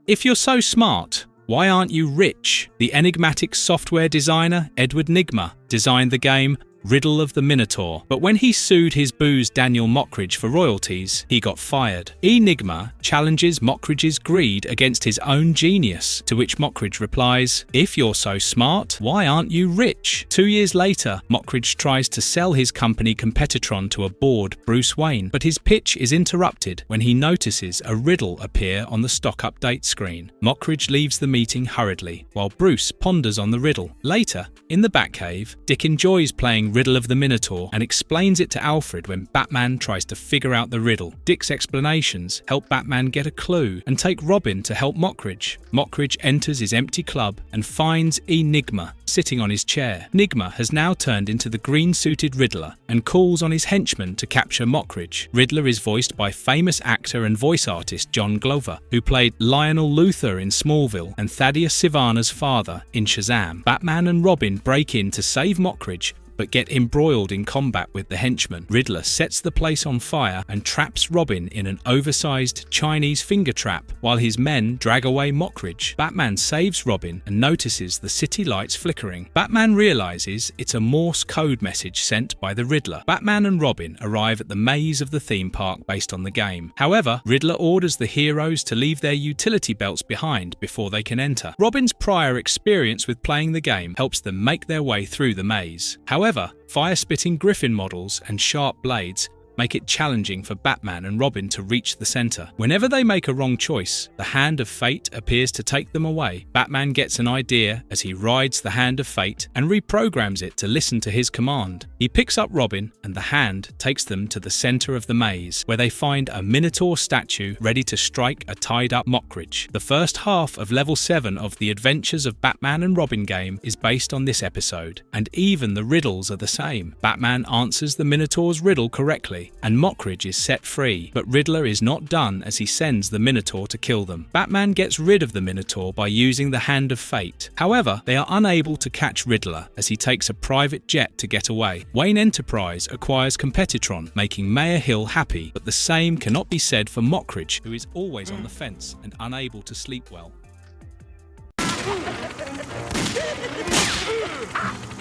If you're so smart, why aren't you rich? The enigmatic software designer Edward Nygma designed the game Riddle of the Minotaur, but when he sued his booze Daniel Mockridge for royalties, he got fired. Nygma challenges Mockridge's greed against his own genius, to which Mockridge replies, "If you're so smart, why aren't you rich?" 2 years later, Mockridge tries to sell his company Competitron to a bored Bruce Wayne, but his pitch is interrupted when he notices a riddle appear on the stock update screen. Mockridge leaves the meeting hurriedly, while Bruce ponders on the riddle. Later, in the Batcave, Dick enjoys playing Riddle of the Minotaur and explains it to Alfred when Batman tries to figure out the riddle. Dick's explanations help Batman get a clue and take Robin to help Mockridge. Mockridge enters his empty club and finds Nygma sitting on his chair. Nygma has now turned into the green-suited Riddler and calls on his henchmen to capture Mockridge. Riddler is voiced by famous actor and voice artist John Glover, who played Lionel Luthor in Smallville and Thaddeus Sivana's father in Shazam. Batman and Robin break in to save Mockridge, but get embroiled in combat with the henchmen. Riddler sets the place on fire and traps Robin in an oversized Chinese finger trap while his men drag away Mockridge. Batman saves Robin and notices the city lights flickering. Batman realizes it's a Morse code message sent by the Riddler. Batman and Robin arrive at the maze of the theme park based on the game. However, Riddler orders the heroes to leave their utility belts behind before they can enter. Robin's prior experience with playing the game helps them make their way through the maze. However, fire-spitting griffin models and sharp blades make it challenging for Batman and Robin to reach the center. Whenever they make a wrong choice, the Hand of Fate appears to take them away. Batman gets an idea as he rides the Hand of Fate and reprograms it to listen to his command. He picks up Robin and the hand takes them to the center of the maze, where they find a Minotaur statue ready to strike a tied-up Mockridge. The first half of Level 7 of the Adventures of Batman and Robin game is based on this episode, and even the riddles are the same. Batman answers the Minotaur's riddle correctly, and Mockridge is set free, but Riddler is not done as he sends the Minotaur to kill them. Batman gets rid of the Minotaur by using the Hand of Fate. However, they are unable to catch Riddler as he takes a private jet to get away. Wayne Enterprise acquires Competitron, making Mayor Hill happy, but the same cannot be said for Mockridge, who is always on the fence and unable to sleep well.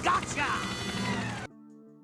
Gotcha!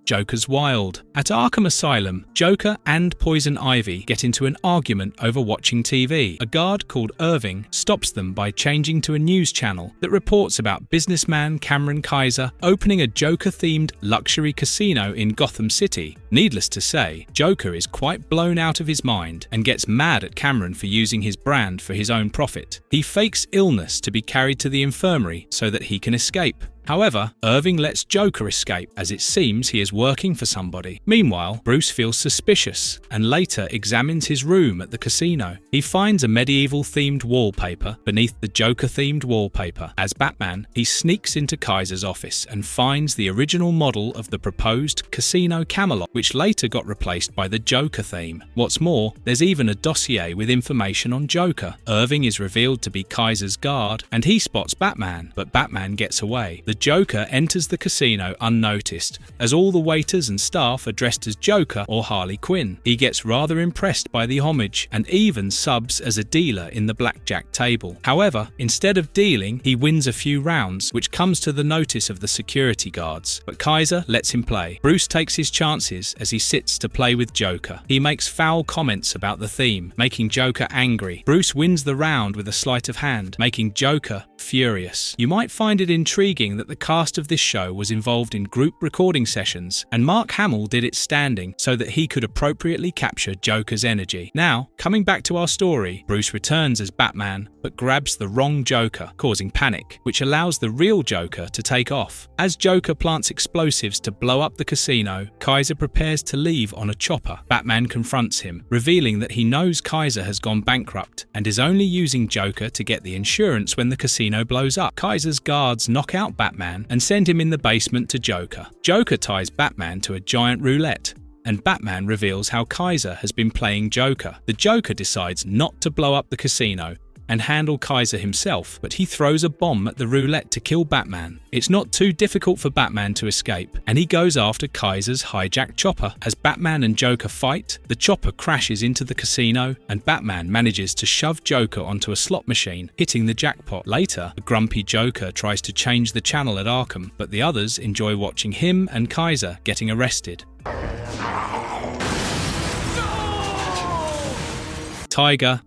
Joker's wild. At Arkham Asylum, Joker and Poison Ivy get into an argument over watching TV. A guard called Irving stops them by changing to a news channel that reports about businessman Cameron Kaiser opening a Joker-themed luxury casino in Gotham City. Needless to say, Joker is quite blown out of his mind and gets mad at Cameron for using his brand for his own profit. He fakes illness to be carried to the infirmary so that he can escape. However, Irving lets Joker escape as it seems he is working for somebody. Meanwhile, Bruce feels suspicious and later examines his room at the casino. He finds a medieval-themed wallpaper beneath the Joker-themed wallpaper. As Batman, he sneaks into Kaiser's office and finds the original model of the proposed Casino Camelot, which later got replaced by the Joker theme. What's more, there's even a dossier with information on Joker. Irving is revealed to be Kaiser's guard and he spots Batman, but Batman gets away. The Joker enters the casino unnoticed, as all the waiters and staff are dressed as Joker or Harley Quinn. He gets rather impressed by the homage and even subs as a dealer in the blackjack table. However, instead of dealing, he wins a few rounds, which comes to the notice of the security guards, but Kaiser lets him play. Bruce takes his chances as he sits to play with Joker. He makes foul comments about the theme, making Joker angry. Bruce wins the round with a sleight of hand, making Joker furious. You might find it intriguing that the cast of this show was involved in group recording sessions, and Mark Hamill did it standing so that he could appropriately capture Joker's energy. Now, coming back to our story, Bruce returns as Batman, but grabs the wrong Joker, causing panic, which allows the real Joker to take off. As Joker plants explosives to blow up the casino, Kaiser prepares to leave on a chopper. Batman confronts him, revealing that he knows Kaiser has gone bankrupt and is only using Joker to get the insurance when the casino blows up. Kaiser's guards knock out Batman and send him in the basement to Joker. Joker ties Batman to a giant roulette, and Batman reveals how Kaiser has been playing Joker. The Joker decides not to blow up the casino and handle Kaiser himself, but he throws a bomb at the roulette to kill Batman. It's not too difficult for Batman to escape, and he goes after Kaiser's hijacked chopper. As Batman and Joker fight, the chopper crashes into the casino, and Batman manages to shove Joker onto a slot machine, hitting the jackpot. Later, the grumpy Joker tries to change the channel at Arkham, but the others enjoy watching him and Kaiser getting arrested. Tiger.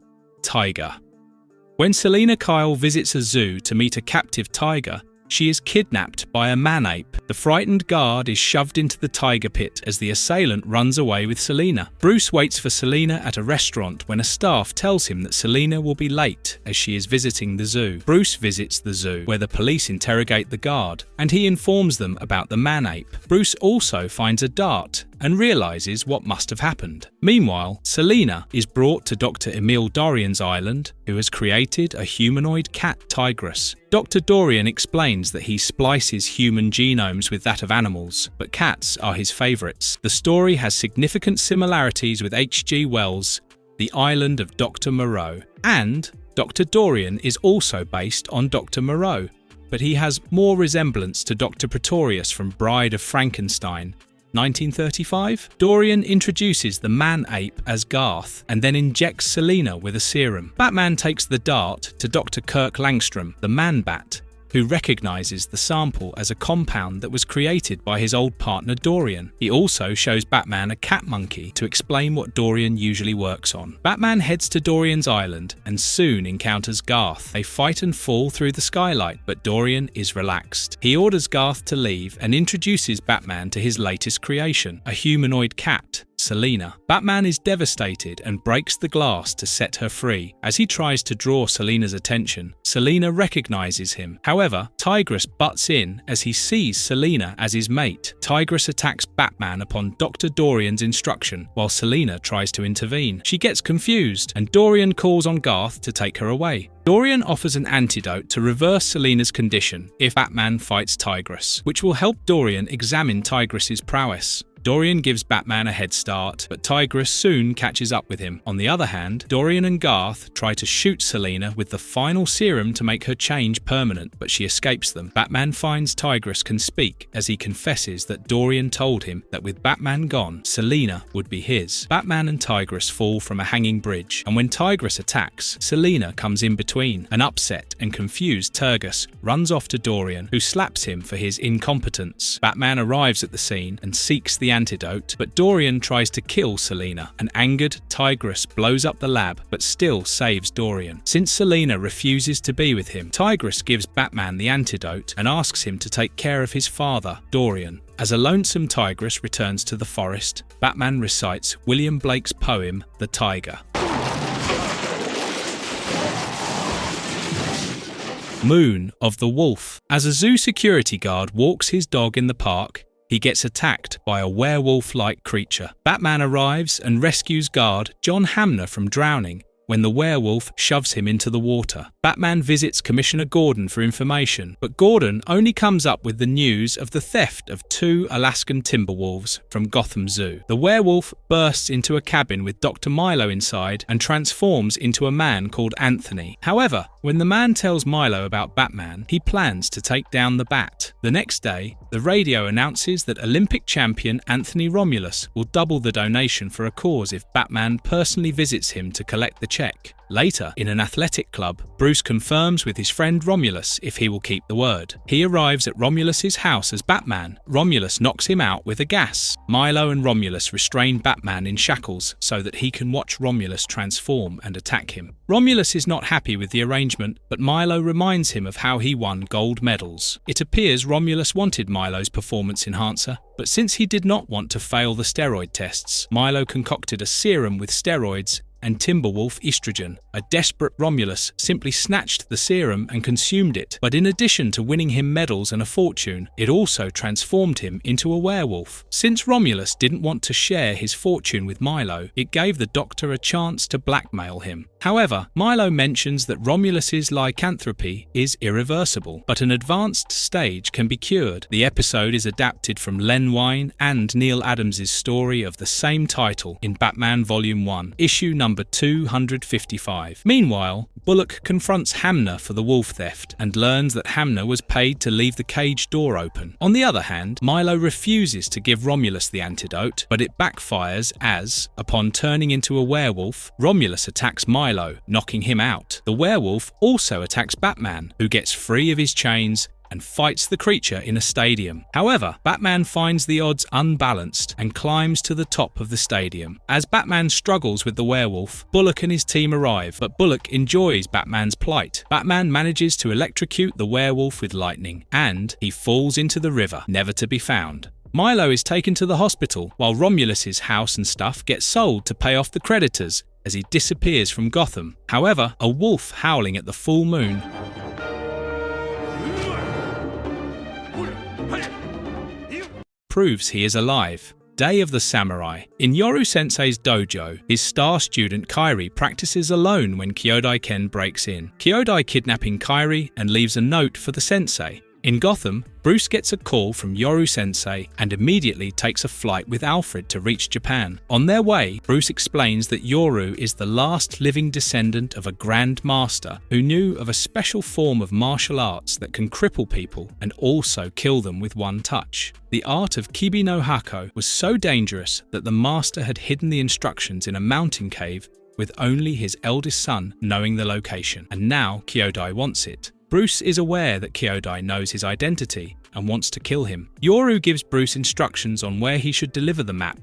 When Selina Kyle visits a zoo to meet a captive tiger, she is kidnapped by a man-ape. The frightened guard is shoved into the tiger pit as the assailant runs away with Selina. Bruce waits for Selina at a restaurant when a staff tells him that Selina will be late as she is visiting the zoo. Bruce visits the zoo, where the police interrogate the guard, and he informs them about the man-ape. Bruce also finds a dart and realizes what must have happened. Meanwhile, Selina is brought to Dr. Emil Dorian's island, who has created a humanoid cat tigress. Dr. Dorian explains that he splices human genomes with that of animals, but cats are his favourites. The story has significant similarities with H.G. Wells' The Island of Dr. Moreau, and Dr. Dorian is also based on Dr. Moreau. but he has more resemblance to Dr. Pretorius from Bride of Frankenstein, 1935. Dorian introduces the man-ape as Garth and then injects Selina with a serum. Batman takes the dart to Dr. Kirk Langstrom, the Man-Bat, who recognizes the sample as a compound that was created by his old partner Dorian. He also shows Batman a cat monkey to explain what Dorian usually works on. Batman heads to Dorian's island and soon encounters Garth. They fight and fall through the skylight, but Dorian is relaxed. He orders Garth to leave and introduces Batman to his latest creation, a humanoid cat, Selina. Batman is devastated and breaks the glass to set her free. As he tries to draw Selina's attention, Selina recognizes him. However, Tigress butts in as he sees Selina as his mate. Tigress attacks Batman upon Dr. Dorian's instruction, while Selina tries to intervene. She gets confused, and Dorian calls on Garth to take her away. Dorian offers an antidote to reverse Selina's condition if Batman fights Tigress, which will help Dorian examine Tigress's prowess. Dorian gives Batman a head start, but Tigress soon catches up with him. On the other hand, Dorian and Garth try to shoot Selina with the final serum to make her change permanent, but she escapes them. Batman finds Tigress can speak as he confesses that Dorian told him that with Batman gone, Selina would be his. Batman and Tigress fall from a hanging bridge, and when Tigress attacks, Selina comes in between. An upset and confused Tigress runs off to Dorian, who slaps him for his incompetence. Batman arrives at the scene and seeks the antidote, but Dorian tries to kill Selina. An angered Tigress blows up the lab, but still saves Dorian. Since Selina refuses to be with him, Tigress gives Batman the antidote and asks him to take care of his father, Dorian. As a lonesome Tigress returns to the forest, Batman recites William Blake's poem, The Tiger. Moon of the Wolf. As a zoo security guard walks his dog in the park, he gets attacked by a werewolf-like creature. Batman arrives and rescues guard John Hamner from drowning when the werewolf shoves him into the water. Batman visits Commissioner Gordon for information, but Gordon only comes up with the news of the theft of 2 Alaskan timber wolves from Gotham Zoo. The werewolf bursts into a cabin with Dr. Milo inside and transforms into a man called Anthony. However, when the man tells Milo about Batman, he plans to take down the Bat. The next day, the radio announces that Olympic champion Anthony Romulus will double the donation for a cause if Batman personally visits him to collect the check. Later, in an athletic club, Bruce confirms with his friend Romulus if he will keep the word. He arrives at Romulus's house as Batman. Romulus knocks him out with a gas. Milo and Romulus restrain Batman in shackles so that he can watch Romulus transform and attack him. Romulus is not happy with the arrangement, but Milo reminds him of how he won gold medals. It appears Romulus wanted Milo's performance enhancer, but since he did not want to fail the steroid tests, Milo concocted a serum with steroids and Timberwolf estrogen. A desperate Romulus simply snatched the serum and consumed it, but in addition to winning him medals and a fortune, it also transformed him into a werewolf. Since Romulus didn't want to share his fortune with Milo, it gave the Doctor a chance to blackmail him. However, Milo mentions that Romulus's lycanthropy is irreversible, but an advanced stage can be cured. The episode is adapted from Len Wein and Neil Adams' story of the same title in Batman Volume 1, issue number 255. Meanwhile, Bullock confronts Hamner for the wolf theft and learns that Hamner was paid to leave the cage door open. On the other hand, Milo refuses to give Romulus the antidote, but it backfires as, upon turning into a werewolf, Romulus attacks Milo, knocking him out. The werewolf also attacks Batman, who gets free of his chains and fights the creature in a stadium. However, Batman finds the odds unbalanced and climbs to the top of the stadium. As Batman struggles with the werewolf, Bullock and his team arrive, but Bullock enjoys Batman's plight. Batman manages to electrocute the werewolf with lightning, and he falls into the river, never to be found. Milo is taken to the hospital, while Romulus's house and stuff get sold to pay off the creditors as he disappears from Gotham. However, a wolf howling at the full moon proves he is alive. Day of the Samurai. In Yoru-sensei's dojo, his star student Kairi practices alone when Kyodai Ken breaks in. Kyodai kidnapping Kairi and leaves a note for the sensei. In Gotham, Bruce gets a call from Yoru-sensei and immediately takes a flight with Alfred to reach Japan. On their way, Bruce explains that Yoru is the last living descendant of a Grand Master who knew of a special form of martial arts that can cripple people and also kill them with one touch. The art of Kibi no Hako was so dangerous that the master had hidden the instructions in a mountain cave with only his eldest son knowing the location, and now Kyodai wants it. Bruce is aware that Kyodai knows his identity and wants to kill him. Yoru gives Bruce instructions on where he should deliver the map,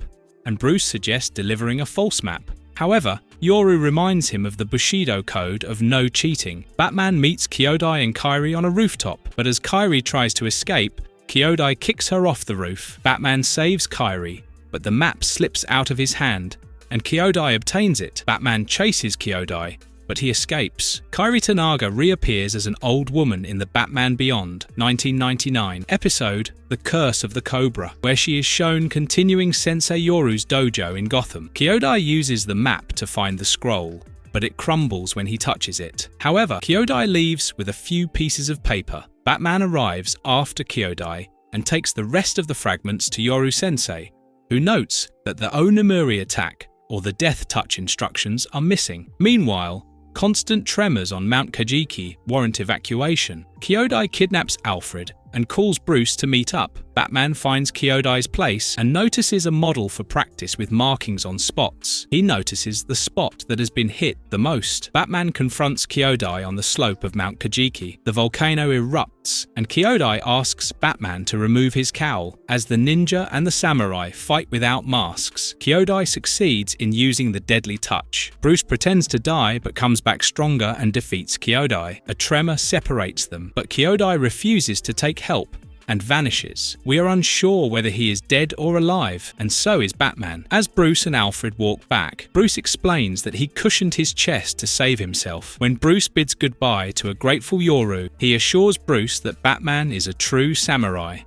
and Bruce suggests delivering a false map. However, Yoru reminds him of the Bushido code of no cheating. Batman meets Kyodai and Kairi on a rooftop, but as Kairi tries to escape, Kyodai kicks her off the roof. Batman saves Kairi, but the map slips out of his hand, and Kyodai obtains it. Batman chases Kyodai, but he escapes. Kairi Tanaga reappears as an old woman in the Batman Beyond 1999 episode The Curse of the Cobra, where she is shown continuing Sensei Yoru's dojo in Gotham. Kyodai uses the map to find the scroll, but it crumbles when he touches it. However, Kyodai leaves with a few pieces of paper. Batman arrives after Kyodai and takes the rest of the fragments to Yoru-sensei, who notes that the Onimuri attack or the Death Touch instructions are missing. Meanwhile, constant tremors on Mount Kajiki warrant evacuation. Kyodai kidnaps Alfred and calls Bruce to meet up. Batman finds Kyodai's place and notices a model for practice with markings on spots. He notices the spot that has been hit the most. Batman confronts Kyodai on the slope of Mount Kajiki. The volcano erupts, and Kyodai asks Batman to remove his cowl. As the ninja and the samurai fight without masks, Kyodai succeeds in using the deadly touch. Bruce pretends to die but comes back stronger and defeats Kyodai. A tremor separates them, but Kyodai refuses to take help and vanishes. We are unsure whether he is dead or alive, and so is Batman. As Bruce and Alfred walk back, Bruce explains that he cushioned his chest to save himself. When Bruce bids goodbye to a grateful Yoru, he assures Bruce that Batman is a true samurai.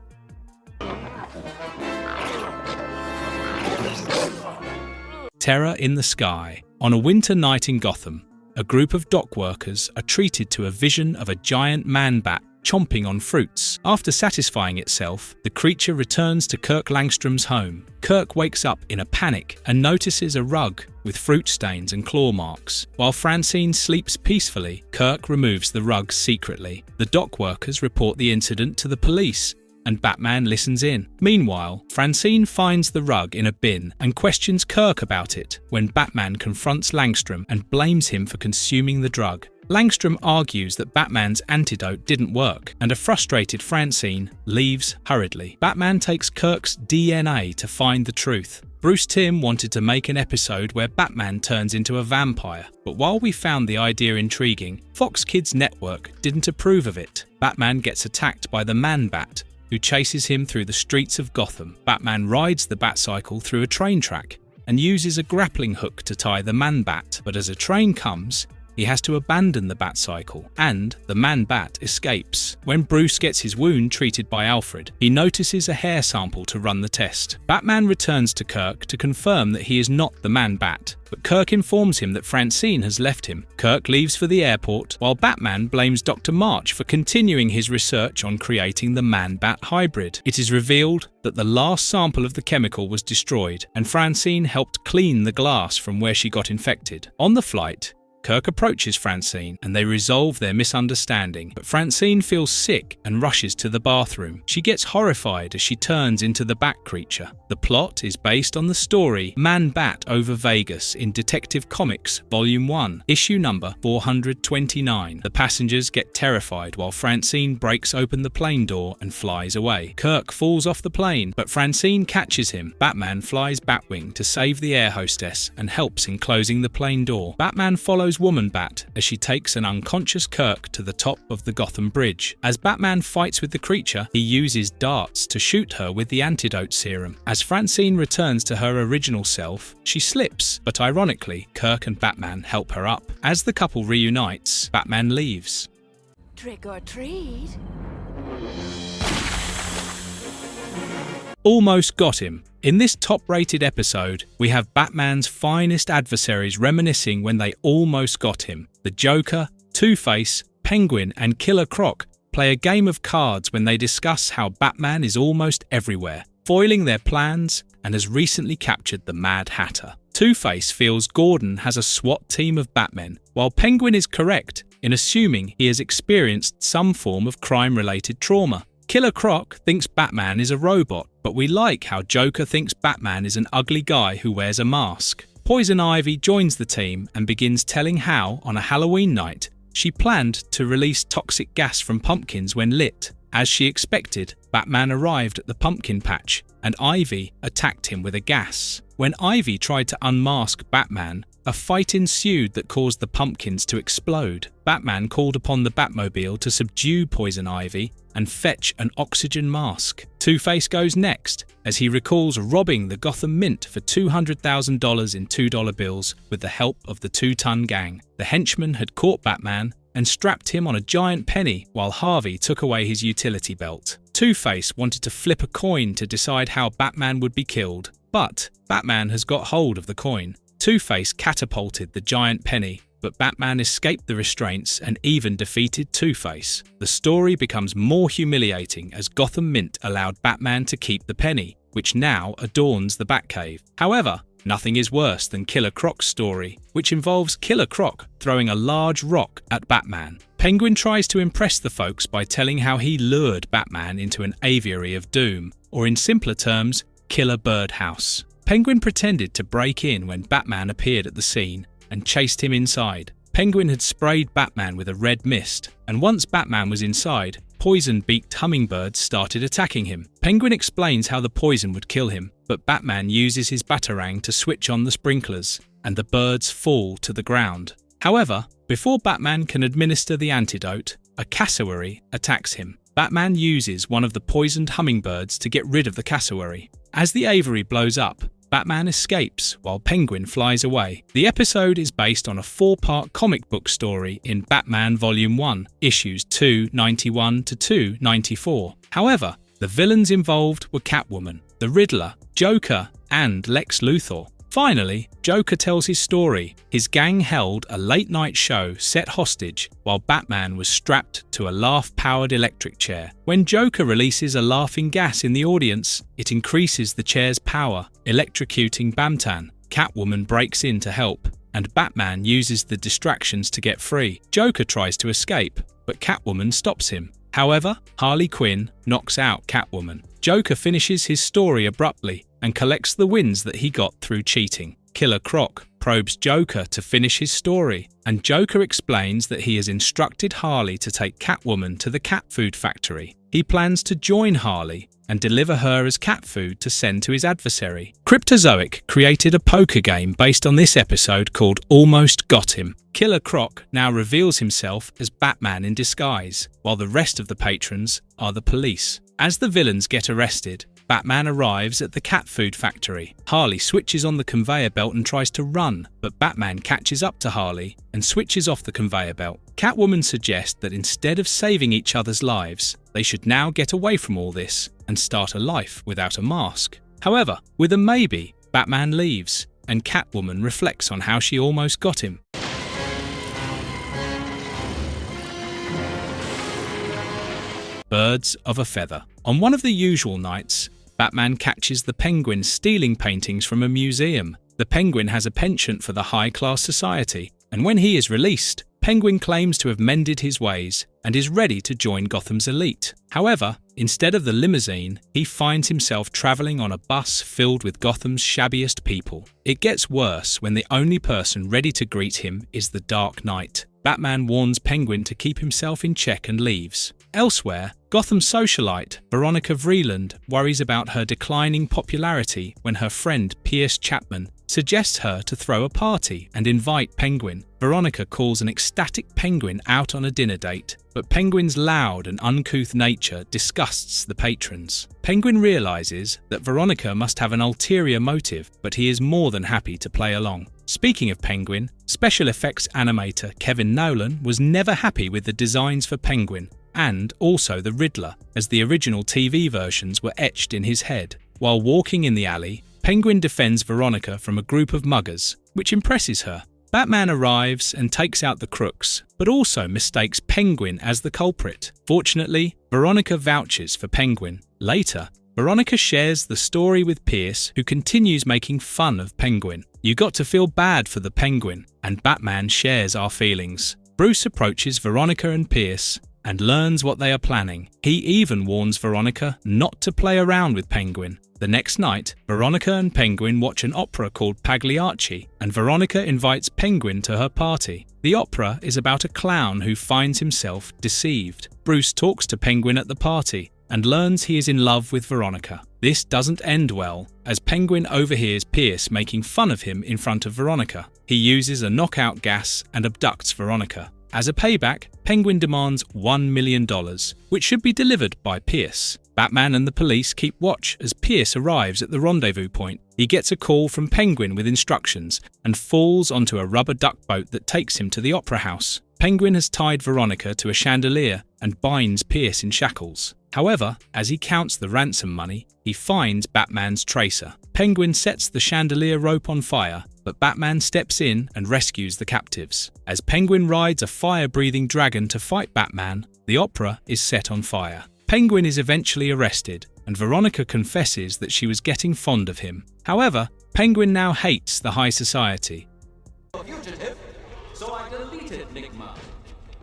Terror in the sky. On a winter night in Gotham, a group of dock workers are treated to a vision of a giant man-bat chomping on fruits. After satisfying itself, the creature returns to Kirk Langstrom's home. Kirk wakes up in a panic and notices a rug with fruit stains and claw marks. While Francine sleeps peacefully, Kirk removes the rug secretly. The dock workers report the incident to the police, and Batman listens in. Meanwhile, Francine finds the rug in a bin and questions Kirk about it when Batman confronts Langstrom and blames him for consuming the drug. Langstrom argues that Batman's antidote didn't work, and a frustrated Francine leaves hurriedly. Batman takes Kirk's DNA to find the truth. Bruce Timm wanted to make an episode where Batman turns into a vampire, but while we found the idea intriguing, Fox Kids Network didn't approve of it. Batman gets attacked by the Man-Bat, who chases him through the streets of Gotham. Batman rides the Batcycle through a train track and uses a grappling hook to tie the Man-Bat, but as a train comes, he has to abandon the Batcycle, and the Man-Bat escapes. When Bruce gets his wound treated by Alfred, he notices a hair sample to run the test. Batman returns to Kirk to confirm that he is not the Man-Bat, but Kirk informs him that Francine has left him. Kirk leaves for the airport, while Batman blames Dr. March for continuing his research on creating the Man-Bat hybrid. It is revealed that the last sample of the chemical was destroyed, and Francine helped clean the glass from where she got infected. On the flight, Kirk approaches Francine and they resolve their misunderstanding, but Francine feels sick and rushes to the bathroom. She gets horrified as she turns into the Bat creature. The plot is based on the story Man-Bat over Vegas in Detective Comics Volume 1, issue number 429. The passengers get terrified while Francine breaks open the plane door and flies away. Kirk falls off the plane, but Francine catches him. Batman flies Batwing to save the air hostess and helps in closing the plane door. Batman follows Woman Bat as she takes an unconscious Kirk to the top of the Gotham Bridge. As Batman fights with the creature, he uses darts to shoot her with the antidote serum. As Francine returns to her original self, she slips, but ironically, Kirk and Batman help her up. As the couple reunites, Batman leaves. Trick or treat. Almost got him. In this top-rated episode, we have Batman's finest adversaries reminiscing when they almost got him. The Joker, Two-Face, Penguin and Killer Croc play a game of cards when they discuss how Batman is almost everywhere, foiling their plans, and has recently captured the Mad Hatter. Two-Face feels Gordon has a SWAT team of Batmen, while Penguin is correct in assuming he has experienced some form of crime-related trauma. Killer Croc thinks Batman is a robot, but we like how Joker thinks Batman is an ugly guy who wears a mask. Poison Ivy joins the team and begins telling how, on a Halloween night, she planned to release toxic gas from pumpkins when lit. As she expected, Batman arrived at the pumpkin patch, and Ivy attacked him with a gas. When Ivy tried to unmask Batman, a fight ensued that caused the pumpkins to explode. Batman called upon the Batmobile to subdue Poison Ivy and fetch an oxygen mask. Two-Face goes next, as he recalls robbing the Gotham Mint for $200,000 in $2 bills with the help of the Two-Ton Gang. The henchman had caught Batman and strapped him on a giant penny while Harvey took away his utility belt. Two-Face wanted to flip a coin to decide how Batman would be killed, but Batman has got hold of the coin. Two-Face catapulted the giant penny, but Batman escaped the restraints and even defeated Two-Face. The story becomes more humiliating as Gotham Mint allowed Batman to keep the penny, which now adorns the Batcave. However, nothing is worse than Killer Croc's story, which involves Killer Croc throwing a large rock at Batman. Penguin tries to impress the folks by telling how he lured Batman into an aviary of doom, or in simpler terms, Killer Birdhouse. Penguin pretended to break in when Batman appeared at the scene and chased him inside. Penguin had sprayed Batman with a red mist, and once Batman was inside, poison-beaked hummingbirds started attacking him. Penguin explains how the poison would kill him, but Batman uses his batarang to switch on the sprinklers, and the birds fall to the ground. However, before Batman can administer the antidote, a cassowary attacks him. Batman uses one of the poisoned hummingbirds to get rid of the cassowary. As the aviary blows up, Batman escapes while Penguin flies away. The episode is based on a 4-part comic book story in Batman Volume 1, issues 291 to 294. However, the villains involved were Catwoman, the Riddler, Joker, and Lex Luthor. Finally, Joker tells his story. His gang held a late-night show set hostage while Batman was strapped to a laugh-powered electric chair. When Joker releases a laughing gas in the audience, it increases the chair's power, electrocuting Bamtan. Catwoman breaks in to help, and Batman uses the distractions to get free. Joker tries to escape, but Catwoman stops him. However, Harley Quinn knocks out Catwoman. Joker finishes his story abruptly and collects the wins that he got through cheating. Killer Croc probes Joker to finish his story, and Joker explains that he has instructed Harley to take Catwoman to the cat food factory. He plans to join Harley and deliver her as cat food to send to his adversary. Cryptozoic created a poker game based on this episode called Almost Got Him. Killer Croc now reveals himself as Batman in disguise, while the rest of the patrons are the police. As the villains get arrested, Batman arrives at the cat food factory. Harley switches on the conveyor belt and tries to run, but Batman catches up to Harley and switches off the conveyor belt. Catwoman suggests that instead of saving each other's lives, they should now get away from all this and start a life without a mask. However, with a maybe, Batman leaves, and Catwoman reflects on how she almost got him. Birds of a feather. On one of the usual nights, Batman catches the Penguin stealing paintings from a museum. The Penguin has a penchant for the high-class society, and when he is released, Penguin claims to have mended his ways and is ready to join Gotham's elite. However, instead of the limousine, he finds himself travelling on a bus filled with Gotham's shabbiest people. It gets worse when the only person ready to greet him is the Dark Knight. Batman warns Penguin to keep himself in check and leaves. Elsewhere, Gotham socialite Veronica Vreeland worries about her declining popularity when her friend Pierce Chapman suggests her to throw a party and invite Penguin. Veronica calls an ecstatic Penguin out on a dinner date, but Penguin's loud and uncouth nature disgusts the patrons. Penguin realises that Veronica must have an ulterior motive, but he is more than happy to play along. Speaking of Penguin, special effects animator Kevin Nolan was never happy with the designs for Penguin and also the Riddler, as the original TV versions were etched in his head. While walking in the alley, Penguin defends Veronica from a group of muggers, which impresses her. Batman arrives and takes out the crooks, but also mistakes Penguin as the culprit. Fortunately, Veronica vouches for Penguin. Later, Veronica shares the story with Pierce, who continues making fun of Penguin. You got to feel bad for the Penguin, and Batman shares our feelings. Bruce approaches Veronica and Pierce and learns what they are planning. He even warns Veronica not to play around with Penguin. The next night, Veronica and Penguin watch an opera called Pagliacci, and Veronica invites Penguin to her party. The opera is about a clown who finds himself deceived. Bruce talks to Penguin at the party and learns he is in love with Veronica. This doesn't end well, as Penguin overhears Pierce making fun of him in front of Veronica. He uses a knockout gas and abducts Veronica. As a payback, Penguin demands $1 million, which should be delivered by Pierce. Batman and the police keep watch as Pierce arrives at the rendezvous point. He gets a call from Penguin with instructions and falls onto a rubber duck boat that takes him to the opera house. Penguin has tied Veronica to a chandelier and binds Pierce in shackles. However, as he counts the ransom money, he finds Batman's tracer. Penguin sets the chandelier rope on fire, but Batman steps in and rescues the captives. As Penguin rides a fire-breathing dragon to fight Batman, the opera is set on fire. Penguin is eventually arrested, and Veronica confesses that she was getting fond of him. However, Penguin now hates the high society. Fugitive, so I deleted Nigma.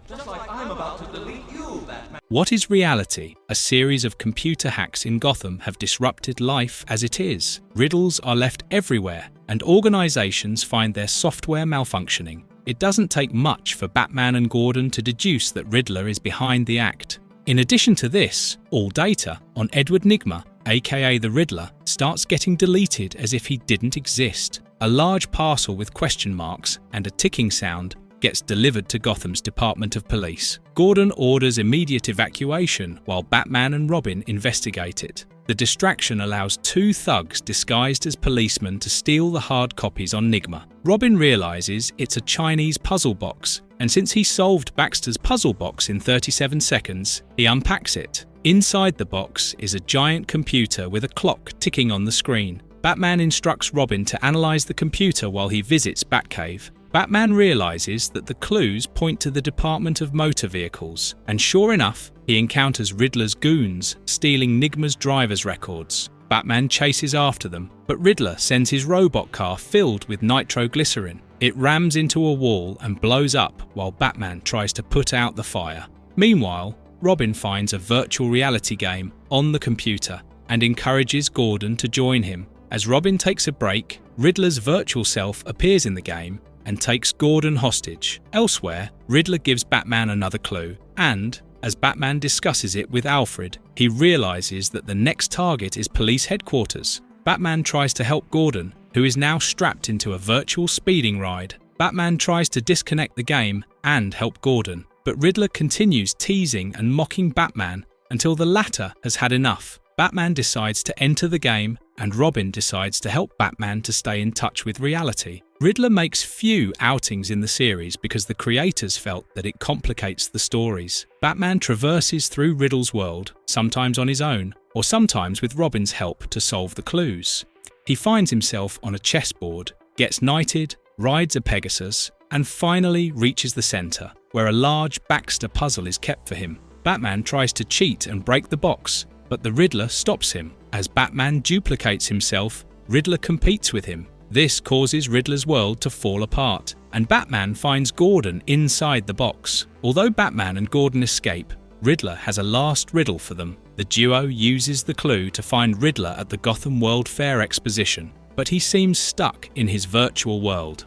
Just like I'm about to delete you, Batman. What is reality? A series of computer hacks in Gotham have disrupted life as it is. Riddles are left everywhere, and organizations find their software malfunctioning. It doesn't take much for Batman and Gordon to deduce that Riddler is behind the act. In addition to this, all data on Edward Nygma, aka the Riddler, starts getting deleted as if he didn't exist. A large parcel with question marks and a ticking sound gets delivered to Gotham's Department of Police. Gordon orders immediate evacuation while Batman and Robin investigate it. The distraction allows two thugs disguised as policemen to steal the hard copies on Nygma. Robin realizes it's a Chinese puzzle box, and since he solved Baxter's puzzle box in 37 seconds, he unpacks it. Inside the box is a giant computer with a clock ticking on the screen. Batman instructs Robin to analyze the computer while he visits Batcave. Batman realizes that the clues point to the Department of Motor Vehicles, and sure enough, he encounters Riddler's goons stealing Nygma's driver's records. Batman chases after them, but Riddler sends his robot car filled with nitroglycerin. It rams into a wall and blows up while Batman tries to put out the fire. Meanwhile, Robin finds a virtual reality game on the computer and encourages Gordon to join him. As Robin takes a break, Riddler's virtual self appears in the game and takes Gordon hostage. Elsewhere, Riddler gives Batman another clue, and, as Batman discusses it with Alfred, he realizes that the next target is police headquarters. Batman tries to help Gordon, who is now strapped into a virtual speeding ride. Batman tries to disconnect the game and help Gordon, but Riddler continues teasing and mocking Batman until the latter has had enough. Batman decides to enter the game, and Robin decides to help Batman to stay in touch with reality. Riddler makes few outings in the series because the creators felt that it complicates the stories. Batman traverses through Riddle's world, sometimes on his own, or sometimes with Robin's help to solve the clues. He finds himself on a chessboard, gets knighted, rides a Pegasus, and finally reaches the center, where a large Baxter puzzle is kept for him. Batman tries to cheat and break the box, but the Riddler stops him. As Batman duplicates himself, Riddler competes with him. This causes Riddler's world to fall apart, and Batman finds Gordon inside the box. Although Batman and Gordon escape, Riddler has a last riddle for them. The duo uses the clue to find Riddler at the Gotham World Fair exposition, but he seems stuck in his virtual world.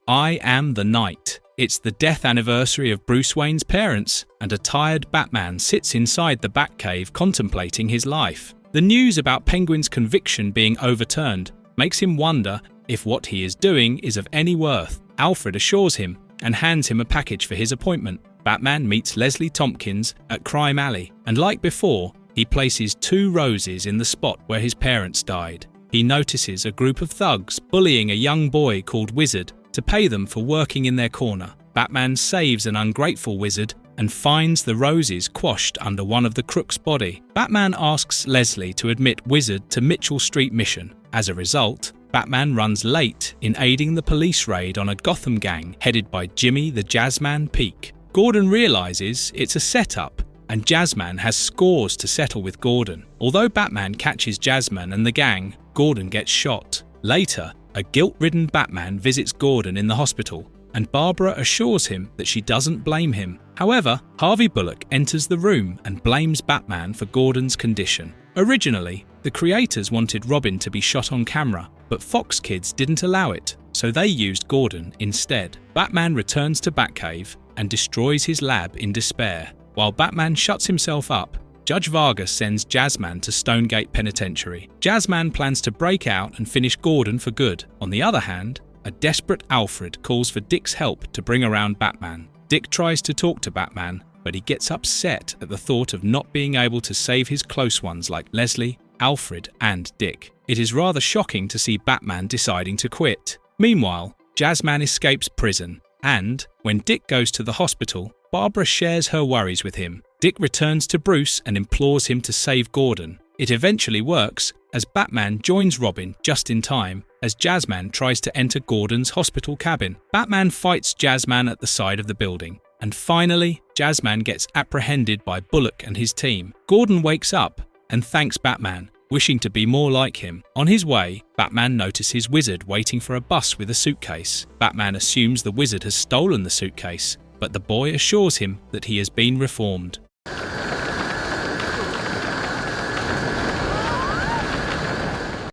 I Am the Night. It's the death anniversary of Bruce Wayne's parents, and a tired Batman sits inside the Batcave contemplating his life. The news about Penguin's conviction being overturned makes him wonder if what he is doing is of any worth. Alfred assures him and hands him a package for his appointment. Batman meets Leslie Tompkins at Crime Alley, and like before, he places 2 roses in the spot where his parents died. He notices a group of thugs bullying a young boy called Wizard to pay them for working in their corner. Batman saves an ungrateful Wizard and finds the roses quashed under one of the crook's body. Batman asks Leslie to admit Wizard to Mitchell Street mission. As a result, Batman runs late in aiding the police raid on a Gotham gang headed by Jimmy the Jazzman Peak. Gordon realizes it's a setup, and Jazzman has scores to settle with Gordon. Although Batman catches Jazzman and the gang, Gordon gets shot. Later, a guilt-ridden Batman visits Gordon in the hospital, and Barbara assures him that she doesn't blame him. However, Harvey Bullock enters the room and blames Batman for Gordon's condition. Originally, the creators wanted Robin to be shot on camera, but Fox Kids didn't allow it, so they used Gordon instead. Batman returns to Batcave and destroys his lab in despair. While Batman shuts himself up, Judge Vargas sends Jazzman to Stonegate Penitentiary. Jazzman plans to break out and finish Gordon for good. On the other hand, a desperate Alfred calls for Dick's help to bring around Batman. Dick tries to talk to Batman, but he gets upset at the thought of not being able to save his close ones like Leslie, Alfred, and Dick. It is rather shocking to see Batman deciding to quit. Meanwhile, Jazzman escapes prison, and when Dick goes to the hospital, Barbara shares her worries with him. Dick returns to Bruce and implores him to save Gordon. It eventually works, as Batman joins Robin just in time as Jazzman tries to enter Gordon's hospital cabin. Batman fights Jazzman at the side of the building, and finally, Jazzman gets apprehended by Bullock and his team. Gordon wakes up and thanks Batman, wishing to be more like him. On his way, Batman notices Wizard waiting for a bus with a suitcase. Batman assumes the Wizard has stolen the suitcase, but the boy assures him that he has been reformed.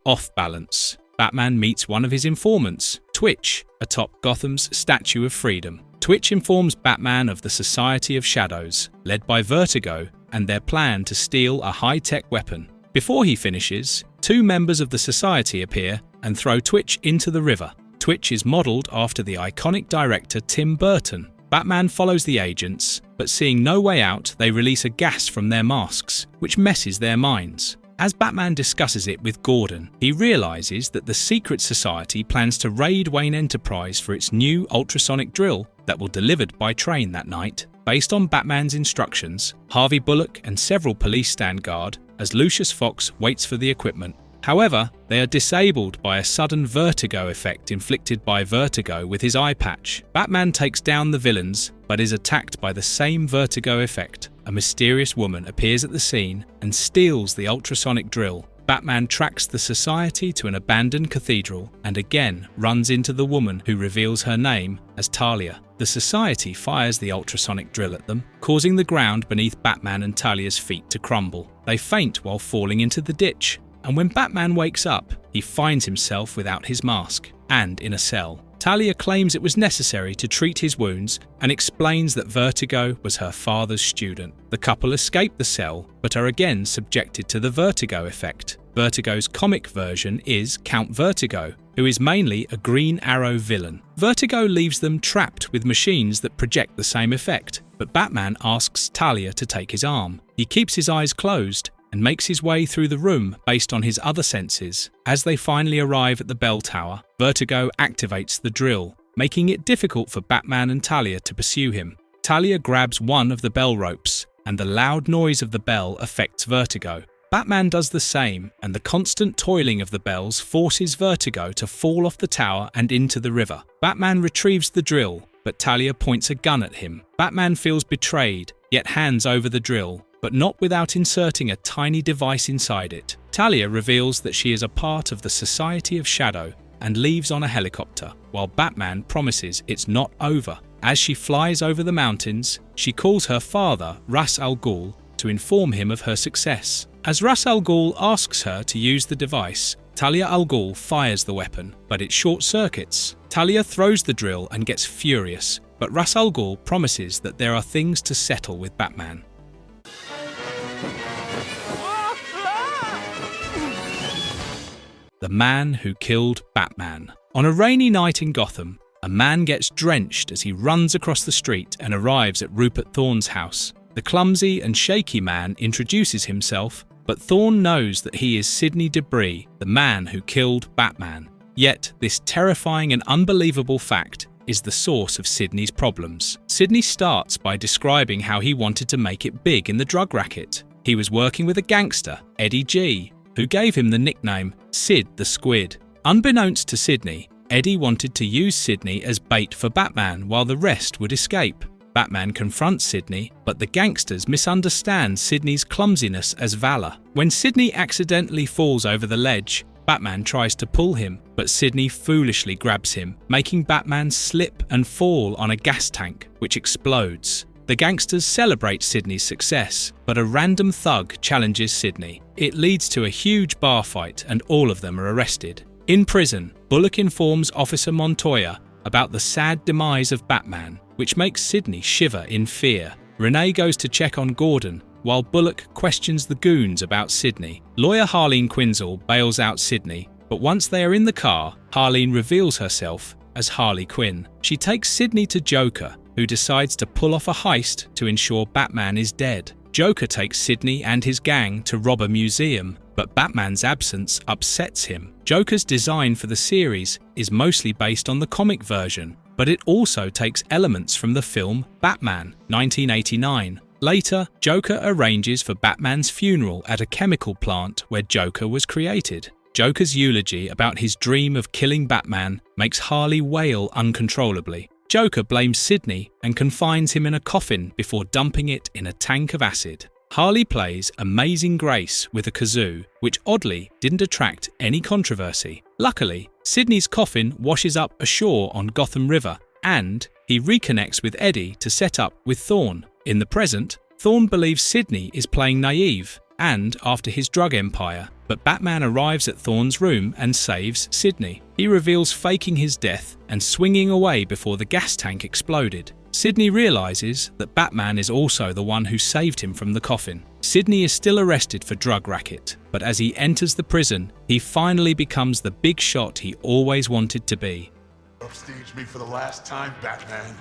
Off balance. Batman meets one of his informants, Twitch, atop Gotham's Statue of Freedom. Twitch informs Batman of the Society of Shadows, led by Vertigo, and their plan to steal a high-tech weapon. Before he finishes, two members of the Society appear and throw Twitch into the river. Twitch is modelled after the iconic director Tim Burton. Batman follows the agents, but seeing no way out, they release a gas from their masks, which messes their minds. As Batman discusses it with Gordon, he realises that the Secret Society plans to raid Wayne Enterprise for its new ultrasonic drill that will be delivered by train that night. Based on Batman's instructions, Harvey Bullock and several police stand guard as Lucius Fox waits for the equipment. However, they are disabled by a sudden vertigo effect inflicted by Vertigo with his eye patch. Batman takes down the villains, but is attacked by the same vertigo effect. A mysterious woman appears at the scene and steals the ultrasonic drill. Batman tracks the Society to an abandoned cathedral and again runs into the woman who reveals her name as Talia. The Society fires the ultrasonic drill at them, causing the ground beneath Batman and Talia's feet to crumble. They faint while falling into the ditch, and when Batman wakes up, he finds himself without his mask and in a cell. Talia claims it was necessary to treat his wounds and explains that Vertigo was her father's student. The couple escape the cell, but are again subjected to the vertigo effect. Vertigo's comic version is Count Vertigo, who is mainly a Green Arrow villain. Vertigo leaves them trapped with machines that project the same effect, but Batman asks Talia to take his arm. He keeps his eyes closed and makes his way through the room based on his other senses. As they finally arrive at the bell tower, Vertigo activates the drill, making it difficult for Batman and Talia to pursue him. Talia grabs one of the bell ropes, and the loud noise of the bell affects Vertigo. Batman does the same, and the constant toiling of the bells forces Vertigo to fall off the tower and into the river. Batman retrieves the drill, but Talia points a gun at him. Batman feels betrayed, yet hands over the drill, but not without inserting a tiny device inside it. Talia reveals that she is a part of the Society of Shadow and leaves on a helicopter, while Batman promises it's not over. As she flies over the mountains, she calls her father, Ra's al Ghul, to inform him of her success. As Ra's al Ghul asks her to use the device, Talia al Ghul fires the weapon, but it short-circuits. Talia throws the drill and gets furious, but Ra's al Ghul promises that there are things to settle with Batman. The Man Who Killed Batman. On a rainy night in Gotham, a man gets drenched as he runs across the street and arrives at Rupert Thorne's house. The clumsy and shaky man introduces himself, but Thorne knows that he is Sidney Debris, the man who killed Batman. Yet, this terrifying and unbelievable fact is the source of Sidney's problems. Sidney starts by describing how he wanted to make it big in the drug racket. He was working with a gangster, Eddie G, who gave him the nickname Sid the Squid. Unbeknownst to Sidney, Eddie wanted to use Sidney as bait for Batman while the rest would escape. Batman confronts Sidney, but the gangsters misunderstand Sidney's clumsiness as valor. When Sidney accidentally falls over the ledge, Batman tries to pull him, but Sidney foolishly grabs him, making Batman slip and fall on a gas tank, which explodes. The gangsters celebrate Sidney's success, but a random thug challenges Sidney. It leads to a huge bar fight and all of them are arrested. In prison, Bullock informs Officer Montoya about the sad demise of Batman, which makes Sidney shiver in fear. Renee goes to check on Gordon, while Bullock questions the goons about Sidney. Lawyer Harleen Quinzel bails out Sidney, but once they are in the car, Harleen reveals herself as Harley Quinn. She takes Sidney to Joker, who decides to pull off a heist to ensure Batman is dead. Joker takes Sidney and his gang to rob a museum, but Batman's absence upsets him. Joker's design for the series is mostly based on the comic version, but it also takes elements from the film Batman, 1989. Later, Joker arranges for Batman's funeral at a chemical plant where Joker was created. Joker's eulogy about his dream of killing Batman makes Harley wail uncontrollably. Joker blames Sidney and confines him in a coffin before dumping it in a tank of acid. Harley plays Amazing Grace with a kazoo, which oddly didn't attract any controversy. Luckily, Sidney's coffin washes up ashore on Gotham River, and he reconnects with Eddie to set up with Thorn. In the present, Thorn believes Sidney is playing naive and after his drug empire, but Batman arrives at Thorn's room and saves Sidney. He reveals faking his death and swinging away before the gas tank exploded. Sidney realizes that Batman is also the one who saved him from the coffin. Sidney is still arrested for drug racket, but as he enters the prison, he finally becomes the big shot he always wanted to be. Upstage me for the last time, Batman.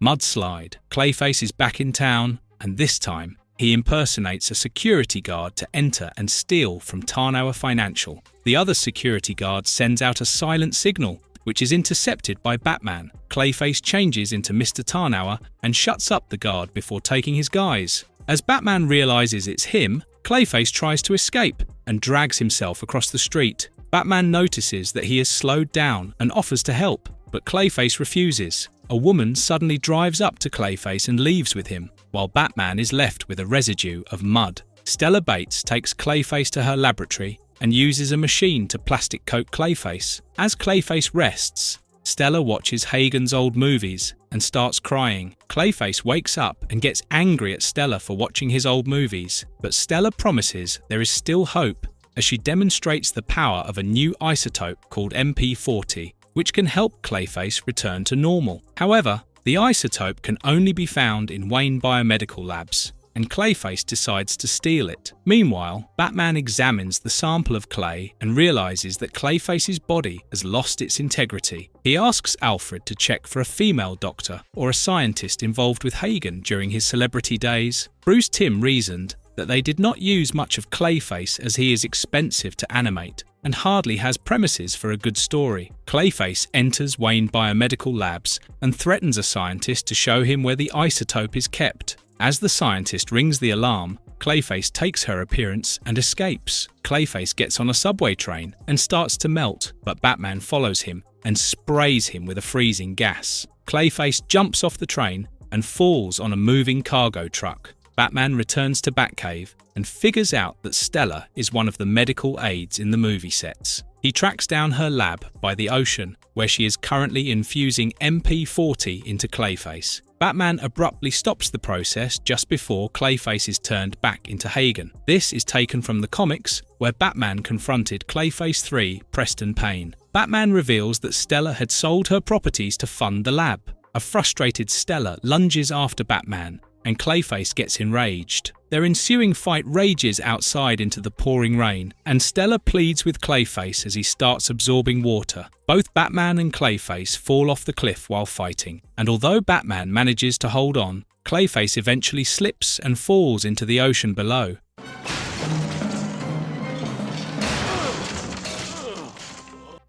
Mudslide. Clayface is back in town, and this time, he impersonates a security guard to enter and steal from Tarnower Financial. The other security guard sends out a silent signal, which is intercepted by Batman. Clayface changes into Mr. Tarnower and shuts up the guard before taking his guise. As Batman realizes it's him, Clayface tries to escape and drags himself across the street. Batman notices that he is slowed down and offers to help, but Clayface refuses. A woman suddenly drives up to Clayface and leaves with him, while Batman is left with a residue of mud. Stella Bates takes Clayface to her laboratory and uses a machine to plastic coat Clayface. As Clayface rests, Stella watches Hagen's old movies and starts crying. Clayface wakes up and gets angry at Stella for watching his old movies, but Stella promises there is still hope as she demonstrates the power of a new isotope called MP40, which can help Clayface return to normal. However, the isotope can only be found in Wayne Biomedical Labs, and Clayface decides to steal it. Meanwhile, Batman examines the sample of Clay and realizes that Clayface's body has lost its integrity. He asks Alfred to check for a female doctor or a scientist involved with Hagen during his celebrity days. Bruce Timm reasoned that they did not use much of Clayface as he is expensive to animate and hardly has premises for a good story. Clayface enters Wayne Biomedical Labs and threatens a scientist to show him where the isotope is kept. As the scientist rings the alarm, Clayface takes her appearance and escapes. Clayface gets on a subway train and starts to melt, but Batman follows him and sprays him with a freezing gas. Clayface jumps off the train and falls on a moving cargo truck. Batman returns to Batcave and figures out that Stella is one of the medical aides in the movie sets. He tracks down her lab by the ocean, where she is currently infusing MP40 into Clayface. Batman abruptly stops the process just before Clayface is turned back into Hagen. This is taken from the comics, where Batman confronted Clayface 3 Preston Payne. Batman reveals that Stella had sold her properties to fund the lab. A frustrated Stella lunges after Batman, and Clayface gets enraged. Their ensuing fight rages outside into the pouring rain, and Stella pleads with Clayface as he starts absorbing water. Both Batman and Clayface fall off the cliff while fighting, and although Batman manages to hold on, Clayface eventually slips and falls into the ocean below.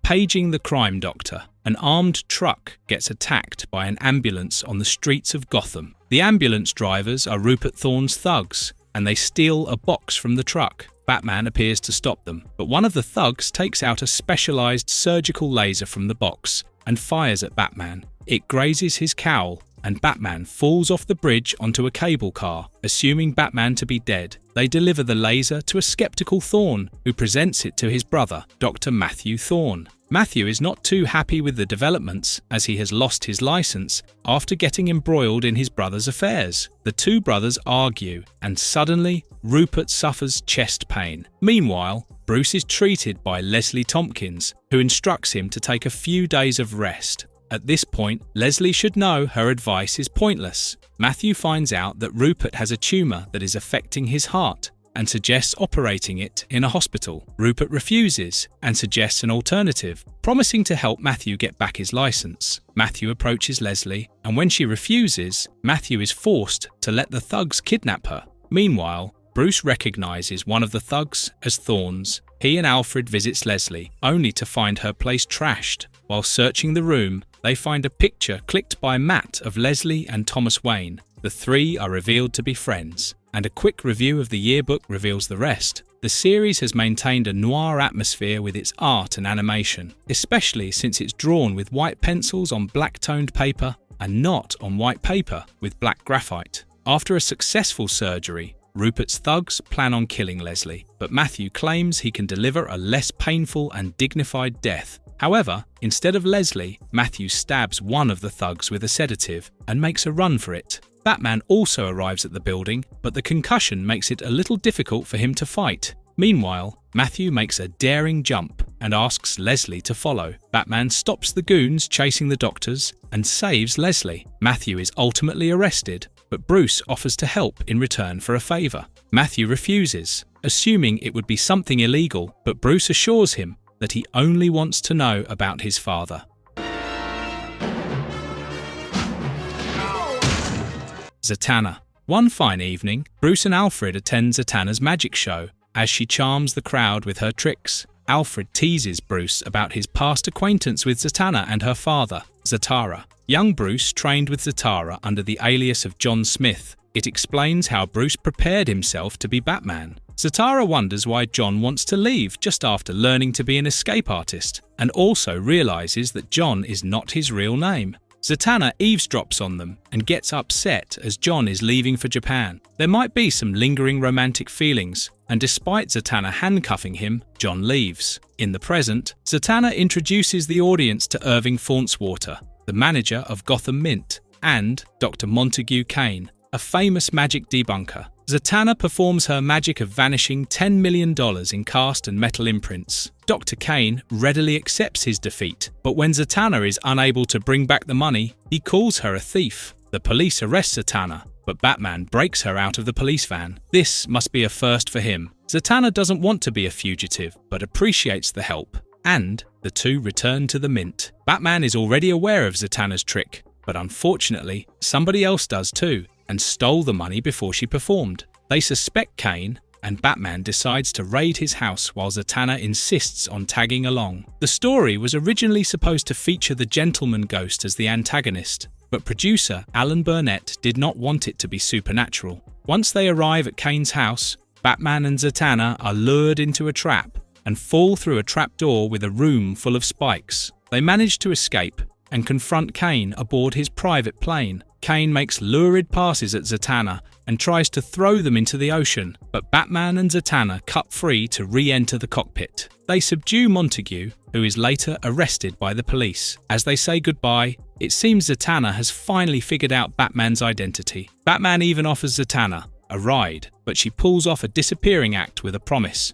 Paging the crime doctor, an armed truck gets attacked by an ambulance on the streets of Gotham. The ambulance drivers are Rupert Thorne's thugs, and they steal a box from the truck. Batman appears to stop them, but one of the thugs takes out a specialized surgical laser from the box and fires at Batman. It grazes his cowl, and Batman falls off the bridge onto a cable car, assuming Batman to be dead. They deliver the laser to a skeptical Thorne, who presents it to his brother, Dr. Matthew Thorne. Matthew is not too happy with the developments, as he has lost his license after getting embroiled in his brother's affairs. The two brothers argue, and suddenly, Rupert suffers chest pain. Meanwhile, Bruce is treated by Leslie Tompkins, who instructs him to take a few days of rest. At this point, Leslie should know her advice is pointless. Matthew finds out that Rupert has a tumour that is affecting his heart and suggests operating it in a hospital. Rupert refuses and suggests an alternative, promising to help Matthew get back his license. Matthew approaches Leslie, and when she refuses, Matthew is forced to let the thugs kidnap her. Meanwhile, Bruce recognises one of the thugs as Thorne's. He and Alfred visits Leslie, only to find her place trashed. While searching the room, they find a picture clicked by Matt of Leslie and Thomas Wayne. The three are revealed to be friends, and a quick review of the yearbook reveals the rest. The series has maintained a noir atmosphere with its art and animation, especially since it's drawn with white pencils on black-toned paper and not on white paper with black graphite. After a successful surgery, Rupert's thugs plan on killing Leslie, but Matthew claims he can deliver a less painful and dignified death. However, instead of Leslie, Matthew stabs one of the thugs with a sedative and makes a run for it. Batman also arrives at the building, but the concussion makes it a little difficult for him to fight. Meanwhile, Matthew makes a daring jump and asks Leslie to follow. Batman stops the goons chasing the doctors and saves Leslie. Matthew is ultimately arrested, but Bruce offers to help in return for a favour. Matthew refuses, assuming it would be something illegal, but Bruce assures him that he only wants to know about his father. Zatana. One fine evening, Bruce and Alfred attend Zatana's magic show. As she charms the crowd with her tricks, Alfred teases Bruce about his past acquaintance with Zatana and her father, Zatara. Young Bruce trained with Zatara under the alias of John Smith. It explains how Bruce prepared himself to be Batman. Zatara wonders why John wants to leave just after learning to be an escape artist, and also realizes that John is not his real name. Zatana eavesdrops on them and gets upset as John is leaving for Japan. There might be some lingering romantic feelings, and despite Zatana handcuffing him, John leaves. In the present, Zatana introduces the audience to Irving Fauntwater, the manager of Gotham Mint, and Dr. Montague Kane, a famous magic debunker. Zatana performs her magic of vanishing $10 million in cast and metal imprints. Dr. Kane readily accepts his defeat, but when Zatana is unable to bring back the money, he calls her a thief. The police arrest Zatana, but Batman breaks her out of the police van. This must be a first for him. Zatana doesn't want to be a fugitive, but appreciates the help, and the two return to the Mint. Batman is already aware of Zatana's trick, but unfortunately, somebody else does too, and stole the money before she performed. They suspect Kane, and Batman decides to raid his house while Zatana insists on tagging along. The story was originally supposed to feature the Gentleman Ghost as the antagonist, but producer Alan Burnett did not want it to be supernatural. Once they arrive at Kane's house, Batman and Zatana are lured into a trap and fall through a trapdoor with a room full of spikes. They manage to escape and confront Kane aboard his private plane. Kane makes lurid passes at Zatana and tries to throw them into the ocean, but Batman and Zatana cut free to re-enter the cockpit. They subdue Montague, who is later arrested by the police. As they say goodbye, it seems Zatana has finally figured out Batman's identity. Batman even offers Zatana a ride, but she pulls off a disappearing act with a promise.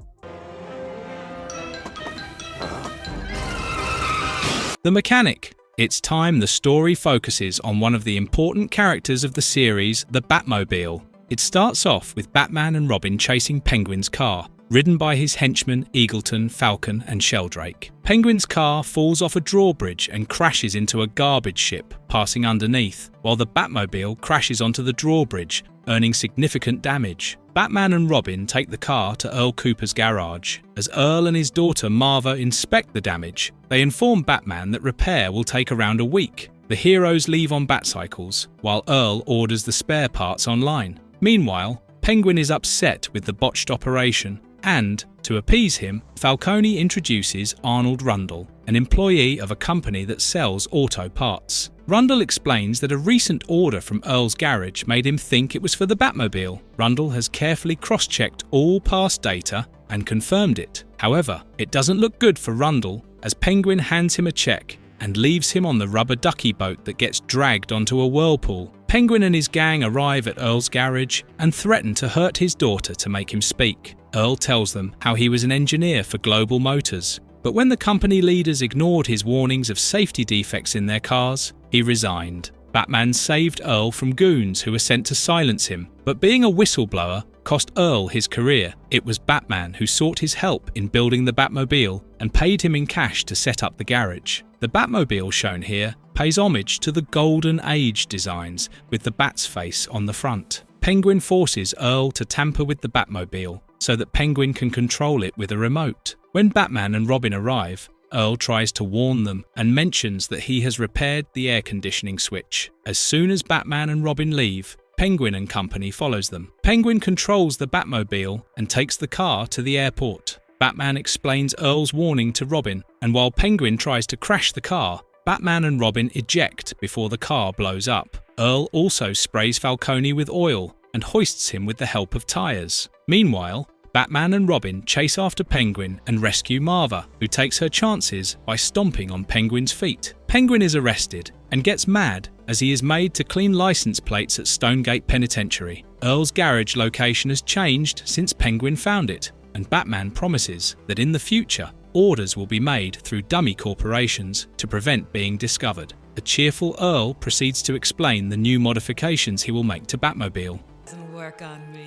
The Mechanic. It's time the story focuses on one of the important characters of the series, the Batmobile. It starts off with Batman and Robin chasing Penguin's car, ridden by his henchmen Eagleton, Falcon and Sheldrake. Penguin's car falls off a drawbridge and crashes into a garbage ship, passing underneath, while the Batmobile crashes onto the drawbridge, earning significant damage. Batman and Robin take the car to Earl Cooper's garage. As Earl and his daughter Marva inspect the damage, they inform Batman that repair will take around a week. The heroes leave on Batcycles, while Earl orders the spare parts online. Meanwhile, Penguin is upset with the botched operation, and, to appease him, Falcone introduces Arnold Rundle, an employee of a company that sells auto parts. Rundle explains that a recent order from Earl's garage made him think it was for the Batmobile. Rundle has carefully cross-checked all past data and confirmed it. However, it doesn't look good for Rundle, as Penguin hands him a check and leaves him on the rubber ducky boat that gets dragged onto a whirlpool. Penguin and his gang arrive at Earl's garage and threaten to hurt his daughter to make him speak. Earl tells them how he was an engineer for Global Motors, but when the company leaders ignored his warnings of safety defects in their cars, he resigned. Batman saved Earl from goons who were sent to silence him, but being a whistleblower cost Earl his career. It was Batman who sought his help in building the Batmobile and paid him in cash to set up the garage. The Batmobile shown here pays homage to the Golden Age designs with the Bat's face on the front. Penguin forces Earl to tamper with the Batmobile so that Penguin can control it with a remote. When Batman and Robin arrive, Earl tries to warn them and mentions that he has repaired the air conditioning switch. As soon as Batman and Robin leave, Penguin and company follows them. Penguin controls the Batmobile and takes the car to the airport. Batman explains Earl's warning to Robin, and while Penguin tries to crash the car, Batman and Robin eject before the car blows up. Earl also sprays Falcone with oil and hoists him with the help of tyres. Meanwhile, Batman and Robin chase after Penguin and rescue Marva, who takes her chances by stomping on Penguin's feet. Penguin is arrested and gets mad as he is made to clean license plates at Stonegate Penitentiary. Earl's garage location has changed since Penguin found it, and Batman promises that in the future, orders will be made through dummy corporations to prevent being discovered. A cheerful Earl proceeds to explain the new modifications he will make to Batmobile. Doesn't work on me.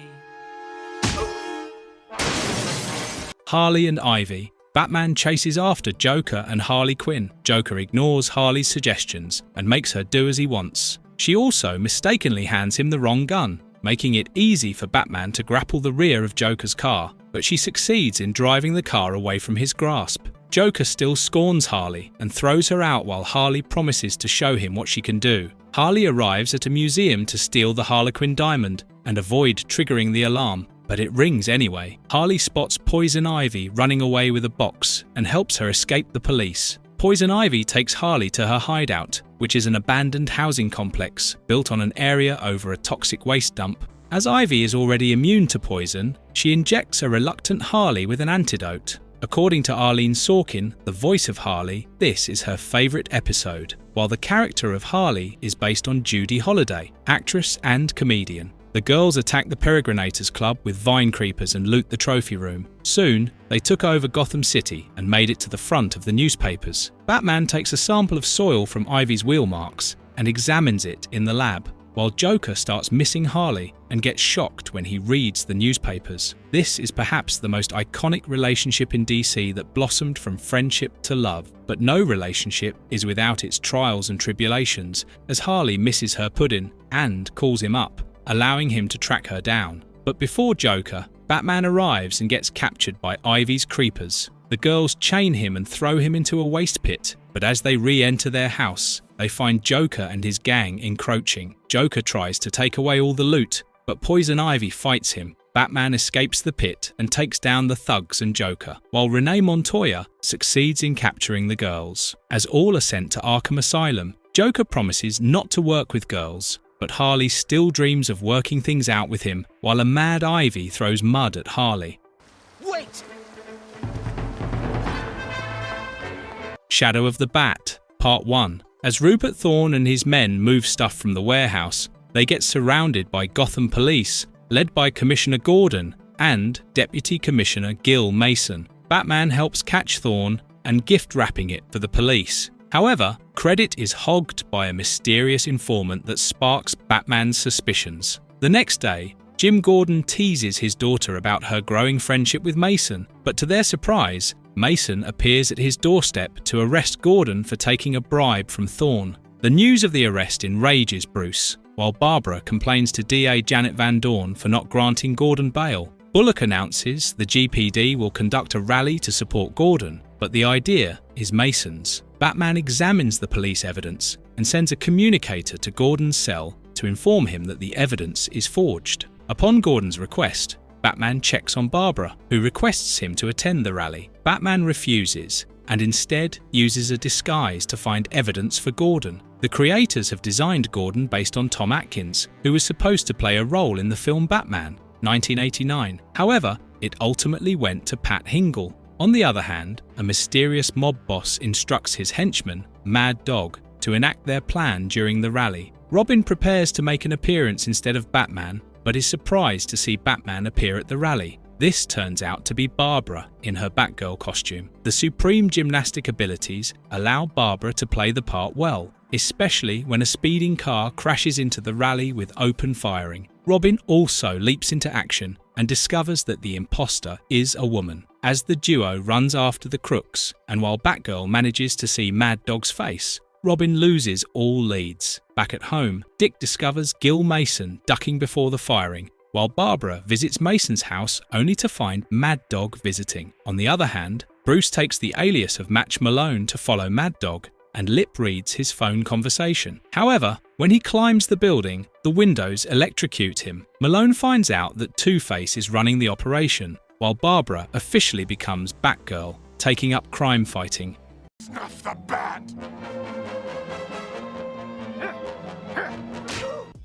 Harley and Ivy. Batman chases after Joker and Harley Quinn. Joker ignores Harley's suggestions and makes her do as he wants. She also mistakenly hands him the wrong gun, making it easy for Batman to grapple the rear of Joker's car, but she succeeds in driving the car away from his grasp. Joker still scorns Harley and throws her out while Harley promises to show him what she can do. Harley arrives at a museum to steal the Harlequin diamond and avoid triggering the alarm, but it rings anyway. Harley spots Poison Ivy running away with a box and helps her escape the police. Poison Ivy takes Harley to her hideout, which is an abandoned housing complex built on an area over a toxic waste dump. As Ivy is already immune to poison, she injects a reluctant Harley with an antidote. According to Arlene Sorkin, the voice of Harley, this is her favourite episode, while the character of Harley is based on Judy Holliday, actress and comedian. The girls attack the Peregrinators Club with vine creepers and loot the trophy room. Soon, they took over Gotham City and made it to the front of the newspapers. Batman takes a sample of soil from Ivy's wheel marks and examines it in the lab, while Joker starts missing Harley and gets shocked when he reads the newspapers. This is perhaps the most iconic relationship in DC that blossomed from friendship to love, but no relationship is without its trials and tribulations, as Harley misses her pudding and calls him up, allowing him to track her down. But before Joker, Batman arrives and gets captured by Ivy's creepers. The girls chain him and throw him into a waste pit, but as they re-enter their house, they find Joker and his gang encroaching. Joker tries to take away all the loot, but Poison Ivy fights him. Batman escapes the pit and takes down the thugs and Joker, while Renee Montoya succeeds in capturing the girls. As all are sent to Arkham Asylum, Joker promises not to work with girls, but Harley still dreams of working things out with him, while a mad Ivy throws mud at Harley. Wait! Shadow of the Bat, Part 1. As Rupert Thorne and his men move stuff from the warehouse, they get surrounded by Gotham police, led by Commissioner Gordon and Deputy Commissioner Gil Mason. Batman helps catch Thorne and gift wrapping it for the police. However, credit is hogged by a mysterious informant that sparks Batman's suspicions. The next day, Jim Gordon teases his daughter about her growing friendship with Mason, but to their surprise, Mason appears at his doorstep to arrest Gordon for taking a bribe from Thorne. The news of the arrest enrages Bruce, while Barbara complains to DA Janet Van Dorn for not granting Gordon bail. Bullock announces the GPD will conduct a rally to support Gordon, but the idea is Mason's. Batman examines the police evidence and sends a communicator to Gordon's cell to inform him that the evidence is forged. Upon Gordon's request, Batman checks on Barbara, who requests him to attend the rally. Batman refuses and instead uses a disguise to find evidence for Gordon. The creators have designed Gordon based on Tom Atkins, who was supposed to play a role in the film Batman, 1989. However, it ultimately went to Pat Hingle. On the other hand, a mysterious mob boss instructs his henchman, Mad Dog, to enact their plan during the rally. Robin prepares to make an appearance instead of Batman, but is surprised to see Batman appear at the rally. This turns out to be Barbara in her Batgirl costume. The supreme gymnastic abilities allow Barbara to play the part well, especially when a speeding car crashes into the rally with open firing. Robin also leaps into action and discovers that the imposter is a woman. As the duo runs after the crooks, and while Batgirl manages to see Mad Dog's face, Robin loses all leads. Back at home, Dick discovers Gil Mason ducking before the firing, while Barbara visits Mason's house only to find Mad Dog visiting. On the other hand, Bruce takes the alias of Match Malone to follow Mad Dog and lip reads his phone conversation. However, when he climbs the building, the windows electrocute him. Malone finds out that Two-Face is running the operation, while Barbara officially becomes Batgirl, taking up crime fighting. Snuff the bat!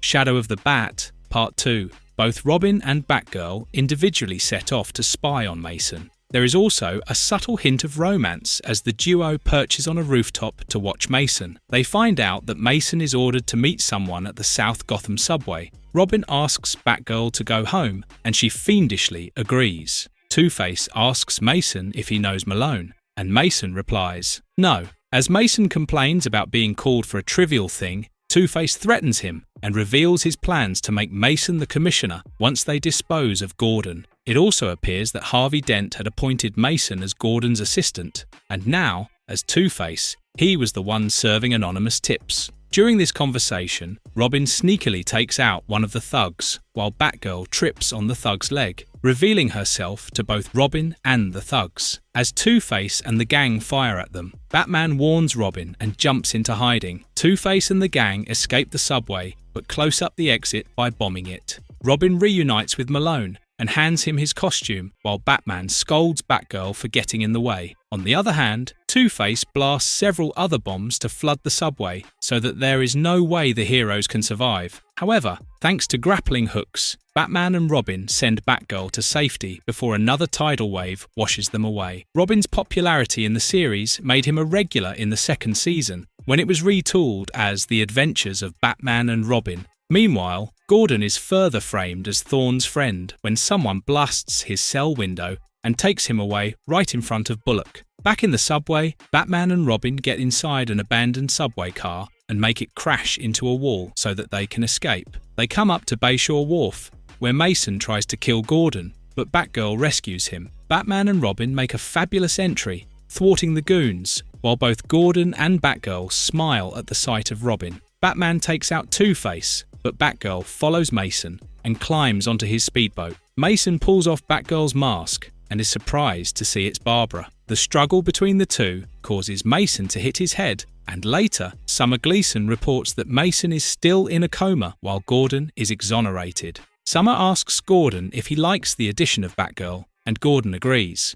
Shadow of the Bat, Part 2. Both Robin and Batgirl individually set off to spy on Mason. There is also a subtle hint of romance as the duo perches on a rooftop to watch Mason. They find out that Mason is ordered to meet someone at the South Gotham subway. Robin asks Batgirl to go home, and she fiendishly agrees. Two-Face asks Mason if he knows Malone, and Mason replies, no. As Mason complains about being called for a trivial thing, Two-Face threatens him and reveals his plans to make Mason the commissioner once they dispose of Gordon. It also appears that Harvey Dent had appointed Mason as Gordon's assistant, and now, as Two-Face, he was the one serving anonymous tips. During this conversation, Robin sneakily takes out one of the thugs, while Batgirl trips on the thug's leg, revealing herself to both Robin and the thugs. As Two-Face and the gang fire at them, Batman warns Robin and jumps into hiding. Two-Face and the gang escape the subway, but close up the exit by bombing it. Robin reunites with Malone and hands him his costume, while Batman scolds Batgirl for getting in the way. On the other hand, Two-Face blasts several other bombs to flood the subway, so that there is no way the heroes can survive. However, thanks to grappling hooks, Batman and Robin send Batgirl to safety before another tidal wave washes them away. Robin's popularity in the series made him a regular in the second season, when it was retooled as The Adventures of Batman and Robin. Meanwhile, Gordon is further framed as Thorne's friend when someone blasts his cell window and takes him away right in front of Bullock. Back in the subway, Batman and Robin get inside an abandoned subway car and make it crash into a wall so that they can escape. They come up to Bayshore Wharf, where Mason tries to kill Gordon, but Batgirl rescues him. Batman and Robin make a fabulous entry, thwarting the goons, while both Gordon and Batgirl smile at the sight of Robin. Batman takes out Two-Face, but Batgirl follows Mason and climbs onto his speedboat. Mason pulls off Batgirl's mask and is surprised to see it's Barbara. The struggle between the two causes Mason to hit his head, and later, Summer Gleason reports that Mason is still in a coma while Gordon is exonerated. Summer asks Gordon if he likes the addition of Batgirl, and Gordon agrees.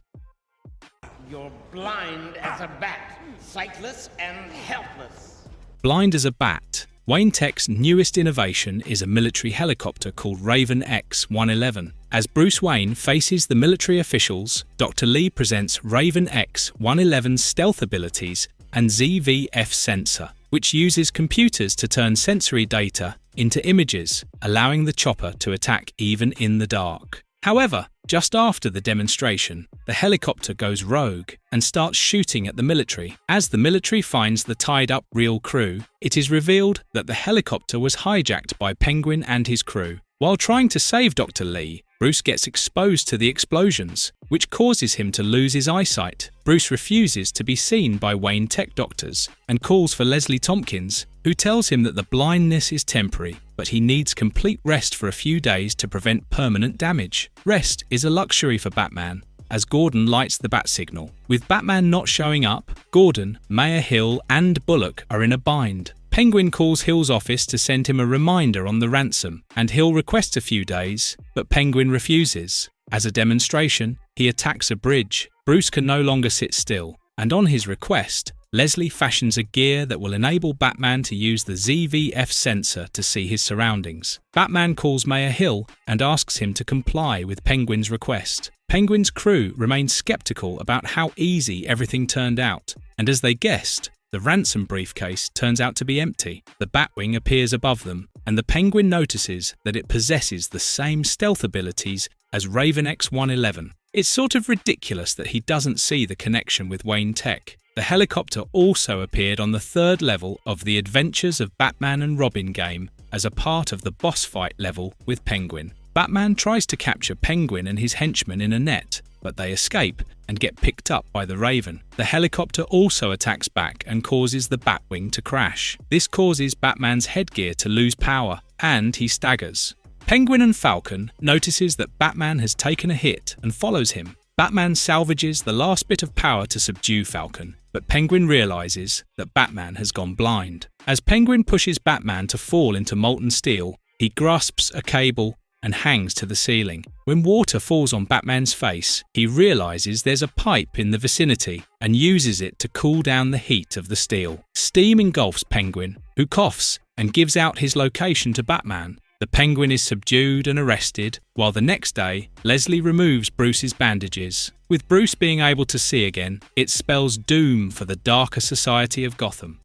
You're blind as a bat, sightless and helpless. Blind as a bat, Wayne Tech's newest innovation is a military helicopter called Raven X-111. As Bruce Wayne faces the military officials, Dr. Lee presents Raven X-111's stealth abilities and ZVF sensor, which uses computers to turn sensory data into images, allowing the chopper to attack even in the dark. However, just after the demonstration, the helicopter goes rogue and starts shooting at the military. As the military finds the tied-up real crew, it is revealed that the helicopter was hijacked by Penguin and his crew. While trying to save Dr. Lee, Bruce gets exposed to the explosions, which causes him to lose his eyesight. Bruce refuses to be seen by Wayne Tech doctors and calls for Leslie Tompkins who tells him that the blindness is temporary, but he needs complete rest for a few days to prevent permanent damage. Rest is a luxury for Batman, as Gordon lights the bat signal. With Batman not showing up, Gordon, Mayor Hill and Bullock are in a bind. Penguin calls Hill's office to send him a reminder on the ransom, and Hill requests a few days, but Penguin refuses. As a demonstration, he attacks a bridge. Bruce can no longer sit still, and on his request, Leslie fashions a gear that will enable Batman to use the ZVF sensor to see his surroundings. Batman calls Mayor Hill and asks him to comply with Penguin's request. Penguin's crew remains skeptical about how easy everything turned out, and as they guessed, the ransom briefcase turns out to be empty. The Batwing appears above them, and the Penguin notices that it possesses the same stealth abilities as Raven X-111. It's sort of ridiculous that he doesn't see the connection with Wayne Tech. The helicopter also appeared on the third level of the Adventures of Batman and Robin game as a part of the boss fight level with Penguin. Batman tries to capture Penguin and his henchmen in a net, but they escape and get picked up by the Raven. The helicopter also attacks back and causes the Batwing to crash. This causes Batman's headgear to lose power, and he staggers. Penguin and Falcon notices that Batman has taken a hit and follows him. Batman salvages the last bit of power to subdue Falcon, but Penguin realizes that Batman has gone blind. As Penguin pushes Batman to fall into molten steel, he grasps a cable and hangs to the ceiling. When water falls on Batman's face, he realizes there's a pipe in the vicinity and uses it to cool down the heat of the steel. Steam engulfs Penguin, who coughs and gives out his location to Batman. The Penguin is subdued and arrested, while the next day, Leslie removes Bruce's bandages. With Bruce being able to see again, it spells doom for the darker society of Gotham.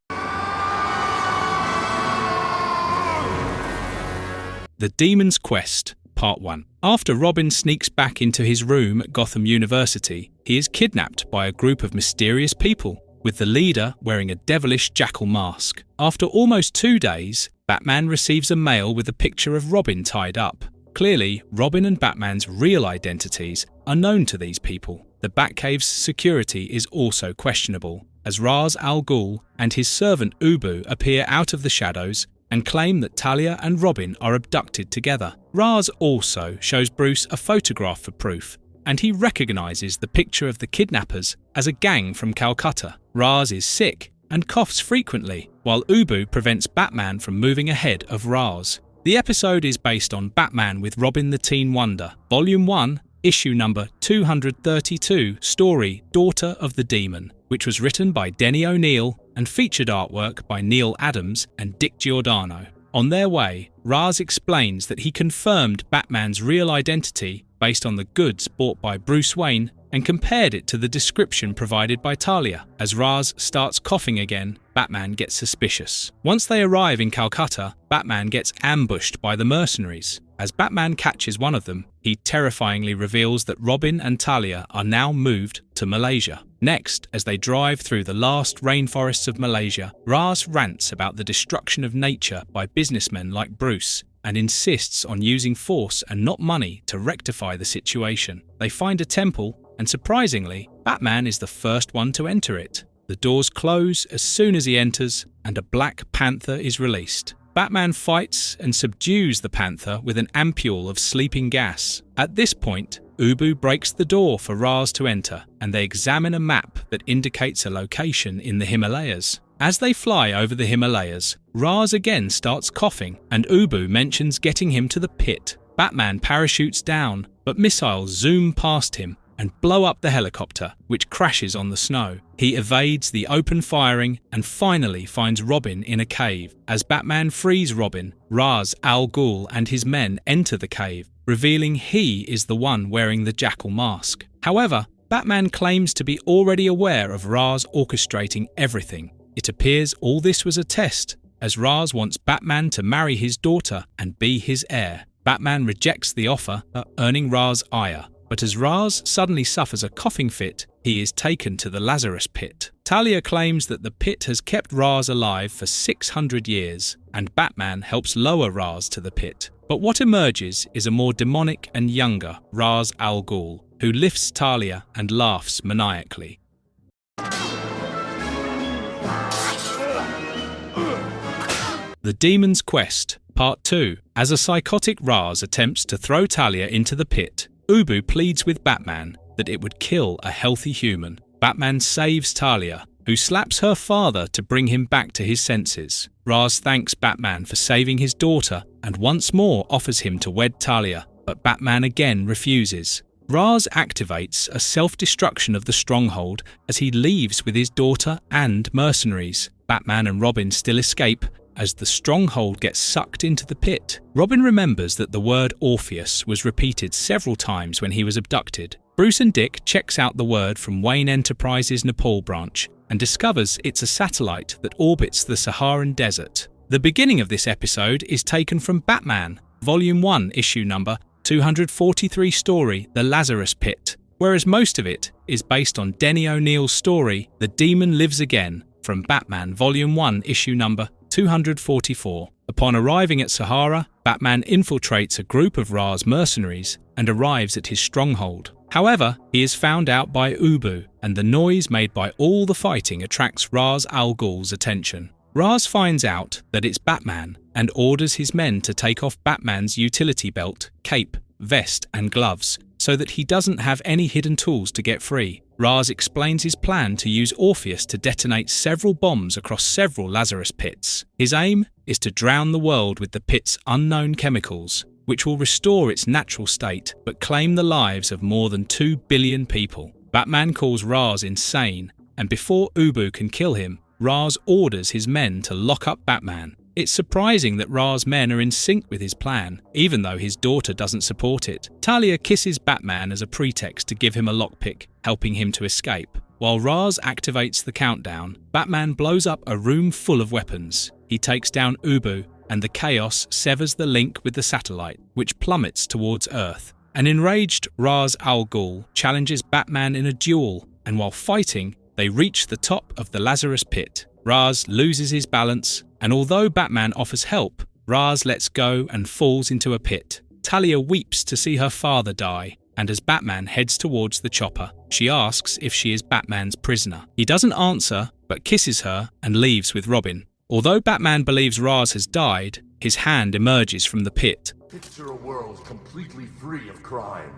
The Demon's Quest, Part 1. After Robin sneaks back into his room at Gotham University, he is kidnapped by a group of mysterious people, with the leader wearing a devilish jackal mask. After almost 2 days, Batman receives a mail with a picture of Robin tied up. Clearly, Robin and Batman's real identities are known to these people. The Batcave's security is also questionable, as Ra's al Ghul and his servant Ubu appear out of the shadows and claim that Talia and Robin are abducted together. Ra's also shows Bruce a photograph for proof, and he recognizes the picture of the kidnappers as a gang from Calcutta. Ra's is sick and coughs frequently, while Ubu prevents Batman from moving ahead of Ra's. The episode is based on Batman with Robin the Teen Wonder, Volume 1, Issue number 232, story Daughter of the Demon, which was written by Denny O'Neil and featured artwork by Neil Adams and Dick Giordano. On their way, Ra's explains that he confirmed Batman's real identity based on the goods bought by Bruce Wayne and compared it to the description provided by Talia. As Ra's starts coughing again, Batman gets suspicious. Once they arrive in Calcutta, Batman gets ambushed by the mercenaries. As Batman catches one of them, he terrifyingly reveals that Robin and Talia are now moved to Malaysia. Next, as they drive through the last rainforests of Malaysia, Ra's rants about the destruction of nature by businessmen like Bruce and insists on using force and not money to rectify the situation. They find a temple, and surprisingly, Batman is the first one to enter it. The doors close as soon as he enters, and a Black Panther is released. Batman fights and subdues the Panther with an ampule of sleeping gas. At this point, Ubu breaks the door for Ra's to enter, and they examine a map that indicates a location in the Himalayas. As they fly over the Himalayas, Ra's again starts coughing, and Ubu mentions getting him to the pit. Batman parachutes down, but missiles zoom past him and blow up the helicopter, which crashes on the snow. He evades the open firing and finally finds Robin in a cave. As Batman frees Robin, Ra's al Ghul and his men enter the cave, revealing he is the one wearing the jackal mask. However, Batman claims to be already aware of Ra's orchestrating everything. It appears all this was a test, as Ra's wants Batman to marry his daughter and be his heir. Batman rejects the offer, earning Ra's ire. But as Ra's suddenly suffers a coughing fit, he is taken to the Lazarus Pit. Talia claims that the pit has kept Ra's alive for 600 years, and Batman helps lower Ra's to the pit. But what emerges is a more demonic and younger Ra's al Ghul, who lifts Talia and laughs maniacally. The Demon's Quest, Part 2. As a psychotic Ra's attempts to throw Talia into the pit, Ubu pleads with Batman that it would kill a healthy human. Batman saves Talia, who slaps her father to bring him back to his senses. Ra's thanks Batman for saving his daughter and once more offers him to wed Talia, but Batman again refuses. Ra's activates a self-destruction of the stronghold as he leaves with his daughter and mercenaries. Batman and Robin still escape as the stronghold gets sucked into the pit. Robin remembers that the word Orpheus was repeated several times when he was abducted. Bruce and Dick checks out the word from Wayne Enterprises' Nepal branch and discovers it's a satellite that orbits the Saharan desert. The beginning of this episode is taken from Batman, Volume 1, issue number 243 story, The Lazarus Pit, whereas most of it is based on Denny O'Neill's story, The Demon Lives Again, from Batman, Volume 1, issue number 244. Upon arriving at Sahara, Batman infiltrates a group of Ra's mercenaries and arrives at his stronghold. However, he is found out by Ubu, and the noise made by all the fighting attracts Ra's al Ghul's attention. Ra's finds out that it's Batman and orders his men to take off Batman's utility belt, cape, vest and gloves so that he doesn't have any hidden tools to get free. Ra's explains his plan to use Orpheus to detonate several bombs across several Lazarus pits. His aim is to drown the world with the pit's unknown chemicals, which will restore its natural state but claim the lives of more than 2 billion people. Batman calls Ra's insane, and before Ubu can kill him, Ra's orders his men to lock up Batman. It's surprising that Ra's men are in sync with his plan, even though his daughter doesn't support it. Talia kisses Batman as a pretext to give him a lockpick, helping him to escape. While Ra's activates the countdown, Batman blows up a room full of weapons. He takes down Ubu, and the chaos severs the link with the satellite, which plummets towards Earth. An enraged Ra's al Ghul challenges Batman in a duel, and while fighting, they reach the top of the Lazarus pit. Ra's loses his balance, and although Batman offers help, Ra's lets go and falls into a pit. Talia weeps to see her father die, and as Batman heads towards the chopper, she asks if she is Batman's prisoner. He doesn't answer, but kisses her and leaves with Robin. Although Batman believes Ra's has died, his hand emerges from the pit. Picture a world completely free of crime,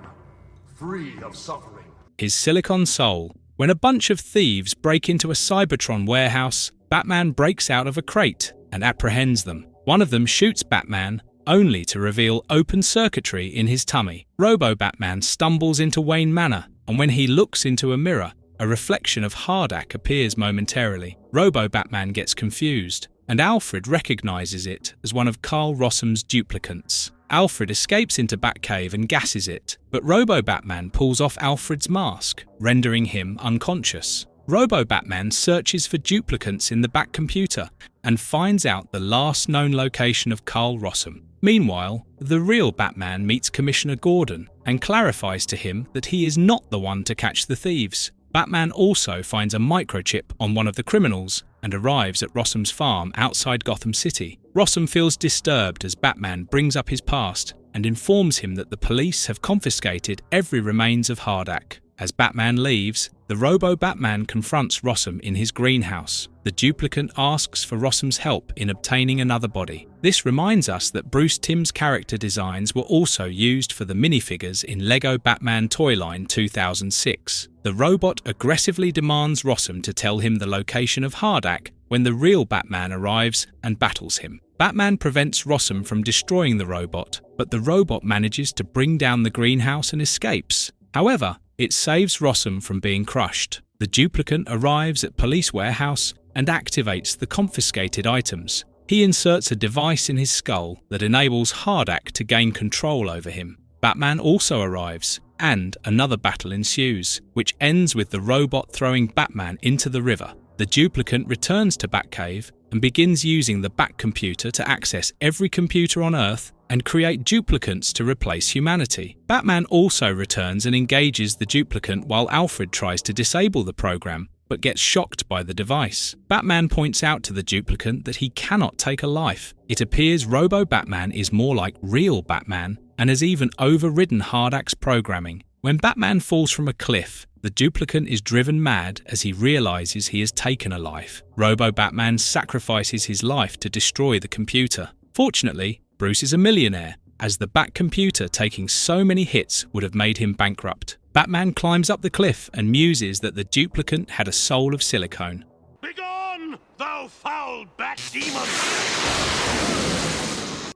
free of suffering. His silicon soul. When a bunch of thieves break into a Cybertron warehouse, Batman breaks out of a crate and apprehends them. One of them shoots Batman, only to reveal open circuitry in his tummy. Robo-Batman stumbles into Wayne Manor, and when he looks into a mirror, a reflection of Hardak appears momentarily. Robo-Batman gets confused, and Alfred recognizes it as one of Carl Rossum's duplicants. Alfred escapes into Batcave and gasses it, but Robo-Batman pulls off Alfred's mask, rendering him unconscious. Robo-Batman searches for duplicants in the Batcomputer and finds out the last known location of Carl Rossum. Meanwhile, the real Batman meets Commissioner Gordon and clarifies to him that he is not the one to catch the thieves. Batman also finds a microchip on one of the criminals and arrives at Rossum's farm outside Gotham City. Rossum feels disturbed as Batman brings up his past and informs him that the police have confiscated every remains of Hardak. As Batman leaves, the Robo-Batman confronts Rossum in his greenhouse. The duplicant asks for Rossum's help in obtaining another body. This reminds us that Bruce Timm's character designs were also used for the minifigures in LEGO Batman Toyline 2006. The robot aggressively demands Rossum to tell him the location of Hardak when the real Batman arrives and battles him. Batman prevents Rossum from destroying the robot, but the robot manages to bring down the greenhouse and escapes. However, it saves Rossum from being crushed. The duplicant arrives at Police Warehouse and activates the confiscated items. He inserts a device in his skull that enables Hardak to gain control over him. Batman also arrives, and another battle ensues, which ends with the robot throwing Batman into the river. The duplicant returns to Batcave and begins using the Batcomputer to access every computer on Earth and create duplicants to replace humanity. Batman also returns and engages the duplicant while Alfred tries to disable the program, but gets shocked by the device. Batman points out to the duplicant that he cannot take a life. It appears Robo-Batman is more like real Batman and has even overridden Hardak's programming. When Batman falls from a cliff, The duplicant is driven mad as he realizes he has taken a life. Robo-Batman sacrifices his life to destroy the computer. Fortunately, Bruce is a millionaire, as the Bat computer taking so many hits would have made him bankrupt. Batman climbs up the cliff and muses that the duplicant had a soul of silicone. Begone, thou foul bat demon!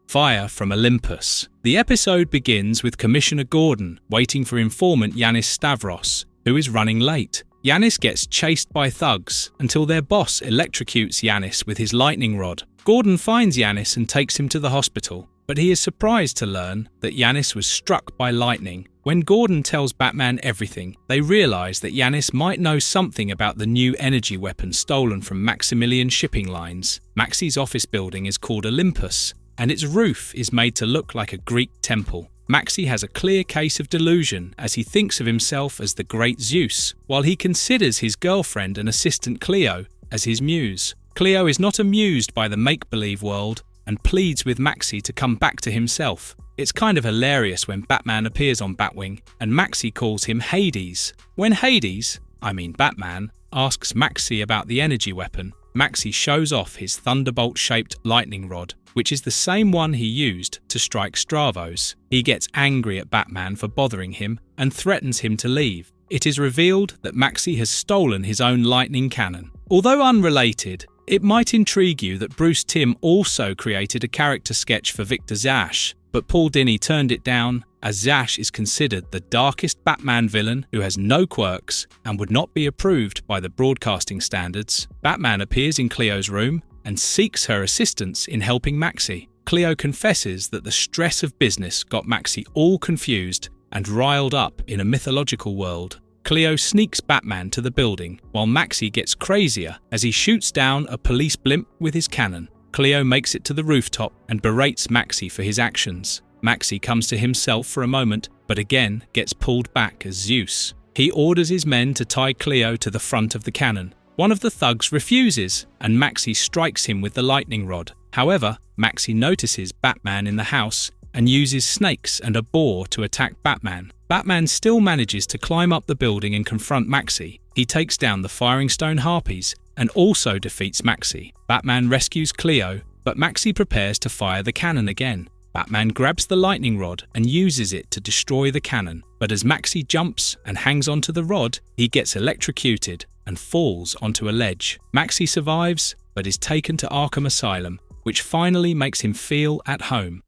Fire from Olympus. The episode begins with Commissioner Gordon waiting for informant Yanis Stavros, who is running late. Yanis gets chased by thugs until their boss electrocutes Yanis with his lightning rod. Gordon finds Yanis and takes him to the hospital, but he is surprised to learn that Yanis was struck by lightning. When Gordon tells Batman everything, they realise that Yanis might know something about the new energy weapon stolen from Maximilian shipping lines. Maxie's office building is called Olympus, and its roof is made to look like a Greek temple. Maxie has a clear case of delusion as he thinks of himself as the great Zeus, while he considers his girlfriend and assistant Cleo as his muse. Cleo is not amused by the make-believe world and pleads with Maxie to come back to himself. It's kind of hilarious when Batman appears on Batwing and Maxie calls him Hades. When Hades, I mean Batman, asks Maxie about the energy weapon, Maxie shows off his thunderbolt-shaped lightning rod, which is the same one he used to strike Stravos. He gets angry at Batman for bothering him and threatens him to leave. It is revealed that Maxie has stolen his own lightning cannon. Although unrelated, it might intrigue you that Bruce Timm also created a character sketch for Victor Zash, but Paul Dini turned it down as Zash is considered the darkest Batman villain who has no quirks and would not be approved by the broadcasting standards. Batman appears in Cleo's room and seeks her assistance in helping Maxie. Cleo confesses that the stress of business got Maxie all confused and riled up in a mythological world. Cleo sneaks Batman to the building, while Maxie gets crazier as he shoots down a police blimp with his cannon. Cleo makes it to the rooftop and berates Maxie for his actions. Maxie comes to himself for a moment, but again gets pulled back as Zeus. He orders his men to tie Cleo to the front of the cannon. One of the thugs refuses, and Maxie strikes him with the lightning rod. However, Maxie notices Batman in the house and uses snakes and a boar to attack Batman. Batman still manages to climb up the building and confront Maxie. He takes down the Firing Stone Harpies and also defeats Maxie. Batman rescues Cleo, but Maxie prepares to fire the cannon again. Batman grabs the lightning rod and uses it to destroy the cannon, but as Maxie jumps and hangs onto the rod, he gets electrocuted and falls onto a ledge. Maxie survives, but is taken to Arkham Asylum, which finally makes him feel at home.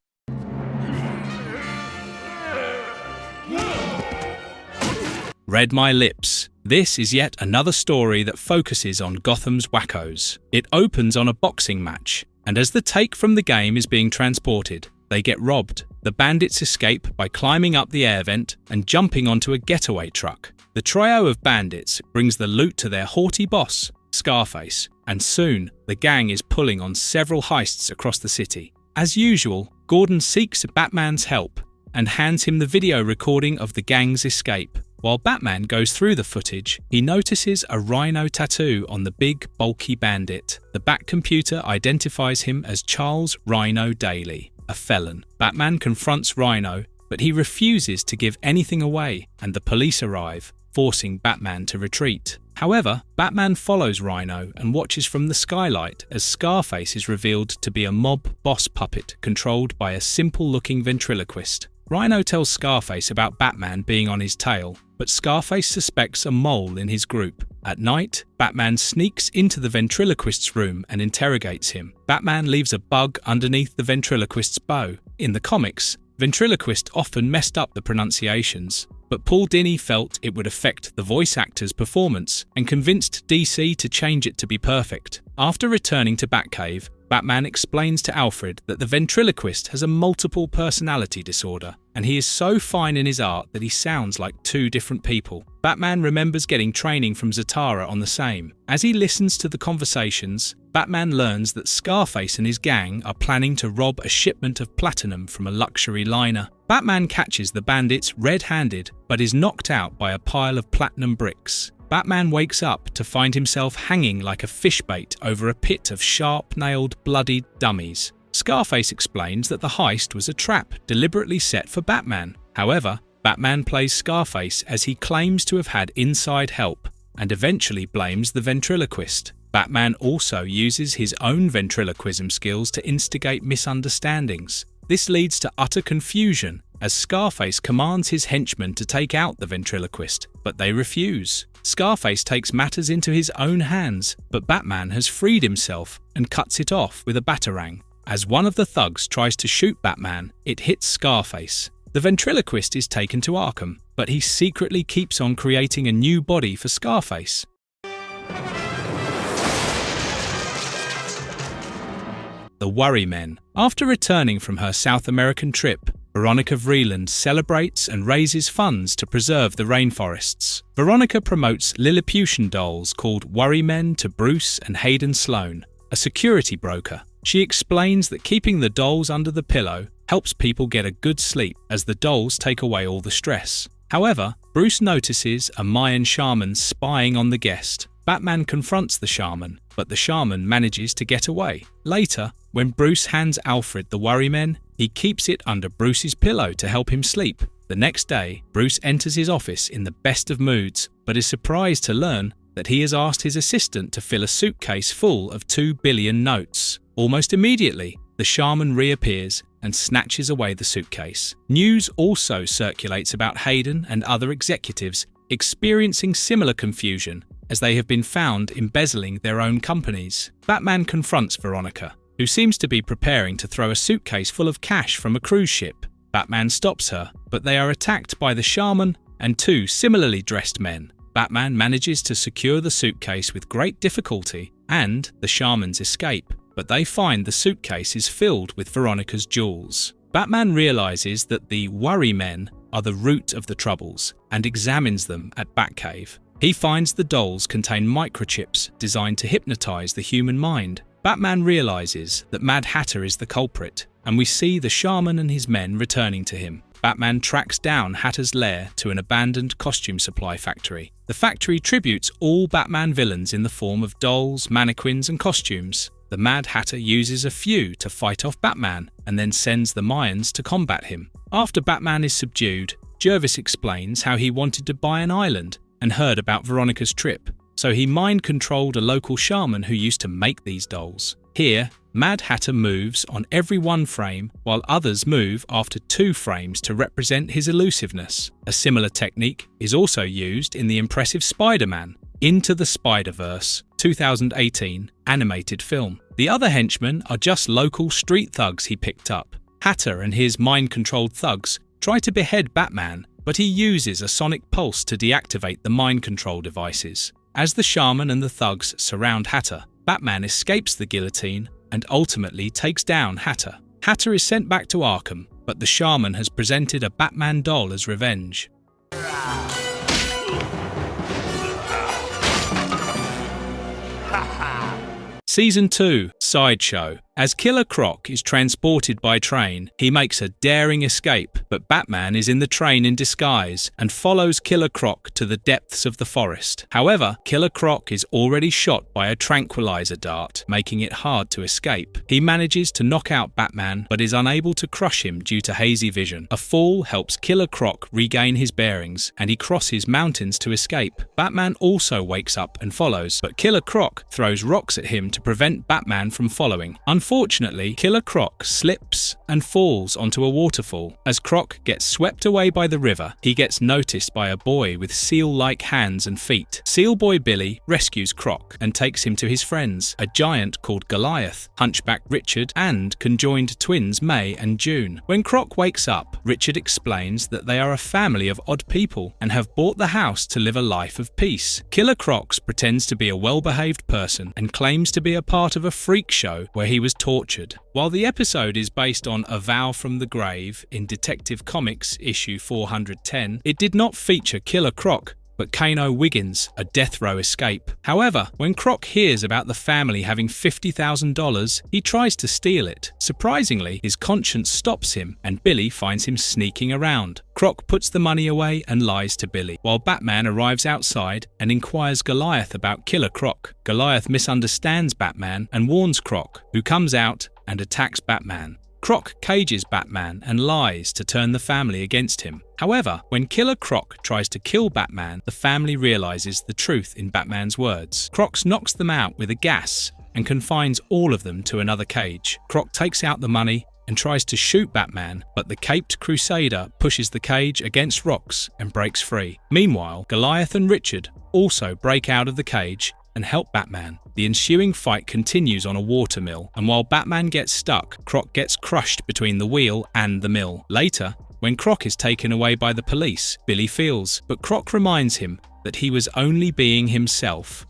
Read my lips. This is yet another story that focuses on Gotham's wackos. It opens on a boxing match, and as the take from the game is being transported, they get robbed. The bandits escape by climbing up the air vent and jumping onto a getaway truck. The trio of bandits brings the loot to their haughty boss, Scarface, and soon the gang is pulling on several heists across the city. As usual, Gordon seeks Batman's help and hands him the video recording of the gang's escape. While Batman goes through the footage, he notices a rhino tattoo on the big, bulky bandit. The Bat computer identifies him as Charles Rhino Daly, a felon. Batman confronts Rhino, but he refuses to give anything away, and the police arrive, forcing Batman to retreat. However, Batman follows Rhino and watches from the skylight as Scarface is revealed to be a mob boss puppet controlled by a simple-looking ventriloquist. Rhino tells Scarface about Batman being on his tail, but Scarface suspects a mole in his group. At night, Batman sneaks into the ventriloquist's room and interrogates him. Batman leaves a bug underneath the ventriloquist's bow. In the comics, ventriloquist often messed up the pronunciations, but Paul Dini felt it would affect the voice actor's performance and convinced DC to change it to be perfect. After returning to Batcave, Batman explains to Alfred that the ventriloquist has a multiple personality disorder, and he is so fine in his art that he sounds like two different people. Batman remembers getting training from Zatana on the same. As he listens to the conversations, Batman learns that Scarface and his gang are planning to rob a shipment of platinum from a luxury liner. Batman catches the bandits red-handed, but is knocked out by a pile of platinum bricks. Batman wakes up to find himself hanging like a fishbait over a pit of sharp-nailed, bloodied dummies. Scarface explains that the heist was a trap deliberately set for Batman. However, Batman plays Scarface as he claims to have had inside help and eventually blames the ventriloquist. Batman also uses his own ventriloquism skills to instigate misunderstandings. This leads to utter confusion as Scarface commands his henchmen to take out the ventriloquist, but they refuse. Scarface takes matters into his own hands, but Batman has freed himself and cuts it off with a batarang. As one of the thugs tries to shoot Batman, it hits Scarface. The ventriloquist is taken to Arkham, but he secretly keeps on creating a new body for Scarface. The Worry Men. After returning from her South American trip, Veronica Vreeland celebrates and raises funds to preserve the rainforests. Veronica promotes Lilliputian dolls called Worry Men to Bruce and Hayden Sloan, a security broker. She explains that keeping the dolls under the pillow helps people get a good sleep as the dolls take away all the stress. However, Bruce notices a Mayan shaman spying on the guest. Batman confronts the shaman, but the shaman manages to get away. Later, when Bruce hands Alfred the Worry Men, he keeps it under Bruce's pillow to help him sleep. The next day, Bruce enters his office in the best of moods, but is surprised to learn that he has asked his assistant to fill a suitcase full of 2 billion notes. Almost immediately, the shaman reappears and snatches away the suitcase. News also circulates about Hayden and other executives experiencing similar confusion as they have been found embezzling their own companies. Batman confronts Veronica, who seems to be preparing to throw a suitcase full of cash from a cruise ship. Batman stops her, but they are attacked by the shaman and 2 similarly dressed men. Batman manages to secure the suitcase with great difficulty and the shamans escape, but they find the suitcase is filled with Veronica's jewels. Batman realizes that the Worry Men are the root of the troubles and examines them at Batcave. He finds the dolls contain microchips designed to hypnotize the human mind. Batman realizes that Mad Hatter is the culprit, and we see the shaman and his men returning to him. Batman tracks down Hatter's lair to an abandoned costume supply factory. The factory tributes all Batman villains in the form of dolls, mannequins, and costumes. The Mad Hatter uses a few to fight off Batman and then sends the Mayans to combat him. After Batman is subdued, Jervis explains how he wanted to buy an island and heard about Veronica's trip, so he mind-controlled a local shaman who used to make these dolls. Here, Mad Hatter moves on every one frame, while others move after 2 frames to represent his elusiveness. A similar technique is also used in the impressive Spider-Man Into the Spider-Verse 2018 animated film. The other henchmen are just local street thugs he picked up. Hatter and his mind-controlled thugs try to behead Batman, but he uses a sonic pulse to deactivate the mind control devices. As the shaman and the thugs surround Hatter, Batman escapes the guillotine and ultimately takes down Hatter. Hatter is sent back to Arkham, but the shaman has presented a Batman doll as revenge. Season 2, Sideshow. As Killer Croc is transported by train, he makes a daring escape, but Batman is in the train in disguise and follows Killer Croc to the depths of the forest. However, Killer Croc is already shot by a tranquilizer dart, making it hard to escape. He manages to knock out Batman, but is unable to crush him due to hazy vision. A fall helps Killer Croc regain his bearings, and he crosses mountains to escape. Batman also wakes up and follows, but Killer Croc throws rocks at him to prevent Batman from following. Unfortunately, Killer Croc slips and falls onto a waterfall. As Croc gets swept away by the river, he gets noticed by a boy with seal-like hands and feet. Seal Boy Billy rescues Croc and takes him to his friends, a giant called Goliath, Hunchback Richard, and conjoined twins May and June. When Croc wakes up, Richard explains that they are a family of odd people and have bought the house to live a life of peace. Killer Croc pretends to be a well-behaved person and claims to be a part of a freak show where he was tortured. While the episode is based on A Vow from the Grave in Detective Comics issue 410, it did not feature Killer Croc, but Kano Wiggins, a death row escape. However, when Croc hears about the family having $50,000, he tries to steal it. Surprisingly, his conscience stops him and Billy finds him sneaking around. Croc puts the money away and lies to Billy, while Batman arrives outside and inquires Goliath about Killer Croc. Goliath misunderstands Batman and warns Croc, who comes out and attacks Batman. Croc cages Batman and lies to turn the family against him. However, when Killer Croc tries to kill Batman, the family realizes the truth in Batman's words. Croc knocks them out with a gas and confines all of them to another cage. Croc takes out the money and tries to shoot Batman, but the caped crusader pushes the cage against rocks and breaks free. Meanwhile, Goliath and Richard also break out of the cage and help Batman. The ensuing fight continues on a water mill, and while Batman gets stuck, Croc gets crushed between the wheel and the mill. Later, when Croc is taken away by the police, Billy feels, but Croc reminds him that he was only being himself.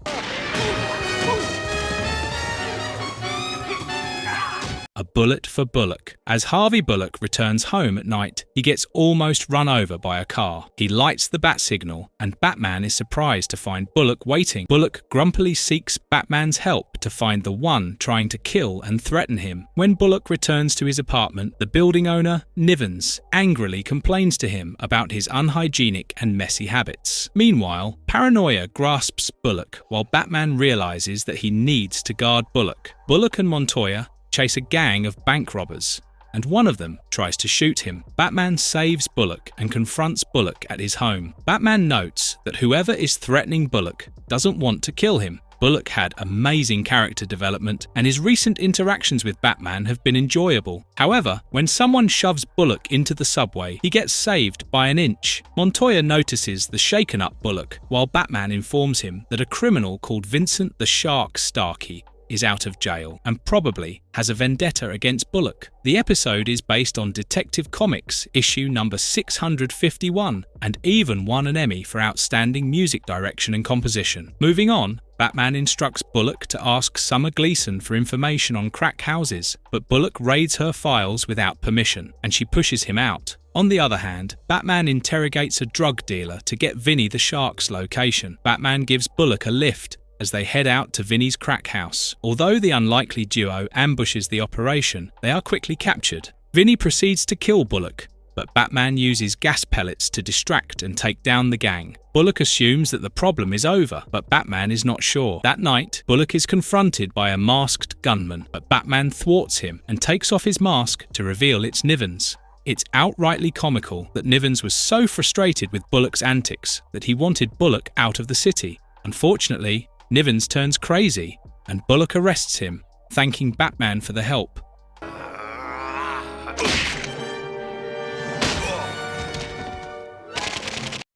A bullet for Bullock. As Harvey Bullock returns home at night, he gets almost run over by a car. He lights the bat signal, and Batman is surprised to find Bullock waiting. Bullock grumpily seeks Batman's help to find the one trying to kill and threaten him. When Bullock returns to his apartment, the building owner, Nivens, angrily complains to him about his unhygienic and messy habits. Meanwhile, paranoia grasps Bullock while Batman realizes that he needs to guard Bullock. Bullock and Montoya chase a gang of bank robbers, and one of them tries to shoot him. Batman saves Bullock and confronts Bullock at his home. Batman notes that whoever is threatening Bullock doesn't want to kill him. Bullock had amazing character development, and his recent interactions with Batman have been enjoyable. However, when someone shoves Bullock into the subway, he gets saved by an inch. Montoya notices the shaken-up Bullock, while Batman informs him that a criminal called Vincent the Shark Starkey is out of jail and probably has a vendetta against Bullock. The episode is based on Detective Comics issue number 651 and even won an Emmy for outstanding music direction and composition. Moving on, Batman instructs Bullock to ask Summer Gleason for information on crack houses, but Bullock raids her files without permission and she pushes him out. On the other hand, Batman interrogates a drug dealer to get Vinny the Shark's location. Batman gives Bullock a lift as they head out to Vinny's crack house. Although the unlikely duo ambushes the operation, they are quickly captured. Vinny proceeds to kill Bullock, but Batman uses gas pellets to distract and take down the gang. Bullock assumes that the problem is over, but Batman is not sure. That night, Bullock is confronted by a masked gunman, but Batman thwarts him and takes off his mask to reveal it's Nivens. It's outrightly comical that Nivens was so frustrated with Bullock's antics that he wanted Bullock out of the city. Unfortunately, Nivens turns crazy, and Bullock arrests him, thanking Batman for the help.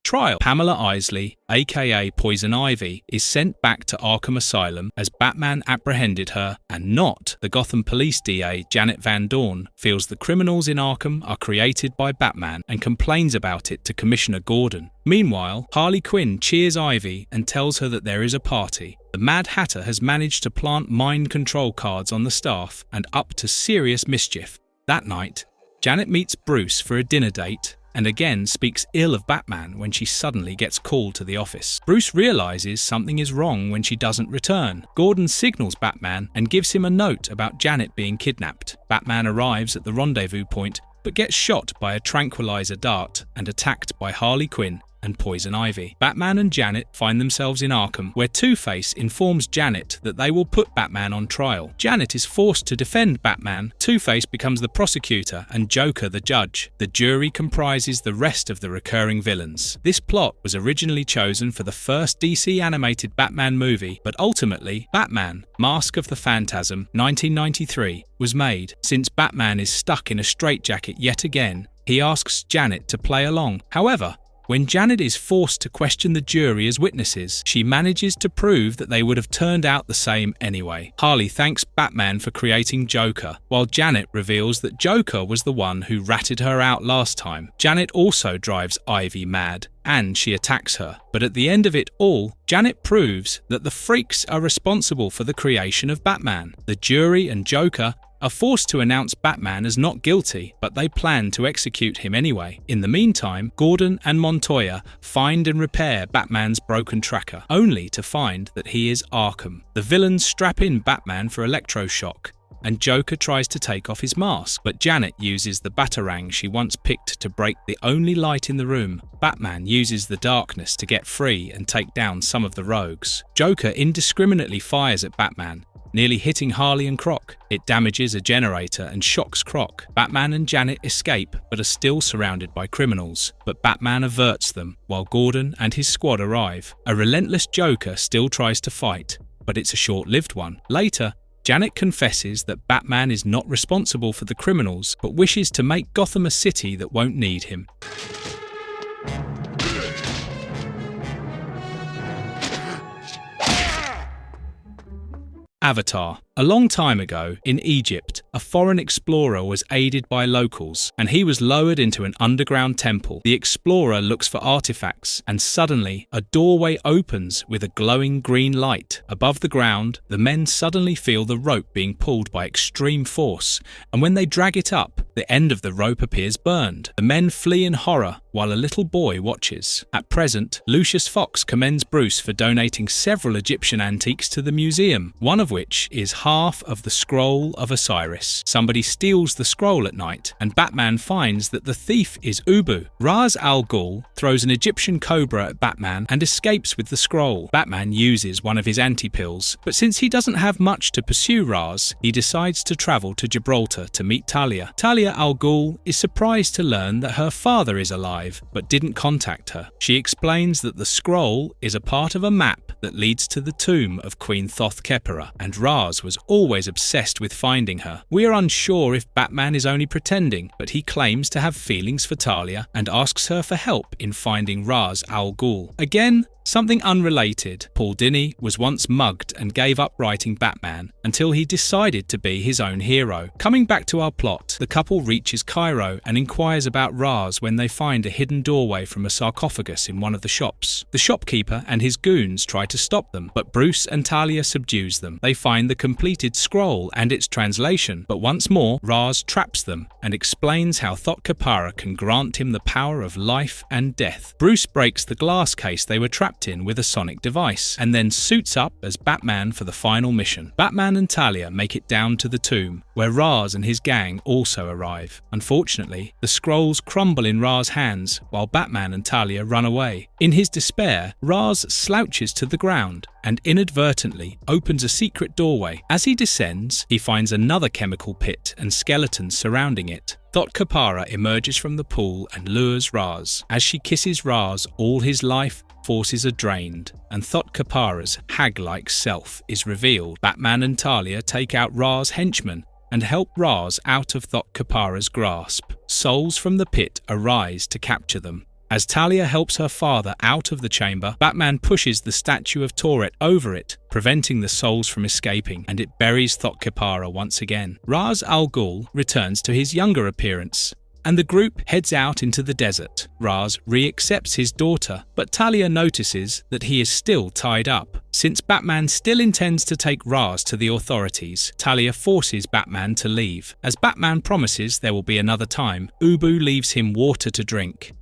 Trial. Pamela Isley, aka Poison Ivy, is sent back to Arkham Asylum as Batman apprehended her, and not the Gotham Police DA Janet Van Dorn feels the criminals in Arkham are created by Batman and complains about it to Commissioner Gordon. Meanwhile, Harley Quinn cheers Ivy and tells her that there is a party. The Mad Hatter has managed to plant mind control cards on the staff and up to serious mischief. That night, Janet meets Bruce for a dinner date and again speaks ill of Batman when she suddenly gets called to the office. Bruce realizes something is wrong when she doesn't return. Gordon signals Batman and gives him a note about Janet being kidnapped. Batman arrives at the rendezvous point but gets shot by a tranquilizer dart and attacked by Harley Quinn and Poison Ivy. Batman and Janet find themselves in Arkham, where Two-Face informs Janet that they will put Batman on trial. Janet is forced to defend Batman. Two-Face becomes the prosecutor and Joker the judge. The jury comprises the rest of the recurring villains. This plot was originally chosen for the first DC animated Batman movie, but ultimately, Batman: Mask of the Phantasm, 1993, was made. Since Batman is stuck in a straitjacket yet again, he asks Janet to play along. However, when Janet is forced to question the jury as witnesses, she manages to prove that they would have turned out the same anyway. Harley thanks Batman for creating Joker, while Janet reveals that Joker was the one who ratted her out last time. Janet also drives Ivy mad, and she attacks her. But at the end of it all, Janet proves that the freaks are responsible for the creation of Batman. The jury and Joker are forced to announce Batman as not guilty, but they plan to execute him anyway. In the meantime, Gordon and Montoya find and repair Batman's broken tracker, only to find that he is Arkham. The villains strap in Batman for electroshock, and Joker tries to take off his mask, but Janet uses the batarang she once picked to break the only light in the room. Batman uses the darkness to get free and take down some of the rogues. Joker indiscriminately fires at Batman, nearly hitting Harley and Croc. It damages a generator and shocks Croc. Batman and Janet escape, but are still surrounded by criminals. But Batman averts them, while Gordon and his squad arrive. A relentless Joker still tries to fight, but it's a short-lived one. Later, Janet confesses that Batman is not responsible for the criminals, but wishes to make Gotham a city that won't need him. Avatar. A long time ago, in Egypt, a foreign explorer was aided by locals, and he was lowered into an underground temple. The explorer looks for artifacts, and suddenly, a doorway opens with a glowing green light. Above the ground, the men suddenly feel the rope being pulled by extreme force, and when they drag it up, the end of the rope appears burned. The men flee in horror, while a little boy watches. At present, Lucius Fox commends Bruce for donating several Egyptian antiques to the museum, one of which is half of the Scroll of Osiris. Somebody steals the scroll at night, and Batman finds that the thief is Ubu. Ra's al Ghul throws an Egyptian cobra at Batman and escapes with the scroll. Batman uses one of his anti-pills, but since he doesn't have much to pursue Ra's, he decides to travel to Gibraltar to meet Talia. Talia al Ghul is surprised to learn that her father is alive, but didn't contact her. She explains that the scroll is a part of a map that leads to the tomb of Queen Thoth-Khepera, and Ra's was always obsessed with finding her. We are unsure if Batman is only pretending, but he claims to have feelings for Talia and asks her for help in finding Ra's al Ghul. Again, something unrelated. Paul Dini was once mugged and gave up writing Batman until he decided to be his own hero. Coming back to our plot, the couple reaches Cairo and inquires about Ra's when they find a hidden doorway from a sarcophagus in one of the shops. The shopkeeper and his goons try to stop them, but Bruce and Talia subdues them. They find the completed scroll and its translation, but once more, Ra's traps them and explains how Thoth-Khepera can grant him the power of life and death. Bruce breaks the glass case they were trapped in with a sonic device, and then suits up as Batman for the final mission. Batman and Talia make it down to the tomb, where Ra's and his gang also arrive. Unfortunately, the scrolls crumble in Ra's hands, while Batman and Talia run away. In his despair, Ra's slouches to the ground and inadvertently opens a secret doorway. As he descends, he finds another chemical pit and skeletons surrounding it. Thoth-Khepera emerges from the pool and lures Ra's. As she kisses Ra's, all his life forces are drained, and Thoth-Khepera's hag-like self is revealed. Batman and Talia take out Ra's henchmen and help Ra's out of Thoth-Khepera's grasp. Souls from the pit arise to capture them. As Talia helps her father out of the chamber, Batman pushes the statue of Tourette over it, preventing the souls from escaping, and it buries Thoth-Khepera once again. Ra's al Ghul returns to his younger appearance, and the group heads out into the desert. Ra's re-accepts his daughter, but Talia notices that he is still tied up. Since Batman still intends to take Ra's to the authorities, Talia forces Batman to leave. As Batman promises there will be another time, Ubu leaves him water to drink.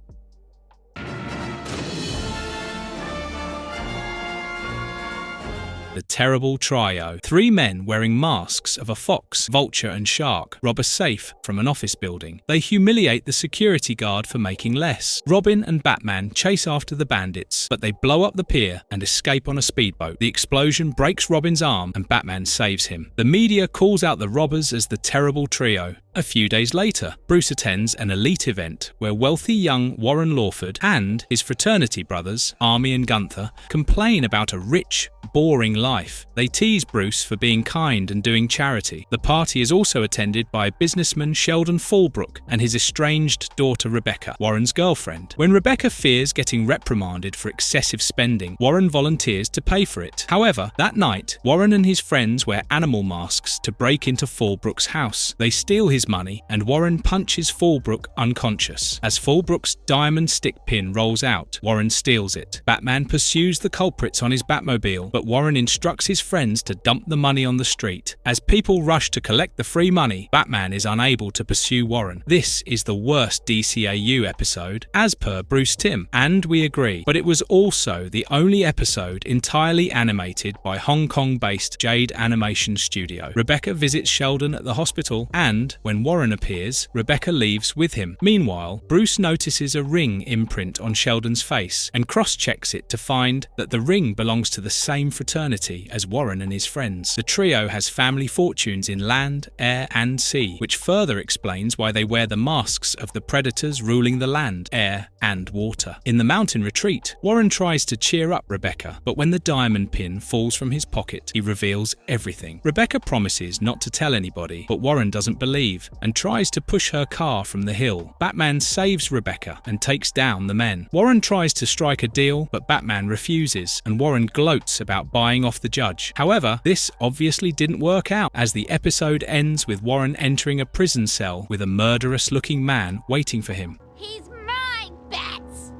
The terrible trio. 3 men wearing masks of a fox, vulture and shark rob a safe from an office building. They humiliate the security guard for making less. Robin and Batman chase after the bandits, but they blow up the pier and escape on a speedboat. The explosion breaks Robin's arm and Batman saves him. The media calls out the robbers as the terrible trio. A few days later, Bruce attends an elite event where wealthy young Warren Lawford and his fraternity brothers, Army and Gunther, complain about a rich, boring life. They tease Bruce for being kind and doing charity. The party is also attended by businessman Sheldon Fallbrook and his estranged daughter Rebecca, Warren's girlfriend. When Rebecca fears getting reprimanded for excessive spending, Warren volunteers to pay for it. However, that night, Warren and his friends wear animal masks to break into Fallbrook's house. They steal his money, and Warren punches Fallbrook unconscious. As Fallbrook's diamond stick pin rolls out, Warren steals it. Batman pursues the culprits on his Batmobile, but Warren instructs his friends to dump the money on the street. As people rush to collect the free money, Batman is unable to pursue Warren. This is the worst DCAU episode, as per Bruce Timm, and we agree. But it was also the only episode entirely animated by Hong Kong-based Jade Animation Studio. Rebecca visits Sheldon at the hospital, and when when Warren appears, Rebecca leaves with him. Meanwhile, Bruce notices a ring imprint on Sheldon's face and cross-checks it to find that the ring belongs to the same fraternity as Warren and his friends. The trio has family fortunes in land, air, and sea, which further explains why they wear the masks of the predators ruling the land, air, and water. In the mountain retreat, Warren tries to cheer up Rebecca, but when the diamond pin falls from his pocket, he reveals everything. Rebecca promises not to tell anybody, but Warren doesn't believe and tries to push her car from the hill. Batman saves Rebecca and takes down the men. Warren tries to strike a deal, but Batman refuses, and Warren gloats about buying off the judge. However, this obviously didn't work out, as the episode ends with Warren entering a prison cell with a murderous-looking man waiting for him. He's mine, Bats!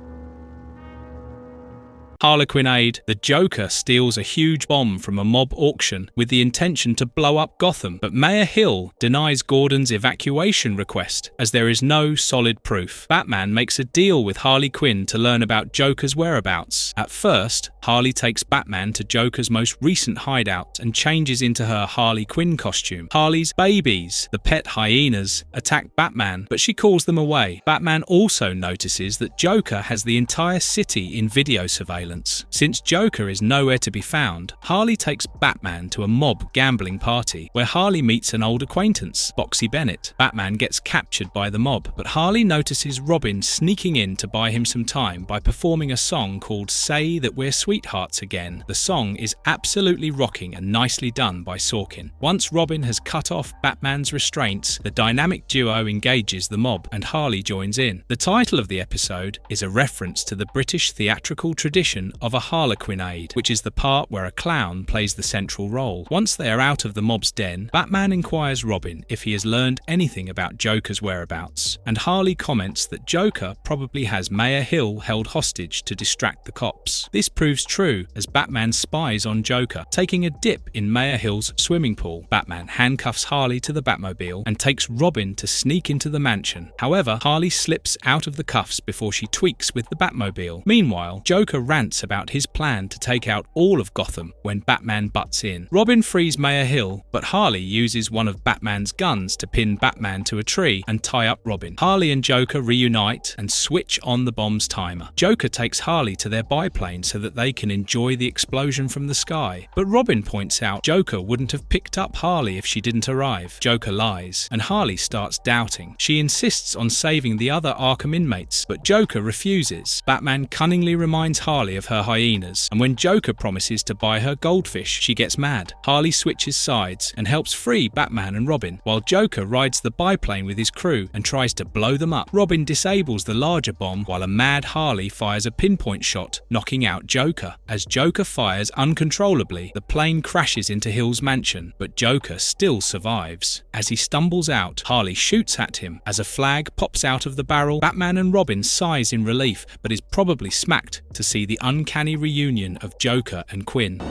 Harlequinade, the Joker steals a huge bomb from a mob auction with the intention to blow up Gotham, but Mayor Hill denies Gordon's evacuation request as there is no solid proof. Batman makes a deal with Harley Quinn to learn about Joker's whereabouts. At first, Harley takes Batman to Joker's most recent hideout and changes into her Harley Quinn costume. Harley's babies, the pet hyenas, attack Batman, but she calls them away. Batman also notices that Joker has the entire city in video surveillance. Since Joker is nowhere to be found, Harley takes Batman to a mob gambling party where Harley meets an old acquaintance, Boxy Bennett. Batman gets captured by the mob, but Harley notices Robin sneaking in to buy him some time by performing a song called Say That We're Sweethearts Again. The song is absolutely rocking and nicely done by Sorkin. Once Robin has cut off Batman's restraints, the dynamic duo engages the mob and Harley joins in. The title of the episode is a reference to the British theatrical tradition of a harlequinade, which is the part where a clown plays the central role. Once they are out of the mob's den, Batman inquires Robin if he has learned anything about Joker's whereabouts, and Harley comments that Joker probably has Mayor Hill held hostage to distract the cops. This proves true as Batman spies on Joker, taking a dip in Mayor Hill's swimming pool. Batman handcuffs Harley to the Batmobile and takes Robin to sneak into the mansion. However, Harley slips out of the cuffs before she tweaks with the Batmobile. Meanwhile, Joker rants about his plan to take out all of Gotham when Batman butts in. Robin frees Mayor Hill, but Harley uses one of Batman's guns to pin Batman to a tree and tie up Robin. Harley and Joker reunite and switch on the bomb's timer. Joker takes Harley to their biplane so that they can enjoy the explosion from the sky, but Robin points out Joker wouldn't have picked up Harley if she didn't arrive. Joker lies, and Harley starts doubting. She insists on saving the other Arkham inmates, but Joker refuses. Batman cunningly reminds Harley of her hyenas, and when Joker promises to buy her goldfish, she gets mad. Harley switches sides and helps free Batman and Robin, while Joker rides the biplane with his crew and tries to blow them up. Robin disables the larger bomb while a mad Harley fires a pinpoint shot, knocking out Joker. As Joker fires uncontrollably, the plane crashes into Hill's mansion, but Joker still survives. As he stumbles out, Harley shoots at him. As a flag pops out of the barrel, Batman and Robin sighs in relief, but is probably smacked to see the uncanny reunion of Joker and Quinn.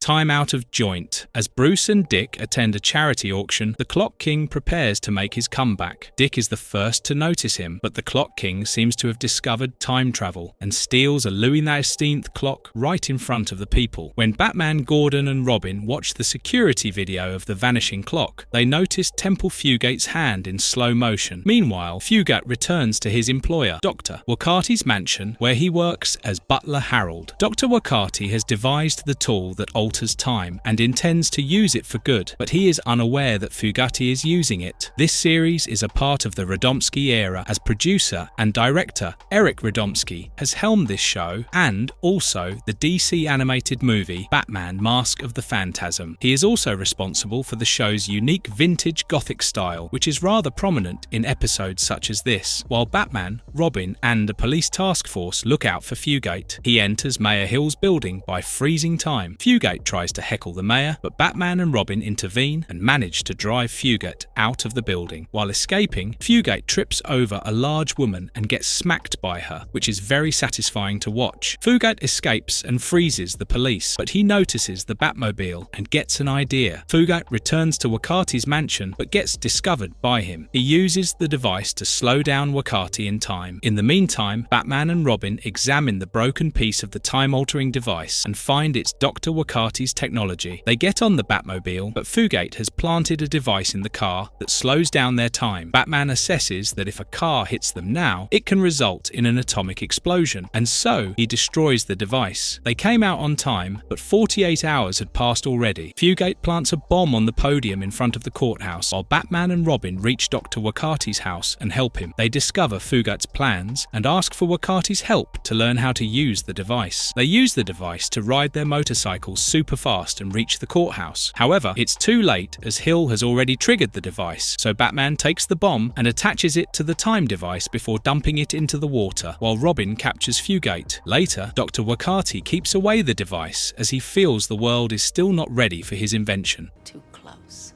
Time out of joint. As Bruce and Dick attend a charity auction, the Clock King prepares to make his comeback. Dick is the first to notice him, but the Clock King seems to have discovered time travel and steals a Louis XVI clock right in front of the people. When Batman, Gordon and Robin watch the security video of the vanishing clock, they notice Temple Fugate's hand in slow motion. Meanwhile, Fugate returns to his employer, Dr. Wakati's mansion, where he works as Butler Harold. Dr. Wakati has devised the tool that alters time and intends to use it for good, but he is unaware that Fugate is using it. This series is a part of the Radomski era, as producer and director Eric Radomski has helmed this show and also the DC animated movie Batman: Mask of the Phantasm. He is also responsible for the show's unique vintage gothic style, which is rather prominent in episodes such as this. While Batman, Robin and a police task force look out for Fugate, he enters Mayor Hill's building by freezing time. Fugate tries to heckle the mayor, but Batman and Robin intervene and manage to drive Fugate out of the building. While escaping, Fugate trips over a large woman and gets smacked by her, which is very satisfying to watch. Fugate escapes and freezes the police, but he notices the Batmobile and gets an idea. Fugate returns to Wakati's mansion, but gets discovered by him. He uses the device to slow down Wakati in time. In the meantime, Batman and Robin examine the broken piece of the time-altering device and find it's Dr. Wakati Wuakaty's technology. They get on the Batmobile, but Fugate has planted a device in the car that slows down their time. Batman assesses that if a car hits them now, it can result in an atomic explosion, and so he destroys the device. They came out on time, but 48 hours had passed already. Fugate plants a bomb on the podium in front of the courthouse, while Batman and Robin reach Dr. Wuakaty's house and help him. They discover Fugate's plans and ask for Wuakaty's help to learn how to use the device. They use the device to ride their motorcycles super fast and reach the courthouse. However, it's too late as Hill has already triggered the device, so Batman takes the bomb and attaches it to the time device before dumping it into the water, while Robin captures Fugate. Later, Dr. Wuakaty keeps away the device as he feels the world is still not ready for his invention. Too close.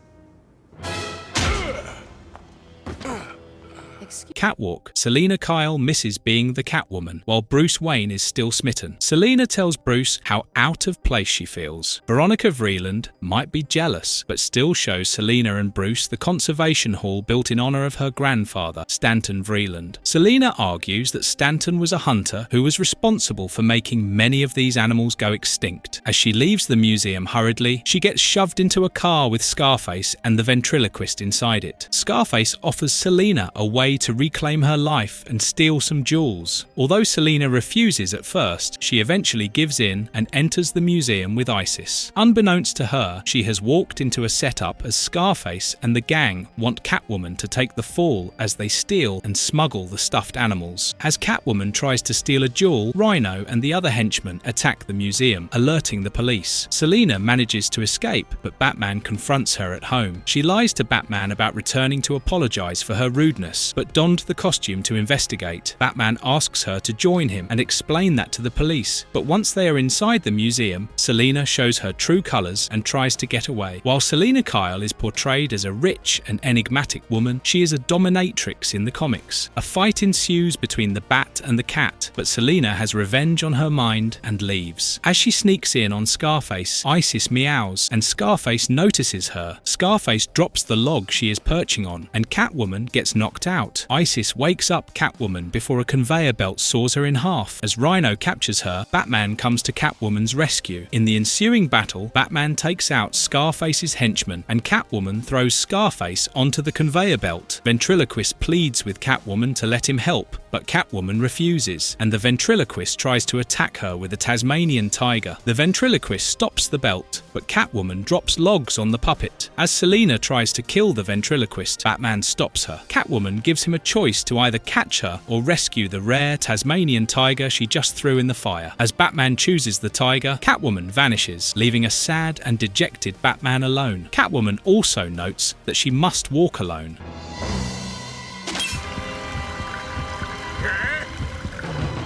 Catwalk. Selina Kyle misses being the Catwoman, while Bruce Wayne is still smitten. Selina tells Bruce how out of place she feels. Veronica Vreeland might be jealous, but still shows Selina and Bruce the conservation hall built in honor of her grandfather, Stanton Vreeland. Selina argues that Stanton was a hunter who was responsible for making many of these animals go extinct. As she leaves the museum hurriedly, she gets shoved into a car with Scarface and the ventriloquist inside it. Scarface offers Selina a way to reclaim her life and steal some jewels. Although Selina refuses at first, she eventually gives in and enters the museum with Isis. Unbeknownst to her, she has walked into a setup as Scarface and the gang want Catwoman to take the fall as they steal and smuggle the stuffed animals. As Catwoman tries to steal a jewel, Rhino and the other henchmen attack the museum, alerting the police. Selina manages to escape, but Batman confronts her at home. She lies to Batman about returning to apologize for her rudeness, but donned the costume to investigate. Batman asks her to join him and explain that to the police, but once they are inside the museum, Selina shows her true colours and tries to get away. While Selina Kyle is portrayed as a rich and enigmatic woman, she is a dominatrix in the comics. A fight ensues between the Bat and the Cat, but Selina has revenge on her mind and leaves. As she sneaks in on Scarface, Isis meows, and Scarface notices her. Scarface drops the log she is perching on, and Catwoman gets knocked out. Isis wakes up Catwoman before a conveyor belt saws her in half. As Rhino captures her, Batman comes to Catwoman's rescue. In the ensuing battle, Batman takes out Scarface's henchmen, and Catwoman throws Scarface onto the conveyor belt. Ventriloquist pleads with Catwoman to let him help, but Catwoman refuses, and the ventriloquist tries to attack her with a Tasmanian tiger. The ventriloquist stops the belt, but Catwoman drops logs on the puppet. As Selina tries to kill the ventriloquist, Batman stops her. Catwoman gives him a choice to either catch her or rescue the rare Tasmanian tiger she just threw in the fire. As Batman chooses the tiger, Catwoman vanishes, leaving a sad and dejected Batman alone. Catwoman also notes that she must walk alone.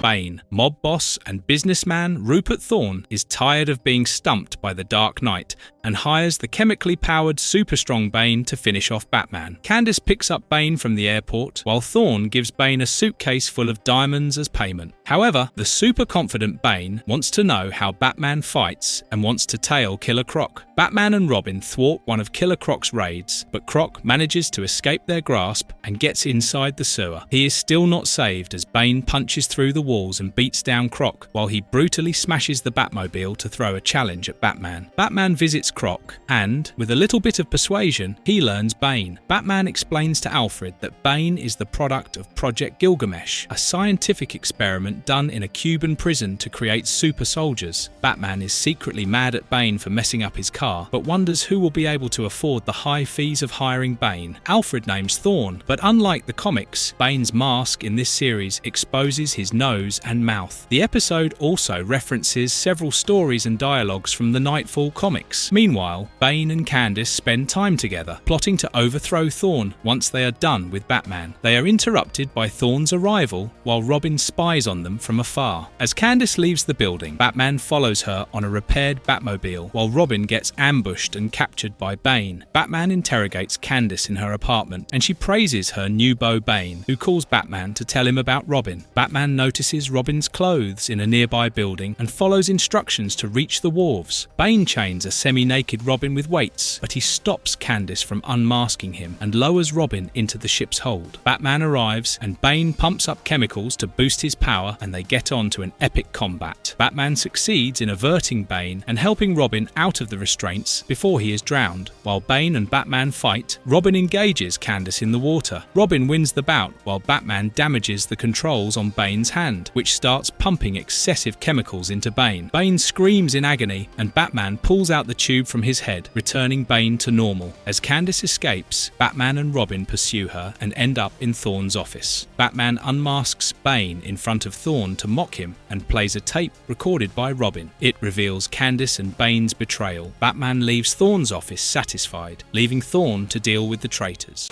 Bane. Mob boss and businessman Rupert Thorne is tired of being stumped by the Dark Knight and hires the chemically powered super-strong Bane to finish off Batman. Candace picks up Bane from the airport, while Thorne gives Bane a suitcase full of diamonds as payment. However, the super-confident Bane wants to know how Batman fights and wants to tail Killer Croc. Batman and Robin thwart one of Killer Croc's raids, but Croc manages to escape their grasp and gets inside the sewer. He is still not saved as Bane punches through the walls and beats down Croc, while he brutally smashes the Batmobile to throw a challenge at Batman. Batman visits Croc and, with a little bit of persuasion, he learns Bane. Batman explains to Alfred that Bane is the product of Project Gilgamesh, a scientific experiment done in a Cuban prison to create super soldiers. Batman is secretly mad at Bane for messing up his car, but wonders who will be able to afford the high fees of hiring Bane. Alfred names Thorne, but unlike the comics, Bane's mask in this series exposes his nose and mouth. The episode also references several stories and dialogues from the Nightfall comics. Meanwhile, Bane and Candace spend time together, plotting to overthrow Thorne once they are done with Batman. They are interrupted by Thorne's arrival while Robin spies on them from afar. As Candace leaves the building, Batman follows her on a repaired Batmobile, while Robin gets ambushed and captured by Bane. Batman interrogates Candace in her apartment, and she praises her new beau Bane, who calls Batman to tell him about Robin. Batman notices notices Robin's clothes in a nearby building and follows instructions to reach the wharves. Bane chains a semi-naked Robin with weights, but he stops Candace from unmasking him and lowers Robin into the ship's hold. Batman arrives and Bane pumps up chemicals to boost his power, and they get on to an epic combat. Batman succeeds in averting Bane and helping Robin out of the restraints before he is drowned. While Bane and Batman fight, Robin engages Candace in the water. Robin wins the bout while Batman damages the controls on Bane's hand, which starts pumping excessive chemicals into Bane. Bane screams in agony and Batman pulls out the tube from his head, returning Bane to normal. As Candace escapes, Batman and Robin pursue her and end up in Thorne's office. Batman unmasks Bane in front of Thorne to mock him and plays a tape recorded by Robin. It reveals Candace and Bane's betrayal. Batman leaves Thorne's office satisfied, leaving Thorne to deal with the traitors.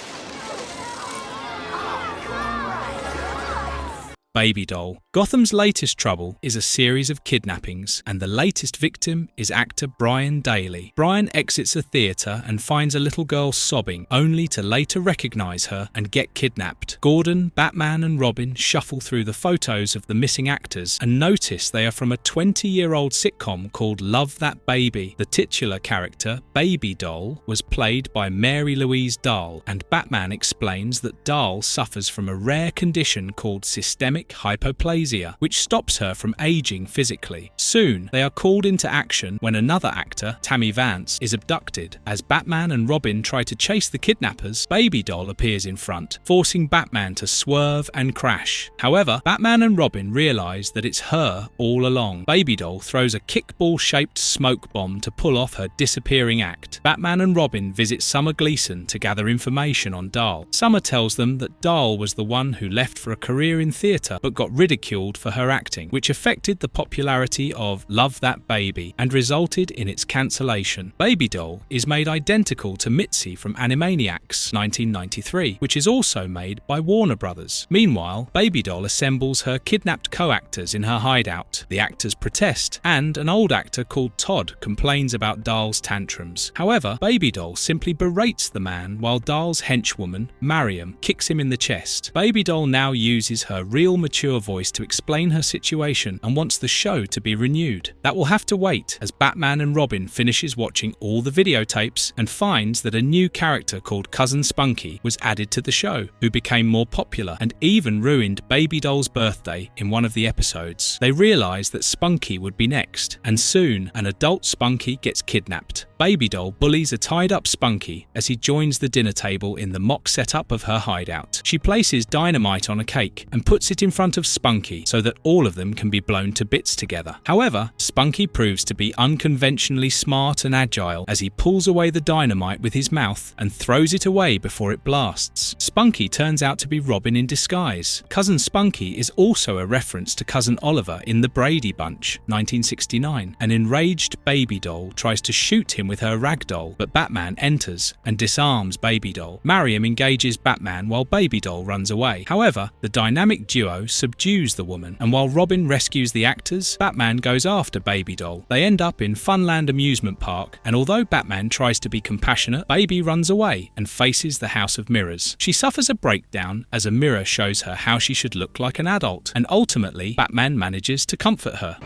Baby Doll. Gotham's latest trouble is a series of kidnappings, and the latest victim is actor Brian Daly. Brian exits a theatre and finds a little girl sobbing, only to later recognise her and get kidnapped. Gordon, Batman and Robin shuffle through the photos of the missing actors and notice they are from a 20-year-old sitcom called Love That Baby. The titular character, Baby Doll, was played by Mary Louise Dahl, and Batman explains that Dahl suffers from a rare condition called systemic hypoplasia, which stops her from aging physically. Soon, they are called into action when another actor, Tammy Vance, is abducted. As Batman and Robin try to chase the kidnappers, Baby Doll appears in front, forcing Batman to swerve and crash. However, Batman and Robin realise that it's her all along. Baby Doll throws a kickball-shaped smoke bomb to pull off her disappearing act. Batman and Robin visit Summer Gleason to gather information on Dahl. Summer tells them that Dahl was the one who left for a career in theatre but got ridiculed for her acting, which affected the popularity of Love That Baby and resulted in its cancellation. Baby Doll is made identical to Mitzi from Animaniacs 1993, which is also made by Warner Brothers. Meanwhile, Baby Doll assembles her kidnapped co-actors in her hideout. The actors protest, and an old actor called Todd complains about Dahl's tantrums. However, Baby Doll simply berates the man while Dahl's henchwoman, Mariam, kicks him in the chest. Baby Doll now uses her real mature voice to explain her situation and wants the show to be renewed. That will have to wait as Batman and Robin finishes watching all the videotapes and finds that a new character called Cousin Spunky was added to the show, who became more popular and even ruined Baby Doll's birthday in one of the episodes. They realise that Spunky would be next, and soon an adult Spunky gets kidnapped. Baby Doll bullies a tied-up Spunky as he joins the dinner table in the mock setup of her hideout. She places dynamite on a cake and puts it in front of Spunky so that all of them can be blown to bits together. However, Spunky proves to be unconventionally smart and agile as he pulls away the dynamite with his mouth and throws it away before it blasts. Spunky turns out to be Robin in disguise. Cousin Spunky is also a reference to Cousin Oliver in The Brady Bunch, 1969. An enraged Baby Doll tries to shoot him with her rag doll, but Batman enters and disarms Baby Doll. Mariam engages Batman while Baby Doll runs away. However, the dynamic duo subdues the woman, and while Robin rescues the actors, Batman goes after Baby Doll. They end up in Funland Amusement Park, and although Batman tries to be compassionate, Baby runs away and faces the House of Mirrors. She suffers a breakdown as a mirror shows her how she should look like an adult, and ultimately, Batman manages to comfort her.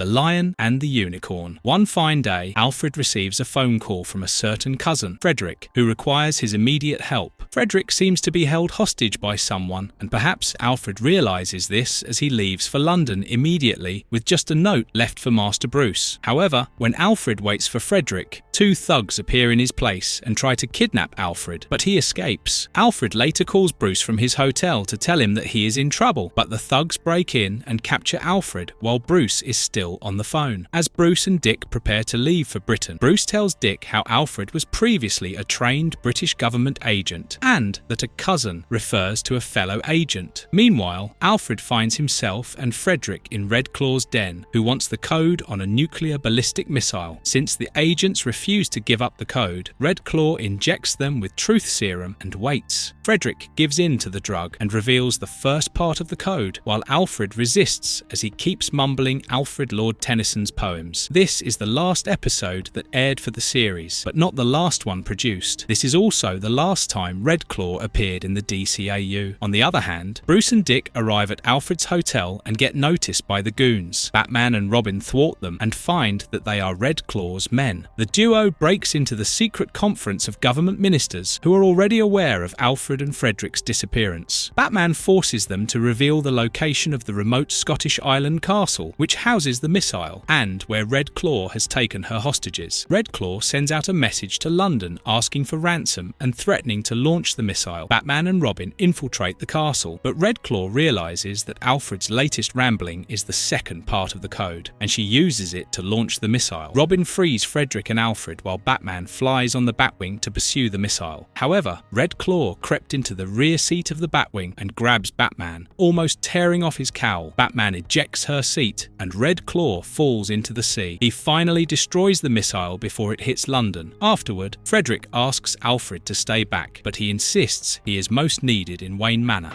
The Lion and the Unicorn. One fine day, Alfred receives a phone call from a certain cousin, Frederick, who requires his immediate help. Frederick seems to be held hostage by someone, and perhaps Alfred realises this as he leaves for London immediately with just a note left for Master Bruce. However, when Alfred waits for Frederick, two thugs appear in his place and try to kidnap Alfred, but he escapes. Alfred later calls Bruce from his hotel to tell him that he is in trouble, but the thugs break in and capture Alfred while Bruce is still on the phone. As Bruce and Dick prepare to leave for Britain, Bruce tells Dick how Alfred was previously a trained British government agent and that a cousin refers to a fellow agent. Meanwhile, Alfred finds himself and Frederick in Red Claw's den, who wants the code on a nuclear ballistic missile. Since the agents refuse to give up the code, Red Claw injects them with truth serum and waits. Frederick gives in to the drug and reveals the first part of the code, while Alfred resists as he keeps mumbling Alfred Lord Tennyson's poems. This is the last episode that aired for the series, but not the last one produced. This is also the last time Red Claw appeared in the DCAU. On the other hand, Bruce and Dick arrive at Alfred's hotel and get noticed by the goons. Batman and Robin thwart them and find that they are Red Claw's men. The duo breaks into the secret conference of government ministers who are already aware of Alfred and Frederick's disappearance. Batman forces them to reveal the location of the remote Scottish island castle, which houses the missile, and where Red Claw has taken her hostages. Red Claw sends out a message to London asking for ransom and threatening to launch the missile. Batman and Robin infiltrate the castle, but Red Claw realizes that Alfred's latest rambling is the second part of the code, and she uses it to launch the missile. Robin frees Frederick and Alfred while Batman flies on the Batwing to pursue the missile. However, Red Claw crept into the rear seat of the Batwing and grabs Batman, almost tearing off his cowl. Batman ejects her seat, and Red Claw falls into the sea. He finally destroys the missile before it hits London. Afterward, Frederick asks Alfred to stay back, but he insists he is most needed in Wayne Manor.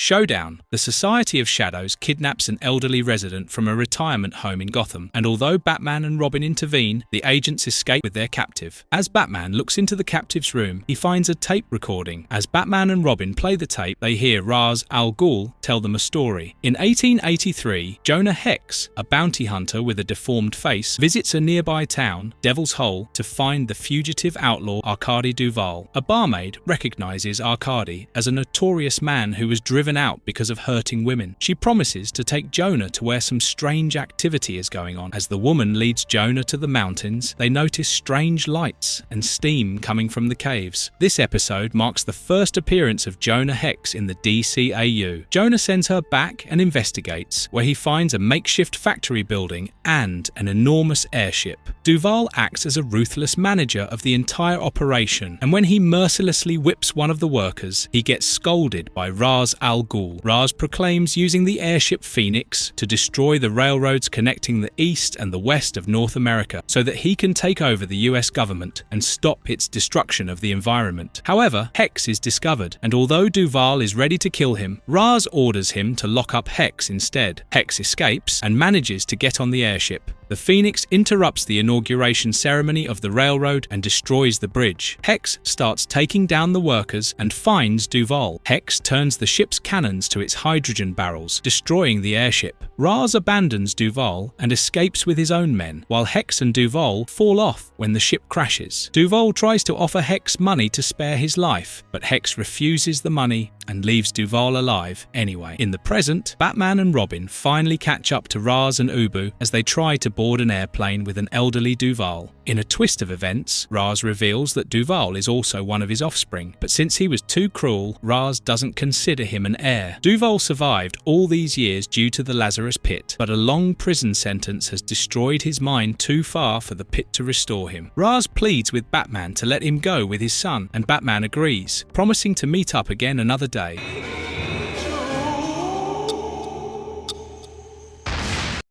Showdown. The Society of Shadows kidnaps an elderly resident from a retirement home in Gotham, and although Batman and Robin intervene, the agents escape with their captive. As Batman looks into the captive's room, he finds a tape recording. As Batman and Robin play the tape, they hear Ra's al Ghul tell them a story. In 1883, Jonah Hex, a bounty hunter with a deformed face, visits a nearby town, Devil's Hole, to find the fugitive outlaw Arkady Duval. A barmaid recognizes Arkady as a notorious man who was driven out because of hurting women. She promises to take Jonah to where some strange activity is going on. As the woman leads Jonah to the mountains, they notice strange lights and steam coming from the caves. This episode marks the first appearance of Jonah Hex in the DCAU. Jonah sends her back and investigates, where he finds a makeshift factory building and an enormous airship. Duval acts as a ruthless manager of the entire operation, and when he mercilessly whips one of the workers, he gets scolded by Ra's al Ghul. Ra's proclaims using the airship Phoenix to destroy the railroads connecting the east and the west of North America so that he can take over the US government and stop its destruction of the environment. However, Hex is discovered, and although Duval is ready to kill him, Ra's orders him to lock up Hex instead. Hex escapes and manages to get on the airship. The Phoenix interrupts the inauguration ceremony of the railroad and destroys the bridge. Hex starts taking down the workers and finds Duval. Hex turns the ship's cannons to its hydrogen barrels, destroying the airship. Ra's abandons Duval and escapes with his own men, while Hex and Duval fall off when the ship crashes. Duval tries to offer Hex money to spare his life, but Hex refuses the money and leaves Duval alive anyway. In the present, Batman and Robin finally catch up to Ra's and Ubu as they try to board an airplane with an elderly Duval. In a twist of events, Ra's reveals that Duval is also one of his offspring, but since he was too cruel, Ra's doesn't consider him an heir. Duval survived all these years due to the Lazarus Pit, but a long prison sentence has destroyed his mind too far for the pit to restore him. Ra's pleads with Batman to let him go with his son, and Batman agrees, promising to meet up again another day.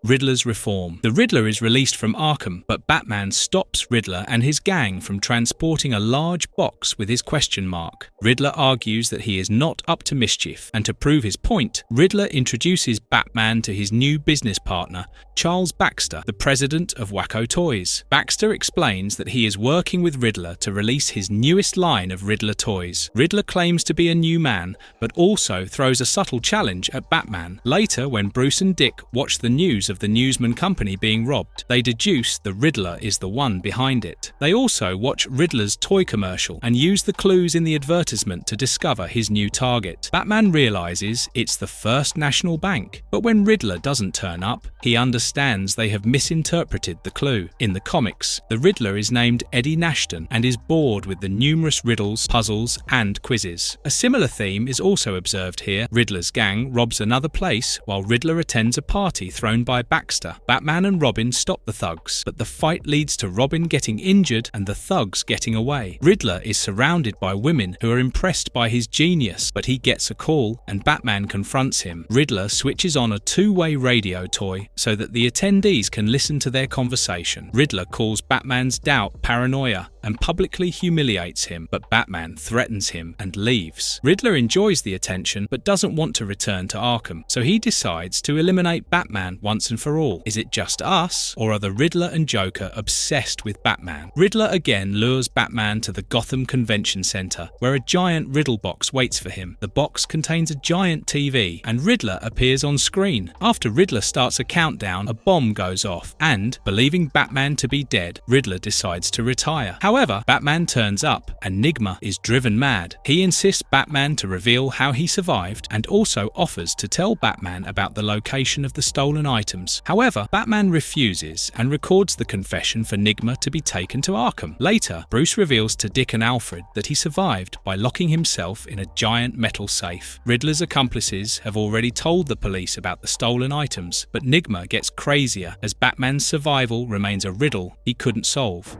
Riddler's reform. The Riddler is released from Arkham, but Batman stops Riddler and his gang from transporting a large box with his question mark. Riddler argues that he is not up to mischief, and to prove his point, Riddler introduces Batman to his new business partner, Charles Baxter, the president of Wacko Toys. Baxter explains that he is working with Riddler to release his newest line of Riddler toys. Riddler claims to be a new man, but also throws a subtle challenge at Batman. Later, when Bruce and Dick watch the news of the Newsman Company being robbed, they deduce the Riddler is the one behind it. They also watch Riddler's toy commercial and use the clues in the advertisement to discover his new target. Batman realizes it's the First National Bank, but when Riddler doesn't turn up, he understands they have misinterpreted the clue. In the comics, the Riddler is named Eddie Nashton and is bored with the numerous riddles, puzzles, and quizzes. A similar theme is also observed here. Riddler's gang robs another place while Riddler attends a party thrown by Baxter. Batman and Robin stop the thugs, but the fight leads to Robin getting injured and the thugs getting away. Riddler is surrounded by women who are impressed by his genius, but he gets a call and Batman confronts him. Riddler switches on a two-way radio toy so that the attendees can listen to their conversation. Riddler calls Batman's doubt paranoia, and publicly humiliates him, but Batman threatens him and leaves. Riddler enjoys the attention but doesn't want to return to Arkham, so he decides to eliminate Batman once and for all. Is it just us, or are the Riddler and Joker obsessed with Batman? Riddler again lures Batman to the Gotham Convention Center, where a giant riddle box waits for him. The box contains a giant TV, and Riddler appears on screen. After Riddler starts a countdown, a bomb goes off, and, believing Batman to be dead, Riddler decides to retire. However, Batman turns up, and Nigma is driven mad. He insists Batman to reveal how he survived, and also offers to tell Batman about the location of the stolen items. However, Batman refuses and records the confession for Nigma to be taken to Arkham. Later, Bruce reveals to Dick and Alfred that he survived by locking himself in a giant metal safe. Riddler's accomplices have already told the police about the stolen items, but Nigma gets crazier as Batman's survival remains a riddle he couldn't solve.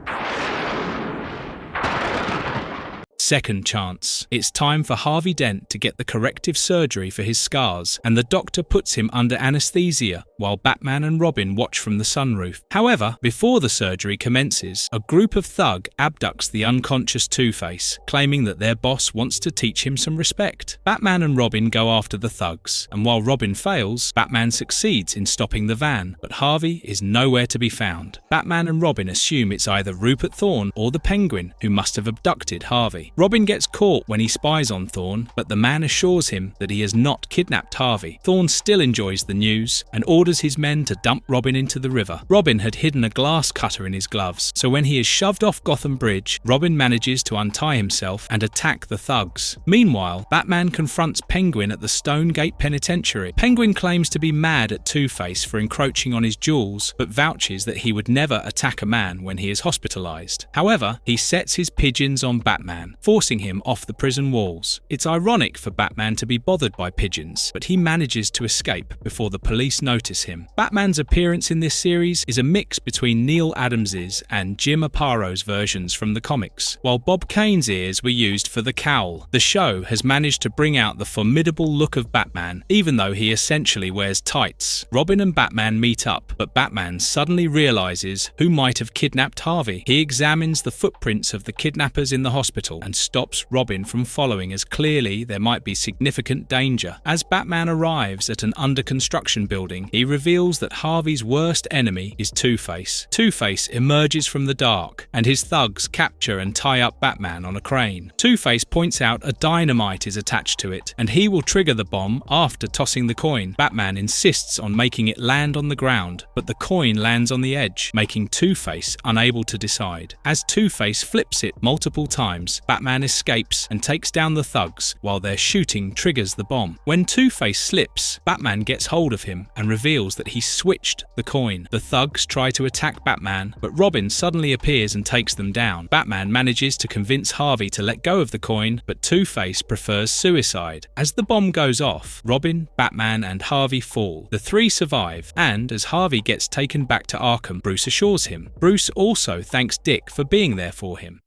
Second chance. It's time for Harvey Dent to get the corrective surgery for his scars, and the doctor puts him under anesthesia while Batman and Robin watch from the sunroof. However, before the surgery commences, a group of thugs abducts the unconscious Two-Face, claiming that their boss wants to teach him some respect. Batman and Robin go after the thugs, and while Robin fails, Batman succeeds in stopping the van, but Harvey is nowhere to be found. Batman and Robin assume it's either Rupert Thorne or the Penguin who must have abducted Harvey. Robin gets caught when he spies on Thorne, but the man assures him that he has not kidnapped Harvey. Thorne still enjoys the news and orders his men to dump Robin into the river. Robin had hidden a glass cutter in his gloves, so when he is shoved off Gotham Bridge, Robin manages to untie himself and attack the thugs. Meanwhile, Batman confronts Penguin at the Stone Gate Penitentiary. Penguin claims to be mad at Two-Face for encroaching on his jewels, but vouches that he would never attack a man when he is hospitalized. However, he sets his pigeons on Batman, forcing him off the prison walls. It's ironic for Batman to be bothered by pigeons, but he manages to escape before the police notice him. Batman's appearance in this series is a mix between Neil Adams's and Jim Aparo's versions from the comics. While Bob Kane's ears were used for the cowl, the show has managed to bring out the formidable look of Batman, even though he essentially wears tights. Robin and Batman meet up, but Batman suddenly realizes who might have kidnapped Harvey. He examines the footprints of the kidnappers in the hospital and stops Robin from following, as clearly there might be significant danger. As Batman arrives at an under-construction building, he reveals that Harvey's worst enemy is Two-Face. Two-Face emerges from the dark, and his thugs capture and tie up Batman on a crane. Two-Face points out a dynamite is attached to it, and he will trigger the bomb after tossing the coin. Batman insists on making it land on the ground, but the coin lands on the edge, making Two-Face unable to decide. As Two-Face flips it multiple times, Batman escapes and takes down the thugs, while their shooting triggers the bomb. When Two-Face slips, Batman gets hold of him and reveals that he switched the coin. The thugs try to attack Batman, but Robin suddenly appears and takes them down. Batman manages to convince Harvey to let go of the coin, but Two-Face prefers suicide. As the bomb goes off, Robin, Batman, and Harvey fall. The three survive, and as Harvey gets taken back to Arkham, Bruce assures him. Bruce also thanks Dick for being there for him.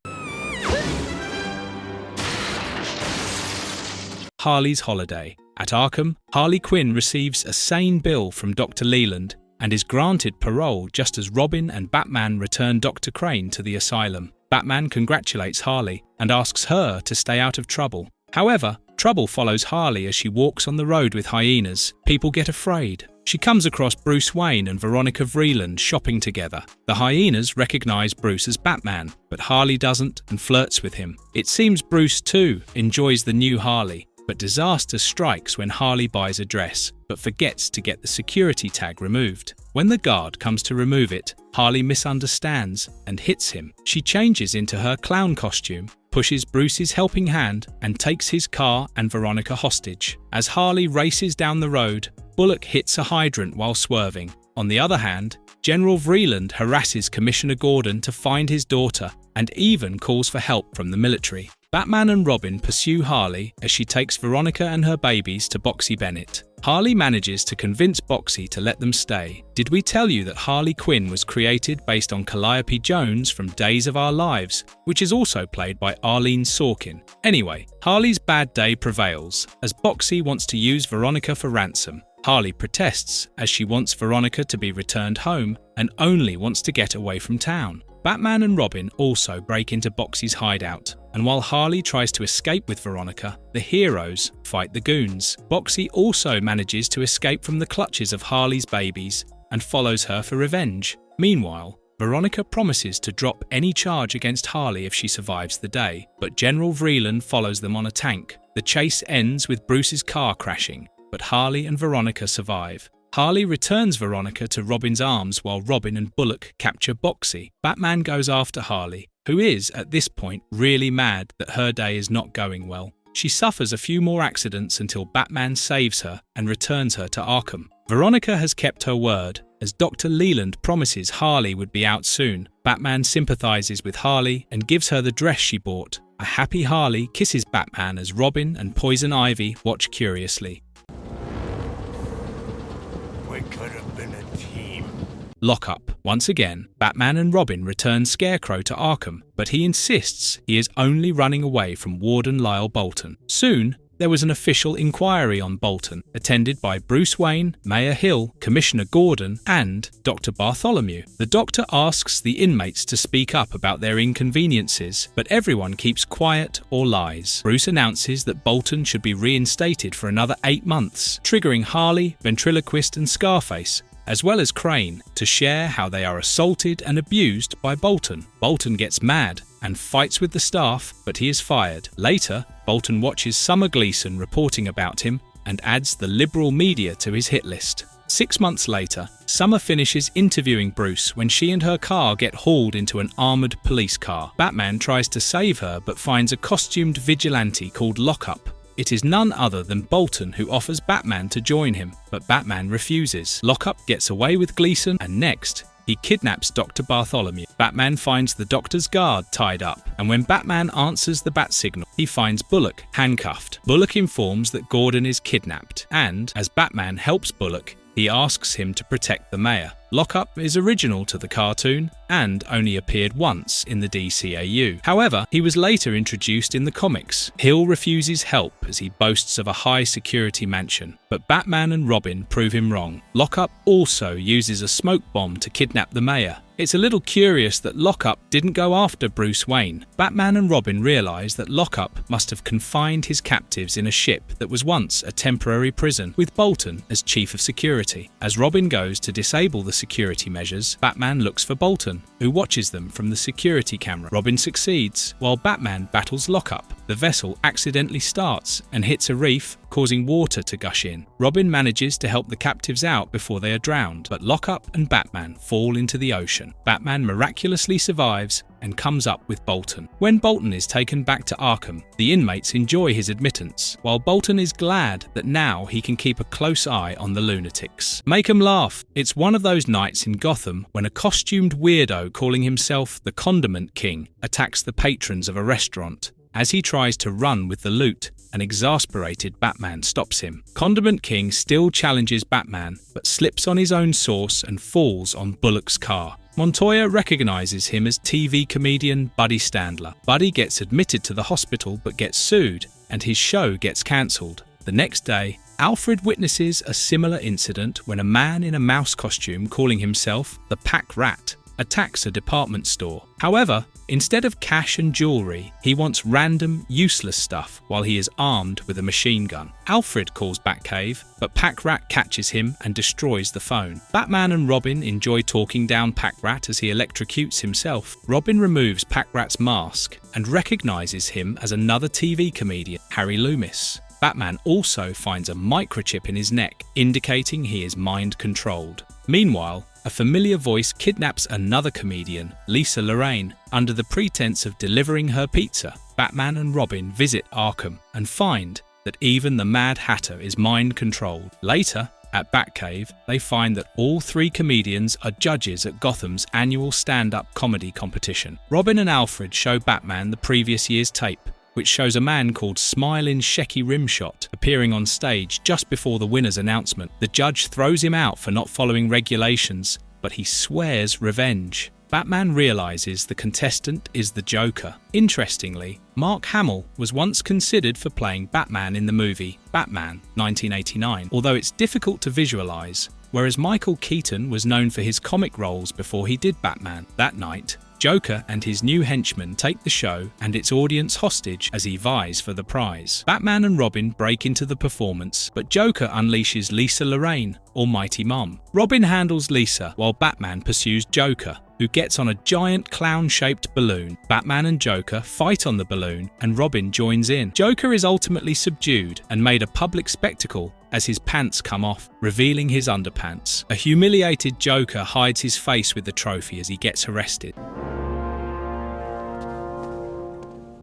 Harley's holiday. At Arkham, Harley Quinn receives a sane bill from Dr. Leland and is granted parole just as Robin and Batman return Dr. Crane to the asylum. Batman congratulates Harley and asks her to stay out of trouble. However, trouble follows Harley as she walks on the road with hyenas. People get afraid. She comes across Bruce Wayne and Veronica Vreeland shopping together. The hyenas recognize Bruce as Batman, but Harley doesn't and flirts with him. It seems Bruce too enjoys the new Harley, but disaster strikes when Harley buys a dress, but forgets to get the security tag removed. When the guard comes to remove it, Harley misunderstands and hits him. She changes into her clown costume, pushes Bruce's helping hand, and takes his car and Veronica hostage. As Harley races down the road, Bullock hits a hydrant while swerving. On the other hand, General Vreeland harasses Commissioner Gordon to find his daughter and even calls for help from the military. Batman and Robin pursue Harley as she takes Veronica and her babies to Boxy Bennett. Harley manages to convince Boxy to let them stay. Did we tell you that Harley Quinn was created based on Calliope Jones from Days of Our Lives, which is also played by Arlene Sorkin? Anyway, Harley's bad day prevails as Boxy wants to use Veronica for ransom. Harley protests as she wants Veronica to be returned home and only wants to get away from town. Batman and Robin also break into Boxy's hideout, and while Harley tries to escape with Veronica, the heroes fight the goons. Boxy also manages to escape from the clutches of Harley's babies and follows her for revenge. Meanwhile, Veronica promises to drop any charge against Harley if she survives the day, but General Vreeland follows them on a tank. The chase ends with Bruce's car crashing, but Harley and Veronica survive. Harley returns Veronica to Robin's arms while Robin and Bullock capture Boxy. Batman goes after Harley, who is, at this point, really mad that her day is not going well. She suffers a few more accidents until Batman saves her and returns her to Arkham. Veronica has kept her word, as Dr. Leland promises Harley would be out soon. Batman sympathizes with Harley and gives her the dress she bought. A happy Harley kisses Batman as Robin and Poison Ivy watch curiously. We could have been a team. Lockup. Once again, Batman and Robin return Scarecrow to Arkham, but he insists he is only running away from Warden Lyle Bolton. Soon, there was an official inquiry on Bolton, attended by Bruce Wayne, Mayor Hill, Commissioner Gordon, and Dr. Bartholomew. The doctor asks the inmates to speak up about their inconveniences, but everyone keeps quiet or lies. Bruce announces that Bolton should be reinstated for another 8 months, triggering Harley, Ventriloquist, and Scarface, as well as Crane, to share how they are assaulted and abused by Bolton. Bolton gets mad and fights with the staff, but he is fired. Later, Bolton watches Summer Gleason reporting about him and adds the liberal media to his hit list. 6 months later, Summer finishes interviewing Bruce when she and her car get hauled into an armoured police car. Batman tries to save her but finds a costumed vigilante called Lockup. It is none other than Bolton who offers Batman to join him, but Batman refuses. Lockup gets away with Gleason, and next, he kidnaps Dr. Bartholomew. Batman finds the doctor's guard tied up, and when Batman answers the bat signal, he finds Bullock handcuffed. Bullock informs that Gordon is kidnapped, and as Batman helps Bullock, he asks him to protect the mayor. Lockup is original to the cartoon and only appeared once in the DCAU. However, he was later introduced in the comics. Hill refuses help as he boasts of a high-security mansion, but Batman and Robin prove him wrong. Lockup also uses a smoke bomb to kidnap the mayor. It's a little curious that Lockup didn't go after Bruce Wayne. Batman and Robin realise that Lockup must have confined his captives in a ship that was once a temporary prison, with Bolton as chief of security. As Robin goes to disable the security measures, Batman looks for Bolton, who watches them from the security camera. Robin succeeds, while Batman battles Lockup. The vessel accidentally starts and hits a reef, causing water to gush in. Robin manages to help the captives out before they are drowned, but Lockup and Batman fall into the ocean. Batman miraculously survives and comes up with Bolton. When Bolton is taken back to Arkham, the inmates enjoy his admittance, while Bolton is glad that now he can keep a close eye on the lunatics. Make 'em laugh. It's one of those nights in Gotham when a costumed weirdo calling himself the Condiment King attacks the patrons of a restaurant. As he tries to run with the loot, an exasperated Batman stops him. Condiment King still challenges Batman, but slips on his own sauce and falls on Bullock's car. Montoya recognizes him as TV comedian Buddy Standler. Buddy gets admitted to the hospital but gets sued, and his show gets cancelled. The next day, Alfred witnesses a similar incident when a man in a mouse costume calling himself the Pack Rat attacks a department store. However, instead of cash and jewellery, he wants random, useless stuff while he is armed with a machine gun. Alfred calls Batcave, but Pack-Rat catches him and destroys the phone. Batman and Robin enjoy talking down Pack-Rat as he electrocutes himself. Robin removes Pack-Rat's mask and recognises him as another TV comedian, Harry Loomis. Batman also finds a microchip in his neck, indicating he is mind-controlled. Meanwhile, a familiar voice kidnaps another comedian, Lisa Lorraine, under the pretense of delivering her pizza. Batman and Robin visit Arkham and find that even the Mad Hatter is mind-controlled. Later, at Batcave, they find that all 3 comedians are judges at Gotham's annual stand-up comedy competition. Robin and Alfred show Batman the previous year's tape, which shows a man called Smilin' Shecky Rimshot appearing on stage just before the winner's announcement. The judge throws him out for not following regulations, but he swears revenge. Batman realises the contestant is the Joker. Interestingly, Mark Hamill was once considered for playing Batman in the movie Batman 1989, although it's difficult to visualise. Whereas Michael Keaton was known for his comic roles before he did Batman. That night, Joker and his new henchmen take the show and its audience hostage as he vies for the prize. Batman and Robin break into the performance, but Joker unleashes Lisa Lorraine, Almighty Mom. Robin handles Lisa while Batman pursues Joker, who gets on a giant clown-shaped balloon. Batman and Joker fight on the balloon, and Robin joins in. Joker is ultimately subdued and made a public spectacle as his pants come off, revealing his underpants. A humiliated Joker hides his face with the trophy as he gets arrested.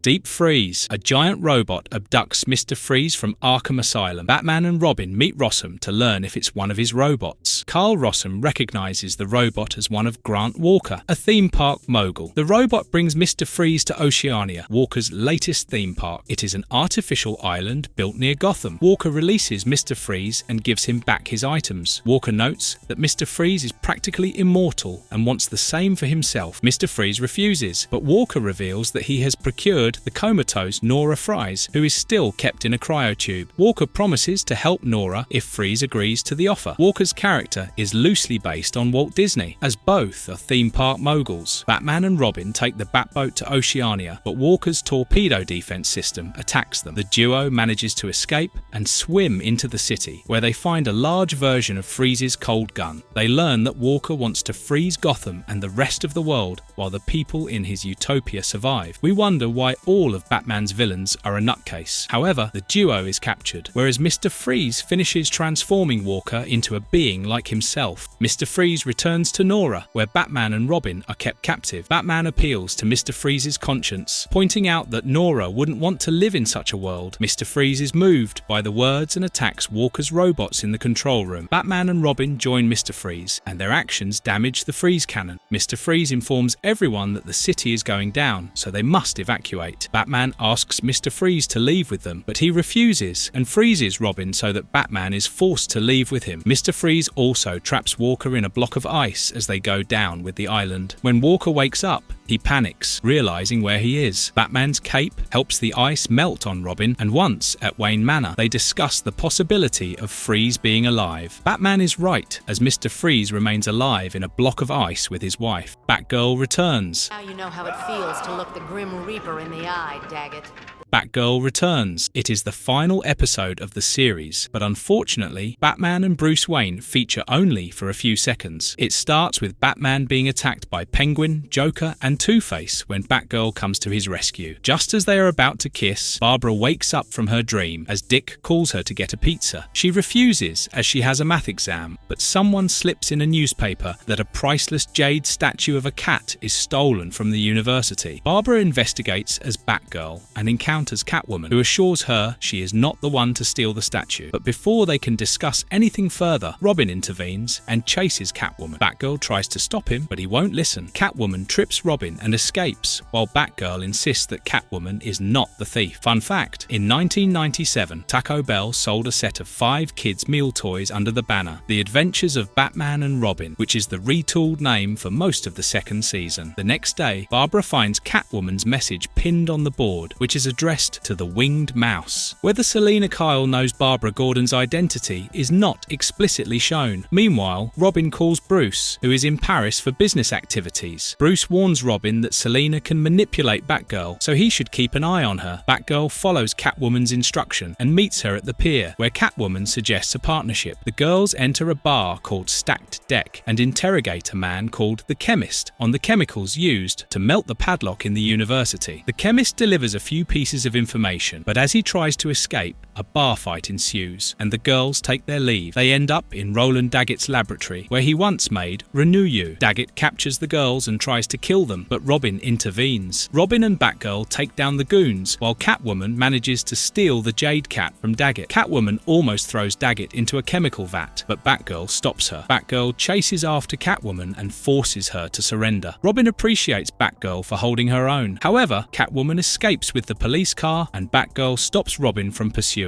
Deep Freeze. A giant robot abducts Mr. Freeze from Arkham Asylum. Batman and Robin meet Rossum to learn if it's one of his robots. Carl Rossum recognizes the robot as one of Grant Walker, a theme park mogul. The robot brings Mr. Freeze to Oceania, Walker's latest theme park. It is an artificial island built near Gotham. Walker releases Mr. Freeze and gives him back his items. Walker notes that Mr. Freeze is practically immortal and wants the same for himself. Mr. Freeze refuses, but Walker reveals that he has procured the comatose Nora Fries, who is still kept in a cryotube. Walker promises to help Nora if Freeze agrees to the offer. Walker's character is loosely based on Walt Disney, as both are theme park moguls. Batman and Robin take the Batboat to Oceania, but Walker's torpedo defense system attacks them. The duo manages to escape and swim into the city, where they find a large version of Freeze's cold gun. They learn that Walker wants to freeze Gotham and the rest of the world while the people in his utopia survive. We wonder why all of Batman's villains are a nutcase. However, the duo is captured, whereas Mr. Freeze finishes transforming Walker into a being like himself. Mr. Freeze returns to Nora, where Batman and Robin are kept captive. Batman appeals to Mr. Freeze's conscience, pointing out that Nora wouldn't want to live in such a world. Mr. Freeze is moved by the words and attacks Walker's robots in the control room. Batman and Robin join Mr. Freeze, and their actions damage the Freeze cannon. Mr. Freeze informs everyone that the city is going down, so they must evacuate. Batman asks Mr. Freeze to leave with them, but he refuses and freezes Robin so that Batman is forced to leave with him. Mr. Freeze also traps Walker in a block of ice as they go down with the island. When Walker wakes up, he panics, realizing where he is. Batman's cape helps the ice melt on Robin, and once at Wayne Manor, they discuss the possibility of Freeze being alive. Batman is right, as Mr. Freeze remains alive in a block of ice with his wife. Batgirl returns. Now you know how it feels to look the Grim Reaper in the eye, Daggett. Batgirl returns. It is the final episode of the series, but unfortunately, Batman and Bruce Wayne feature only for a few seconds. It starts with Batman being attacked by Penguin, Joker, and Two-Face when Batgirl comes to his rescue. Just as they are about to kiss, Barbara wakes up from her dream as Dick calls her to get a pizza. She refuses as she has a math exam, but someone slips in a newspaper that a priceless jade statue of a cat is stolen from the university. Barbara investigates as Batgirl and encounters Catwoman, who assures her she is not the one to steal the statue. But before they can discuss anything further, Robin intervenes and chases Catwoman. Batgirl tries to stop him, but he won't listen. Catwoman trips Robin and escapes, while Batgirl insists that Catwoman is not the thief. Fun fact, in 1997, Taco Bell sold a set of 5 kids' meal toys under the banner The Adventures of Batman and Robin, which is the retooled name for most of the second season. The next day, Barbara finds Catwoman's message pinned on the board, which is addressed to the winged mouse. Whether Selina Kyle knows Barbara Gordon's identity is not explicitly shown. Meanwhile, Robin calls Bruce, who is in Paris for business activities. Bruce warns Robin that Selina can manipulate Batgirl, so he should keep an eye on her. Batgirl follows Catwoman's instruction and meets her at the pier, where Catwoman suggests a partnership. The girls enter a bar called Stacked Deck and interrogate a man called the Chemist on the chemicals used to melt the padlock in the university. The Chemist delivers a few pieces of information, but as he tries to escape, a bar fight ensues, and the girls take their leave. They end up in Roland Daggett's laboratory, where he once made Renew You. Daggett captures the girls and tries to kill them, but Robin intervenes. Robin and Batgirl take down the goons, while Catwoman manages to steal the Jade Cat from Daggett. Catwoman almost throws Daggett into a chemical vat, but Batgirl stops her. Batgirl chases after Catwoman and forces her to surrender. Robin appreciates Batgirl for holding her own. However, Catwoman escapes with the police car, and Batgirl stops Robin from pursuing.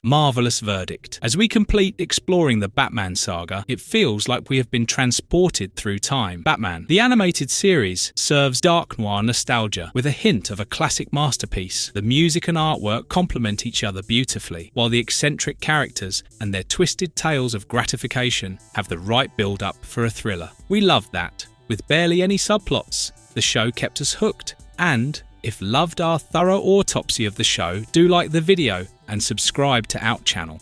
Marvelous verdict. As we complete exploring the Batman saga, it feels like we have been transported through time. Batman, the animated series, serves dark noir nostalgia with a hint of a classic masterpiece. The music and artwork complement each other beautifully, while the eccentric characters and their twisted tales of gratification have the right build-up for a thriller. We love that. with barely any subplots. The show kept us hooked, and if loved our thorough autopsy of the show, do like the video and subscribe to Out Channel.